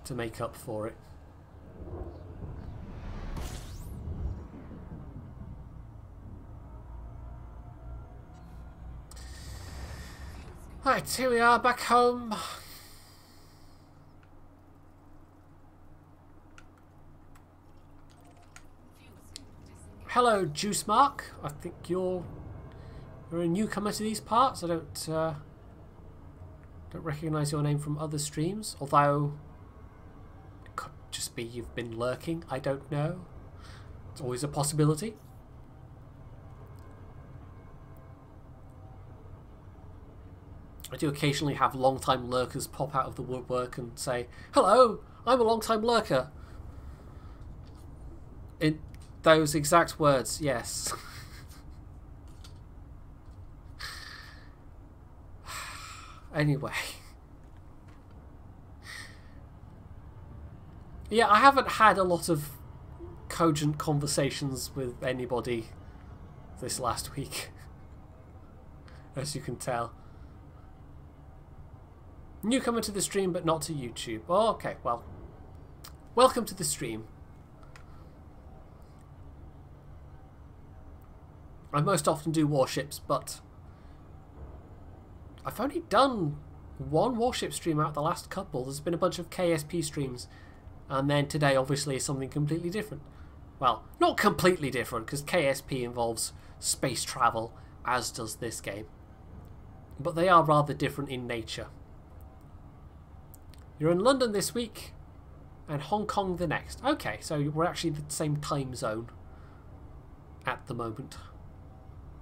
to make up for it. Right, here we are back home. Hello, Juice Mark. I think you're a newcomer to these parts. I don't recognise your name from other streams, although it could just be you've been lurking. I don't know. It's always a possibility. I do occasionally have long-time lurkers pop out of the woodwork and say, "Hello, I'm a long-time lurker." In those exact words, yes. Anyway. Yeah, I haven't had a lot of cogent conversations with anybody this last week, as you can tell. Newcomer to the stream, but not to YouTube. Oh, okay, well, welcome to the stream. I most often do warships, but I've only done one warship stream out the last couple. There's been a bunch of KSP streams, and then today obviously is something completely different. Well, not completely different, because KSP involves space travel, as does this game. But they are rather different in nature. You're in London this week, and Hong Kong the next. Okay, so we're actually the same time zone at the moment.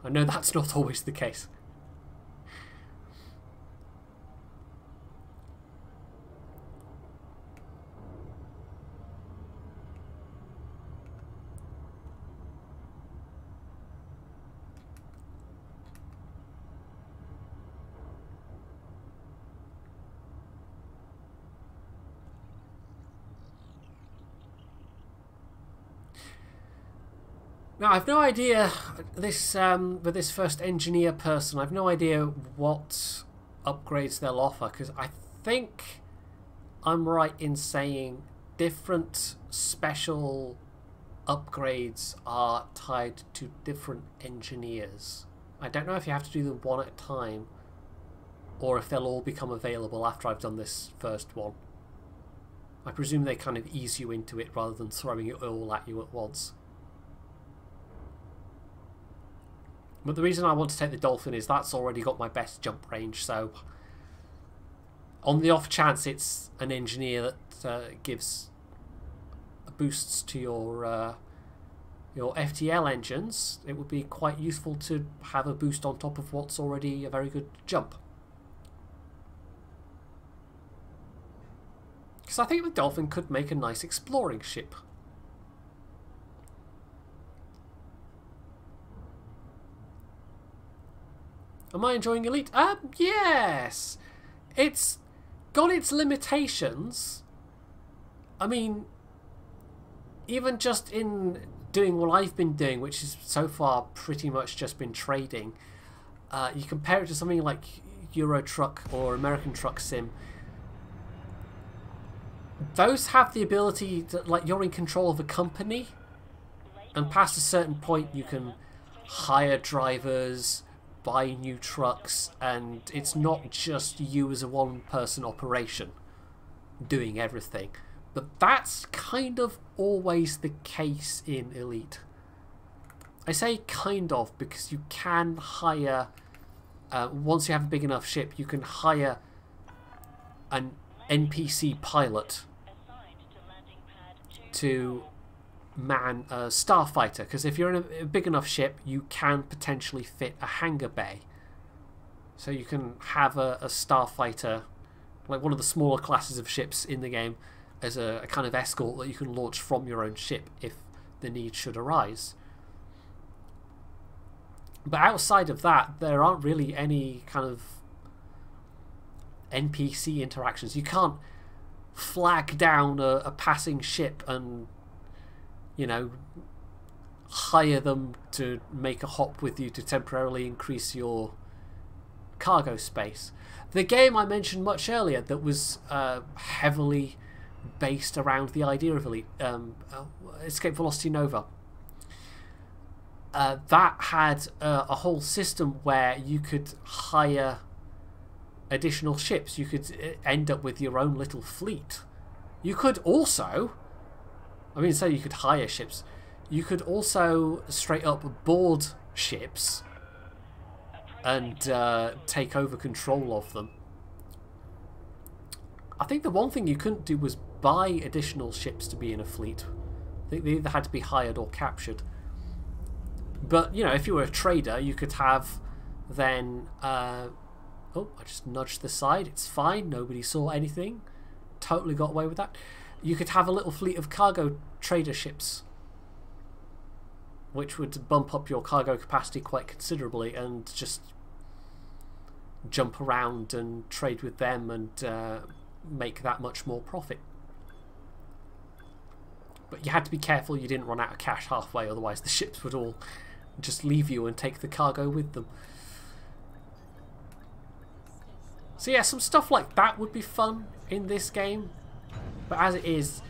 I know that's not always the case. Now, I've no idea, this with this first engineer person, I've no idea what upgrades they'll offer, because I think I'm right in saying different special upgrades are tied to different engineers. I don't know if you have to do them one at a time, or if they'll all become available after I've done this first one. I presume they kind of ease you into it rather than throwing it all at you at once. But the reason I want to take the Dolphin is that's already got my best jump range, so on the off chance it's an engineer that gives boosts to your FTL engines, it would be quite useful to have a boost on top of what's already a very good jump. Because I think the Dolphin could make a nice exploring ship. Am I enjoying Elite? Yes! It's got its limitations. I mean, even just in doing what I've been doing, which is so far pretty much just been trading, you compare it to something like Euro Truck or American Truck Sim. Those have the ability to, like, you're in control of a company, and past a certain point you can hire drivers, buy new trucks, and it's not just you as a one-person operation doing everything. But that's kind of always the case in Elite. I say kind of because you can hire, once you have a big enough ship, you can hire an NPC pilot to man a starfighter, because if you're in a big enough ship you can potentially fit a hangar bay, so you can have a starfighter, like one of the smaller classes of ships in the game, as a kind of escort that you can launch from your own ship if the need should arise. But outside of that, there aren't really any kind of NPC interactions. You can't flag down a passing ship and, you know, hire them to make a hop with you to temporarily increase your cargo space. The game I mentioned much earlier that was heavily based around the idea of Elite, Escape Velocity Nova, that had a whole system where you could hire additional ships. You could end up with your own little fleet. You could also, I mean, say you could hire ships, you could also straight up board ships and take over control of them. I think the one thing you couldn't do was buy additional ships to be in a fleet. I think they either had to be hired or captured. But, you know, if you were a trader, you could have then... oh, I just nudged the side. It's fine. Nobody saw anything. Totally got away with that. You could have a little fleet of cargo trader ships, which would bump up your cargo capacity quite considerably, and just jump around and trade with them and make that much more profit. But you had to be careful you didn't run out of cash halfway, otherwise the ships would all just leave you and take the cargo with them. So yeah, some stuff like that would be fun in this game. But as it is,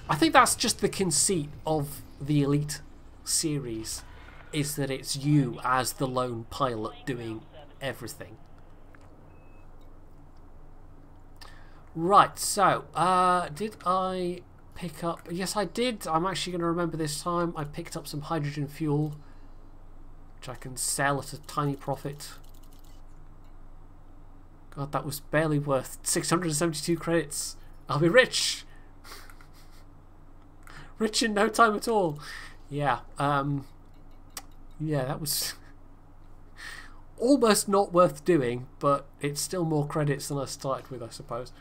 I think that's just the conceit of the Elite series, is that it's you as the lone pilot doing everything. Right, so, did I pick up... Yes, I did. I'm actually going to remember this time. I picked up some hydrogen fuel, which I can sell at a tiny profit. God, that was barely worth 672 credits. I'll be rich! Rich in no time at all. Yeah, yeah, that was almost not worth doing, but it's still more credits than I started with, I suppose.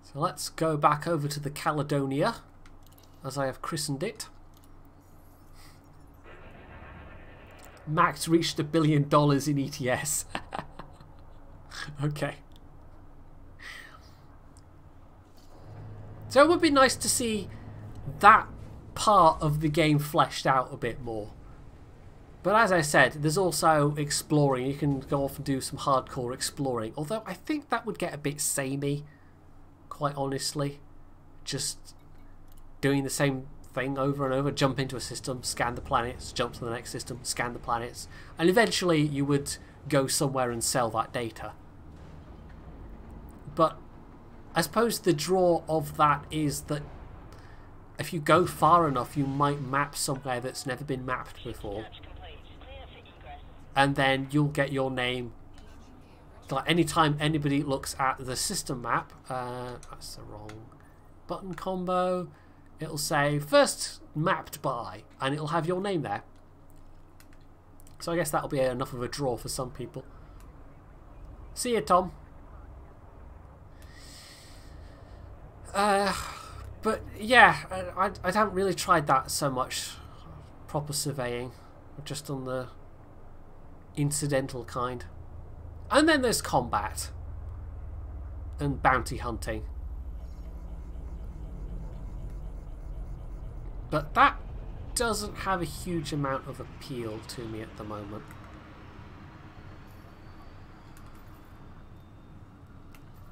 So let's go back over to the Caledonia, as I have christened it. Max reached $1 billion in ETS. Okay. So it would be nice to see that part of the game fleshed out a bit more. But as I said, there's also exploring. You can go off and do some hardcore exploring. Although I think that would get a bit samey, quite honestly. Just doing the same thing over and over. Jump into a system, scan the planets, jump to the next system, scan the planets. And eventually you would go somewhere and sell that data. But I suppose the draw of that is that if you go far enough, you might map somewhere that's never been mapped before. And then you'll get your name. Like anytime anybody looks at the system map, that's the wrong button combo, it'll say first mapped by, and it'll have your name there. So I guess that'll be enough of a draw for some people. See ya, Tom. But yeah, I haven't really tried that so much. proper surveying. I've just done the incidental kind. And then there's combat and bounty hunting. But that doesn't have a huge amount of appeal to me at the moment.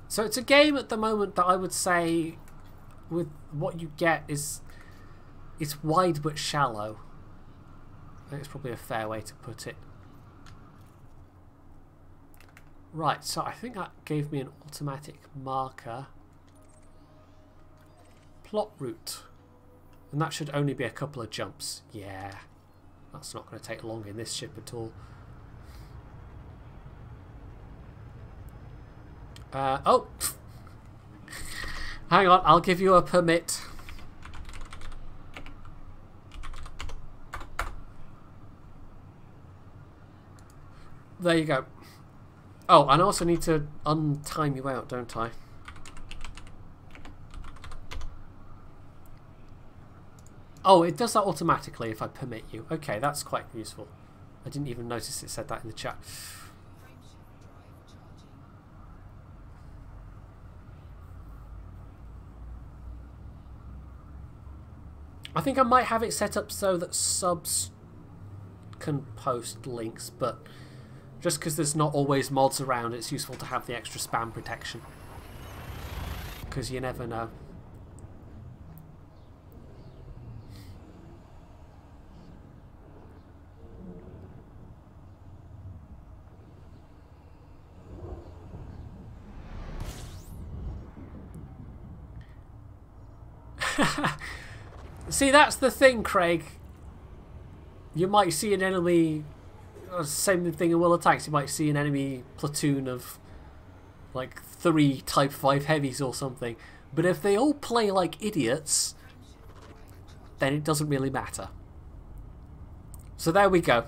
So it's a game at the moment that I would say, with what you get, is it's wide but shallow. I think it's probably a fair way to put it. Right, so I think that gave me an automatic marker. Plot route. And that should only be a couple of jumps. Yeah, that's not going to take long in this ship at all. Oh! Hang on, I'll give you a permit. There you go. Oh, and I also need to untime you out, don't I? Oh, it does that automatically if I permit you. Okay, that's quite useful. I didn't even notice it said that in the chat. I think I might have it set up so that subs can post links, but just because there's not always mods around, it's useful to have the extra spam protection. Because you never know. See, that's the thing, Craig. You might see an enemy... Same thing in Will Attacks. You might see an enemy platoon of like 3 Type 5 heavies or something. But if they all play like idiots, then it doesn't really matter. So there we go.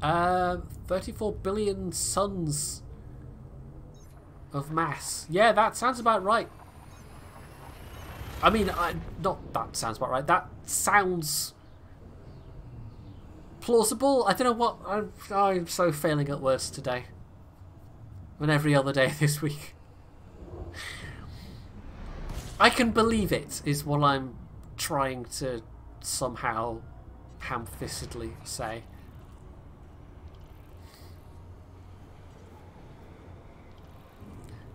Uh, 34 billion suns of mass. Yeah, that sounds about right. I mean, not that sounds about right. That sounds plausible. I don't know what... I'm so failing at words today. And every other day this week. I can believe it, is what I'm trying to somehow ham-fistedly say.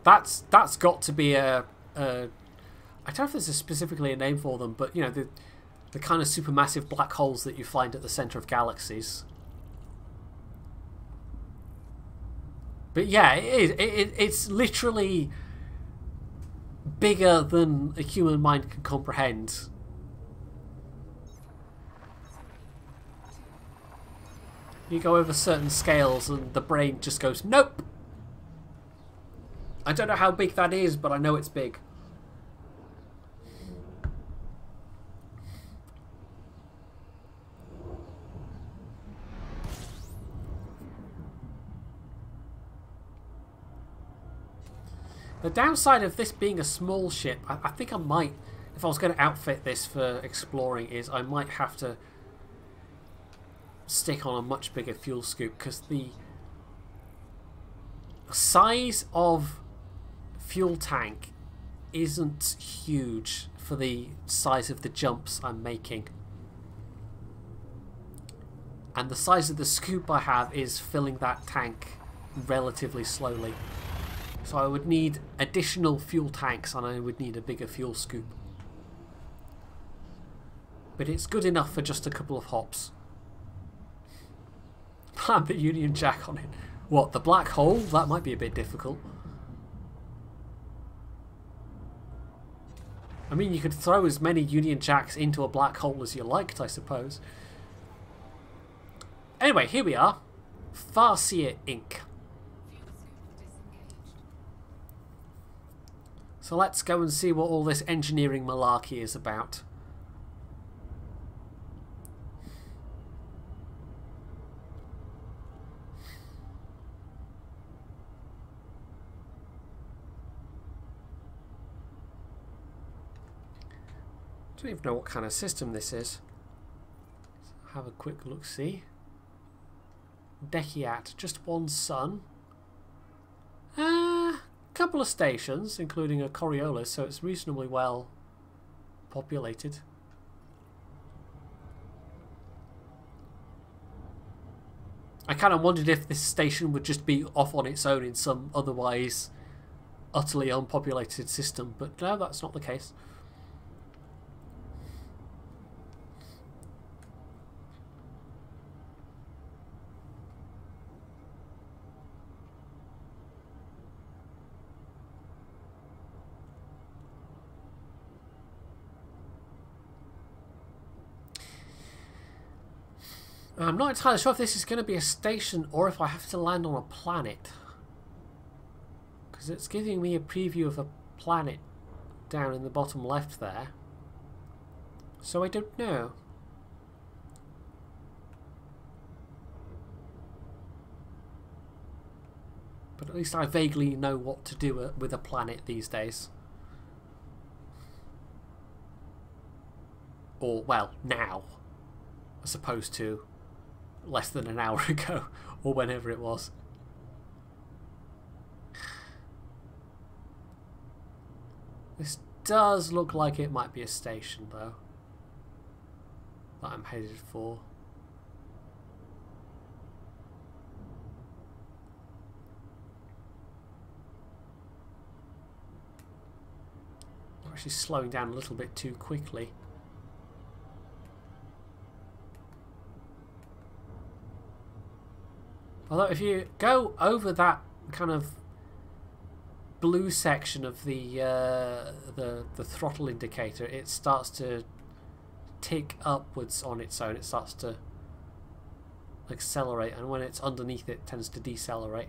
That's got to be a I don't know if there's specifically a name for them, but you know, the kind of supermassive black holes that you find at the center of galaxies. But yeah, it's literally bigger than a human mind can comprehend. You go over certain scales and the brain just goes, nope! I don't know how big that is, but I know it's big. The downside of this being a small ship, I think I might, if I was going to outfit this for exploring, is I might have to stick on a much bigger fuel scoop, because the size of fuel tank isn't huge for the size of the jumps I'm making. And the size of the scoop I have is filling that tank relatively slowly. So I would need additional fuel tanks and I would need a bigger fuel scoop. But it's good enough for just a couple of hops. Plant the Union Jack on it. What, the black hole? That might be a bit difficult. I mean, you could throw as many Union Jacks into a black hole as you liked, I suppose. Anyway, here we are. Farseer Inc. So let's go and see what all this engineering malarkey is about. Don't even know what kind of system this is. Let's have a quick look-see. Deciat, just one sun. Couple of stations, including a Coriolis, so it's reasonably well populated. I kind of wondered if this station would just be off on its own in some otherwise utterly unpopulated system, but no, that's not the case. I'm not entirely sure if this is going to be a station or if I have to land on a planet. Because it's giving me a preview of a planet down in the bottom left there. So I don't know. But at least I vaguely know what to do with a planet these days. Or, well, now. As opposed to less than an hour ago, or whenever it was. This does look like it might be a station, though, that I'm headed for. I'm actually slowing down a little bit too quickly. Although if you go over that kind of blue section of the throttle indicator, it starts to tick upwards on its own. It starts to accelerate, and when it's underneath it tends to decelerate.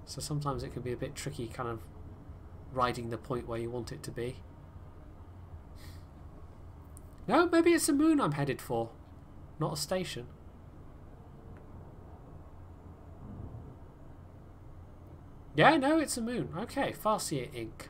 So sometimes it can be a bit tricky kind of riding the point where you want it to be. No, maybe it's a moon I'm headed for, not a station. Yeah, no, it's a moon. Okay, Farseer Inc.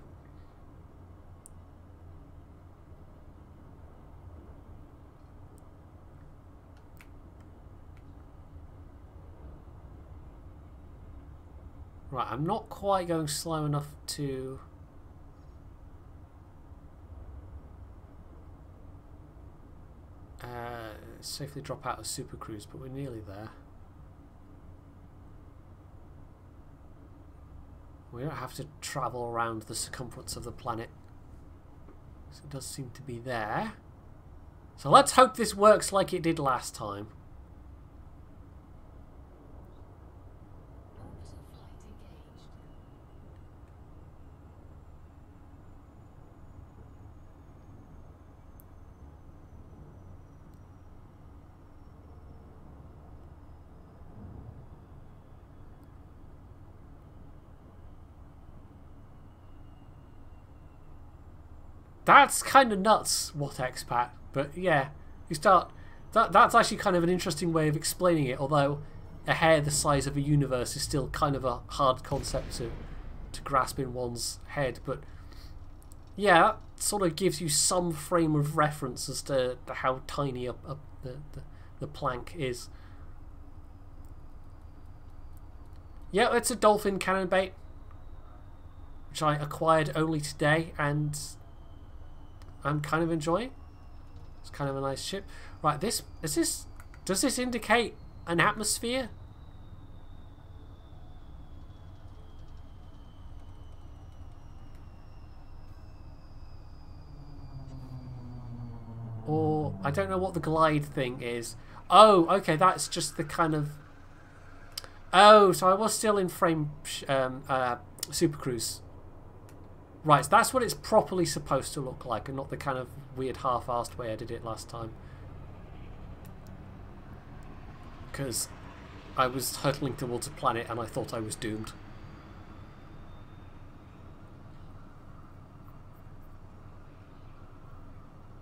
Right, I'm not quite going slow enough to... safely drop out of Super Cruise, but we're nearly there. We don't have to travel around the circumference of the planet. So it does seem to be there. So let's hope this works like it did last time. That's kind of nuts, what expat, but yeah, you start. That's actually kind of an interesting way of explaining it. Although a hair the size of a universe is still kind of a hard concept to grasp in one's head, but yeah, that sort of gives you some frame of reference as to how tiny the plank is. Yeah, it's a dolphin cannon bait, which I acquired only today, and I'm kind of enjoying. It's kind of a nice ship. Right, does this indicate an atmosphere? Or I don't know what the glide thing is. Oh, okay, that's just the kind of... Oh, so I was still in frame Super Cruise. Right, so that's what it's properly supposed to look like, and not the kind of weird half-assed way I did it last time. Because I was hurtling towards a planet and I thought I was doomed.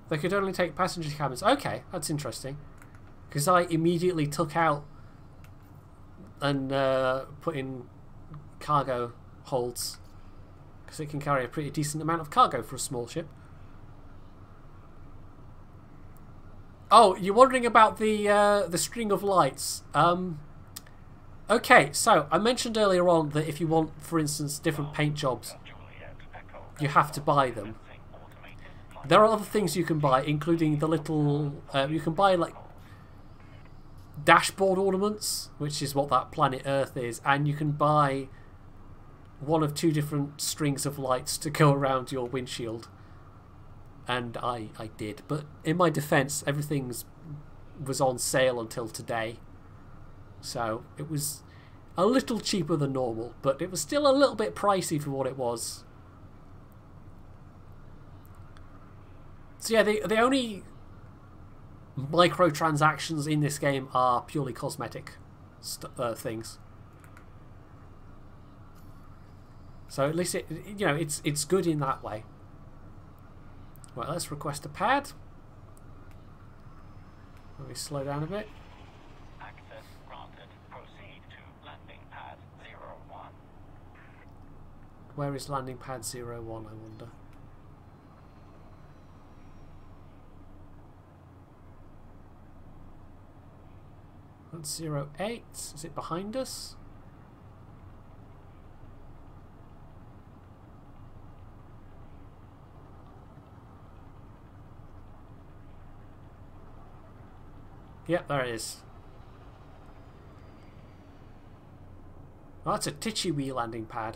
They could only take passenger cabins. Okay, that's interesting. Because I immediately took out and put in cargo holds. Because it can carry a pretty decent amount of cargo for a small ship. Oh, you're wondering about the string of lights. Okay, so I mentioned earlier on that if you want, for instance, different paint jobs, you have to buy them. There are other things you can buy, including the little... you can buy, like, dashboard ornaments, which is what that planet Earth is, and you can buy one of two different strings of lights to go around your windshield. And I did. But in my defense, everything was on sale until today. So it was a little cheaper than normal, but it was still a little bit pricey for what it was. So yeah, the only microtransactions in this game are purely cosmetic things. So at least it's good in that way. Right, let's request a pad. Let me slow down a bit. Access granted. Proceed to landing pad 01. Where is landing pad 01, I wonder? That's 08. Is it behind us? Yep, there it is. Well, that's a titchy-wee landing pad.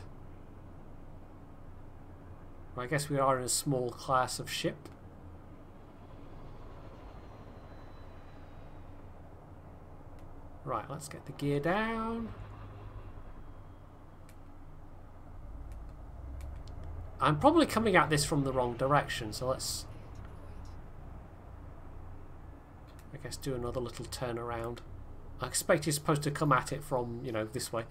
Well, I guess we are in a small class of ship. Right, let's get the gear down. I'm probably coming at this from the wrong direction, so let's... I guess do another little turn around. I expect you're supposed to come at it from, you know, this way.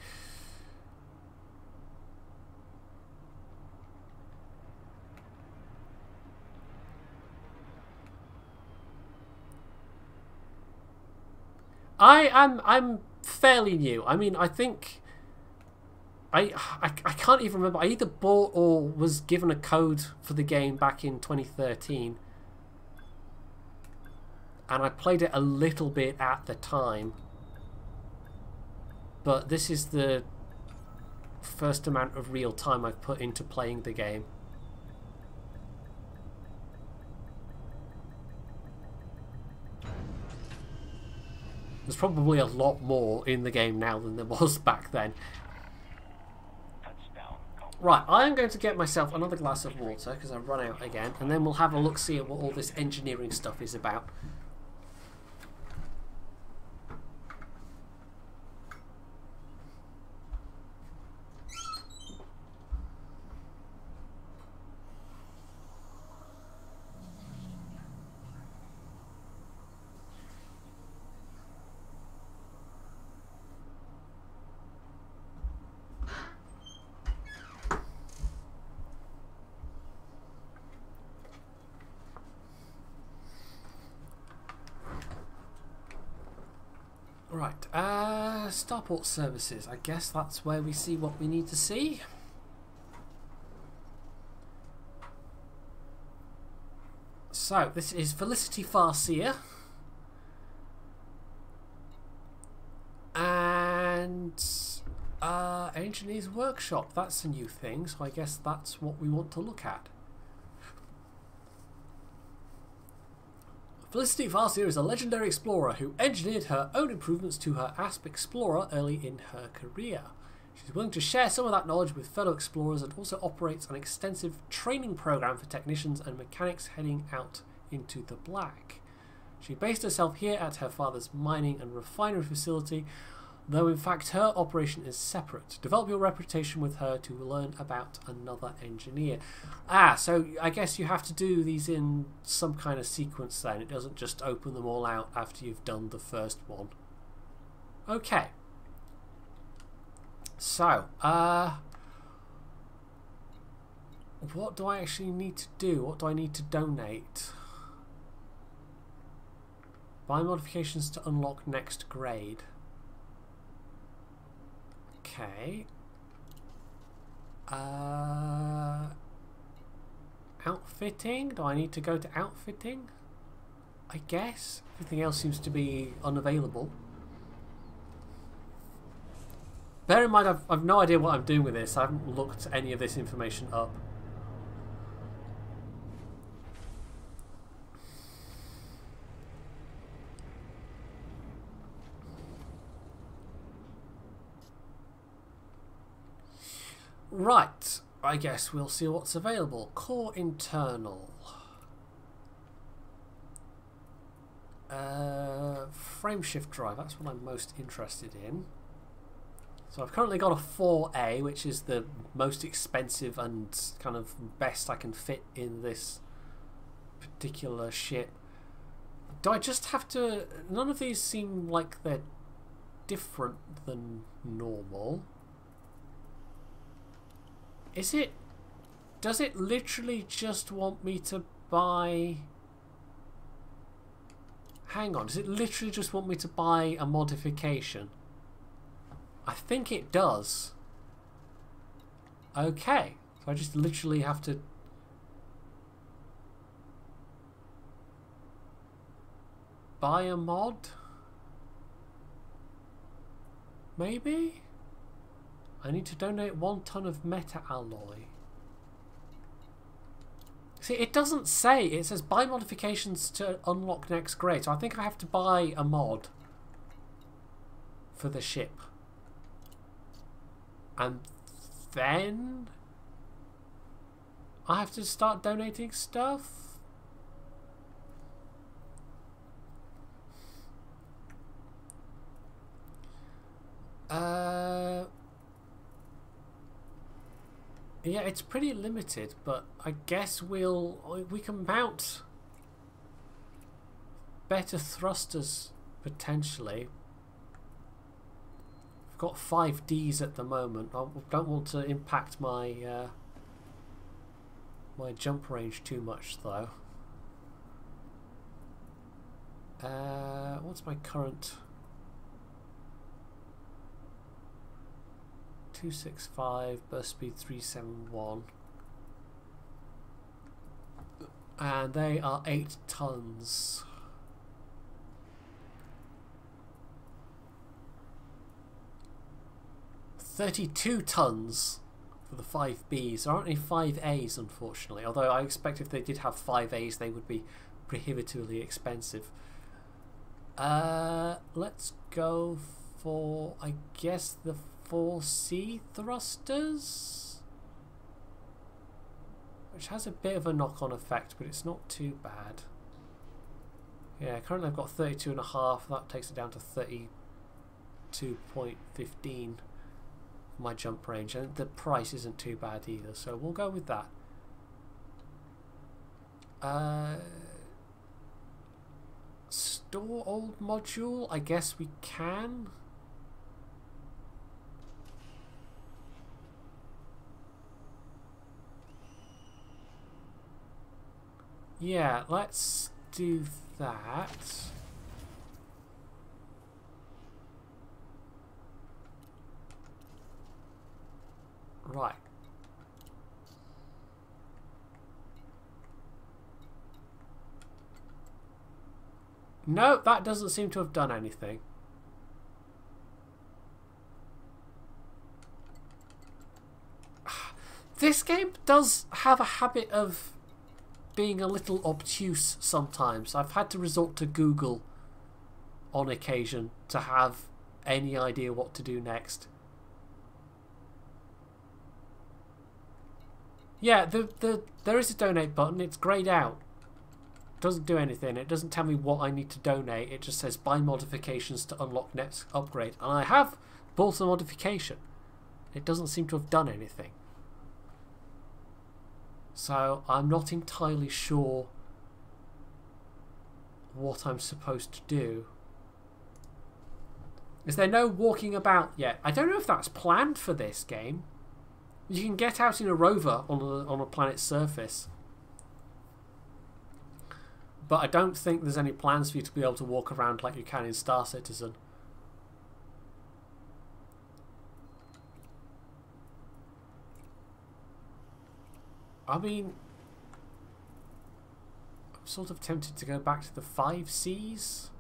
I'm fairly new. I mean, I think I can't even remember. I either bought or was given a code for the game back in 2013. And I played it a little bit at the time. But this is the first amount of real time I've put into playing the game. There's probably a lot more in the game now than there was back then. Right, I am going to get myself another glass of water because I've run out again, and then we'll have a look-see at what all this engineering stuff is about. Right, starport services. I guess that's where we see what we need to see. So, this is Felicity Farseer. And Engineer's Workshop. That's a new thing, so I guess that's what we want to look at. Felicity Farseer is a legendary explorer who engineered her own improvements to her Asp Explorer early in her career. She's willing to share some of that knowledge with fellow explorers and also operates an extensive training program for technicians and mechanics heading out into the black. She based herself here at her father's mining and refinery facility, though in fact her operation is separate. Develop your reputation with her to learn about another engineer. Ah, so I guess you have to do these in some kind of sequence then. It doesn't just open them all out after you've done the first one. Okay. So, what do I actually need to do? What do I need to donate? Buy modifications to unlock next grade. Okay. Outfitting? Do I need to go to outfitting? I guess. Everything else seems to be unavailable. Bear in mind, I've no idea what I'm doing with this. I haven't looked any of this information up. Right, I guess we'll see what's available. Core internal. Frame shift drive, that's what I'm most interested in. So I've currently got a 4A, which is the most expensive and kind of best I can fit in this particular ship. Do I just have to... None of these seem like they're different than normal. Is it... Does it literally just want me to buy... Hang on, does it literally just want me to buy a modification? I think it does. Okay, so I just literally have to... buy a mod? Maybe? I need to donate 1 ton of meta alloy. See, it doesn't say. It says buy modifications to unlock next grade. So I think I have to buy a mod for the ship. And then I have to start donating stuff. Yeah, it's pretty limited, but I guess we can mount better thrusters potentially. I've got 5Ds at the moment. I don't want to impact my my jump range too much though. What's my current? 265, burst speed 371, and they are 8 tons. $32 tons for the 5Bs. There aren't any 5As, unfortunately, although I expect if they did have 5As they would be prohibitively expensive. Let's go for, I guess, the 4C thrusters, which has a bit of a knock-on effect, but it's not too bad. Yeah, currently I've got 32.5. That takes it down to 32.15 for my jump range, and the price isn't too bad either, so we'll go with that. Store old module, I guess we can. Yeah, let's do that. Right. No, that doesn't seem to have done anything. This game does have a habit of being a little obtuse sometimes. I've had to resort to Google on occasion to have any idea what to do next. Yeah, there is a donate button. It's greyed out. Doesn't do anything. It doesn't tell me what I need to donate. It just says buy modifications to unlock next upgrade. And I have bought a modification. It doesn't seem to have done anything. So I'm not entirely sure what I'm supposed to do. Is there no walking about yet? I don't know if that's planned for this game. You can get out in a rover on a planet's surface, but I don't think there's any plans for you to be able to walk around like you can in Star Citizen. I mean, sort of tempted to go back to the 5 Cs.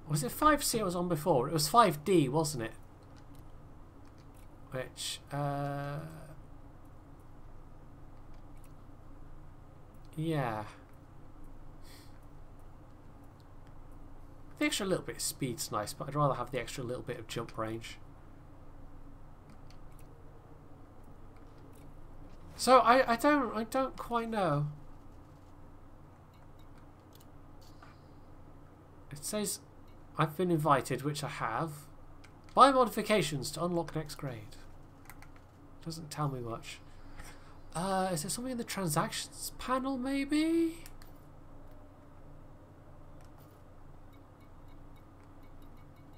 Was it 5C I was on before? It was 5D, wasn't it? Which, yeah. The extra little bit of speed's nice, but I'd rather have the extra little bit of jump range. So I don't quite know. It says I've been invited, which I have. Buy modifications to unlock next grade. Doesn't tell me much. Is there something in the transactions panel, maybe?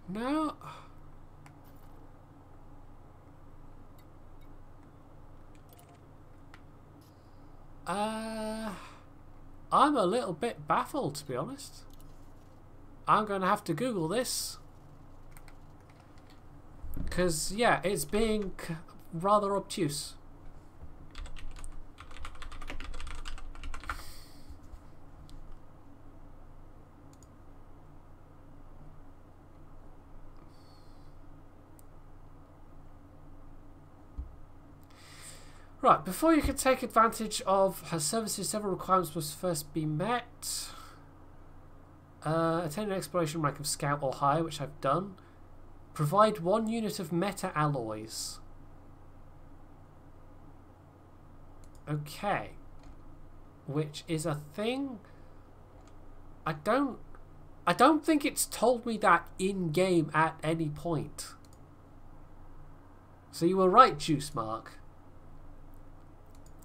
No. I'm a little bit baffled, to be honest. I'm going to have to Google this. Because, yeah, it's being rather obtuse. Right, before you can take advantage of her services, several requirements must first be met. Attain an exploration rank of Scout or higher, which I've done. Provide 1 unit of meta-alloys. Okay. Which is a thing. I don't think it's told me that in-game at any point. So you were right, Juice Mark.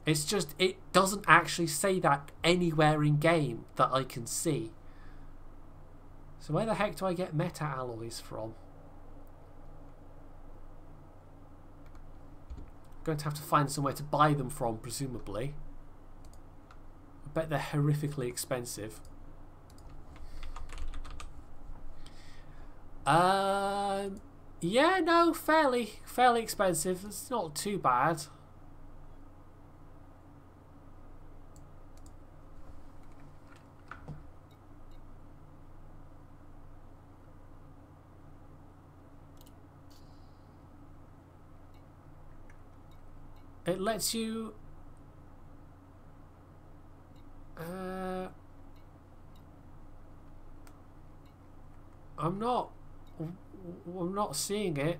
It's just, it doesn't actually say that anywhere in-game that I can see. So where the heck do I get meta-alloys from? I'm going to have to find somewhere to buy them from, presumably. I bet they're horrifically expensive. Yeah, no, fairly expensive. It's not too bad. It lets you I'm not seeing it.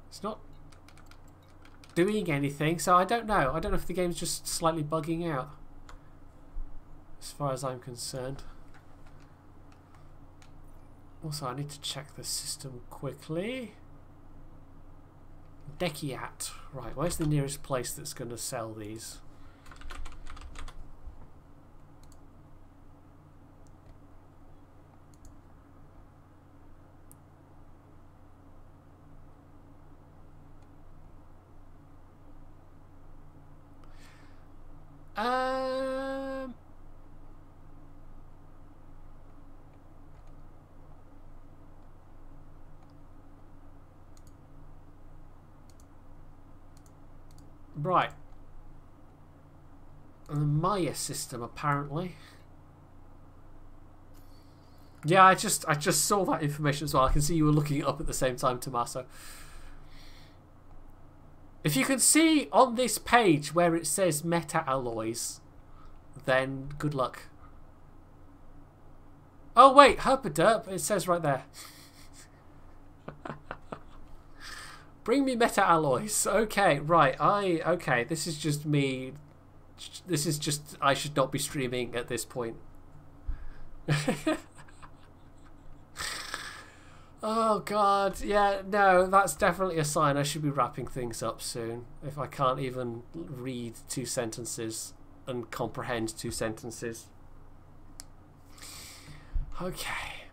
It's not doing anything, so I don't know. I don't know if the game's just slightly bugging out, as far as I'm concerned. Also, I need to check the system quickly. Dekiat. Right, where's the nearest place that's going to sell these? Right. And the Maya system, apparently. Yeah, I just saw that information as well. I can see you were looking it up at the same time, Tommaso. If you can see on this page where it says meta-alloys, then good luck. Oh wait, herpaderp, it says right there. Bring me meta-alloys. Okay, right. Okay, this is just me. This is just, I should not be streaming at this point. Oh god, yeah, no, that's definitely a sign I should be wrapping things up soon. If I can't even read 2 sentences and comprehend 2 sentences. Okay.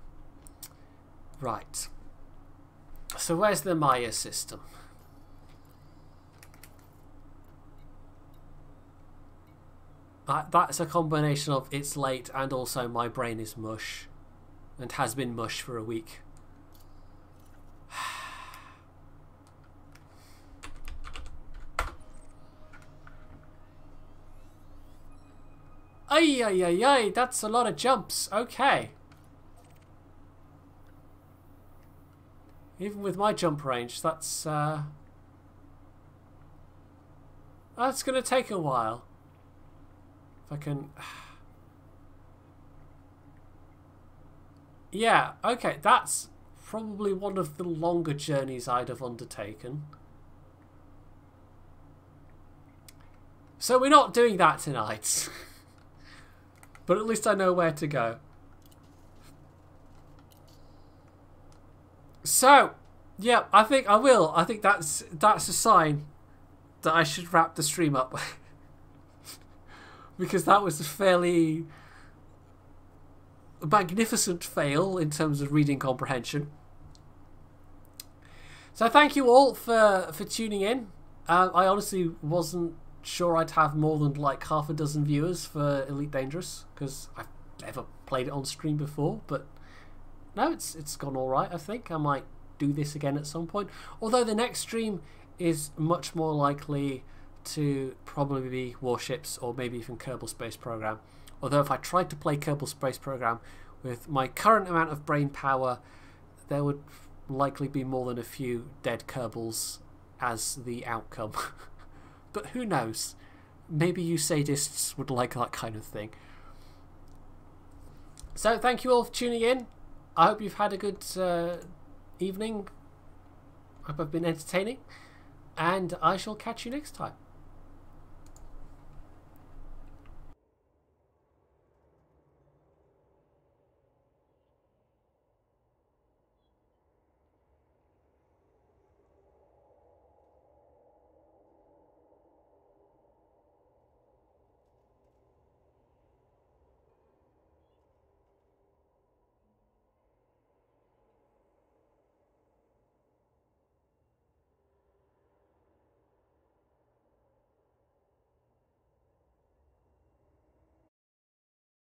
Right. So where's the Maya system? That's a combination of it's late and also my brain is mush. And has been mush for a week. Ay, ay, ay, ay, that's a lot of jumps. Okay. Even with my jump range, that's going to take a while. If I can... Yeah, okay, that's probably one of the longer journeys I'd have undertaken. So we're not doing that tonight. But at least I know where to go. So, yeah, I think I will. I think that's a sign that I should wrap the stream up. Because that was a fairly magnificent fail in terms of reading comprehension. So thank you all for tuning in. I honestly wasn't sure I'd have more than like half a dozen viewers for Elite Dangerous, because I've never played it on stream before, but no, it's gone alright. I think I might do this again at some point, although the next stream is much more likely to probably be Warships or maybe even Kerbal Space Program. Although if I tried to play Kerbal Space Program with my current amount of brain power, there would likely be more than a few dead Kerbals as the outcome. But who knows? Maybe you sadists would like that kind of thing. So thank you all for tuning in. I hope you've had a good evening. I hope I've been entertaining. And I shall catch you next time.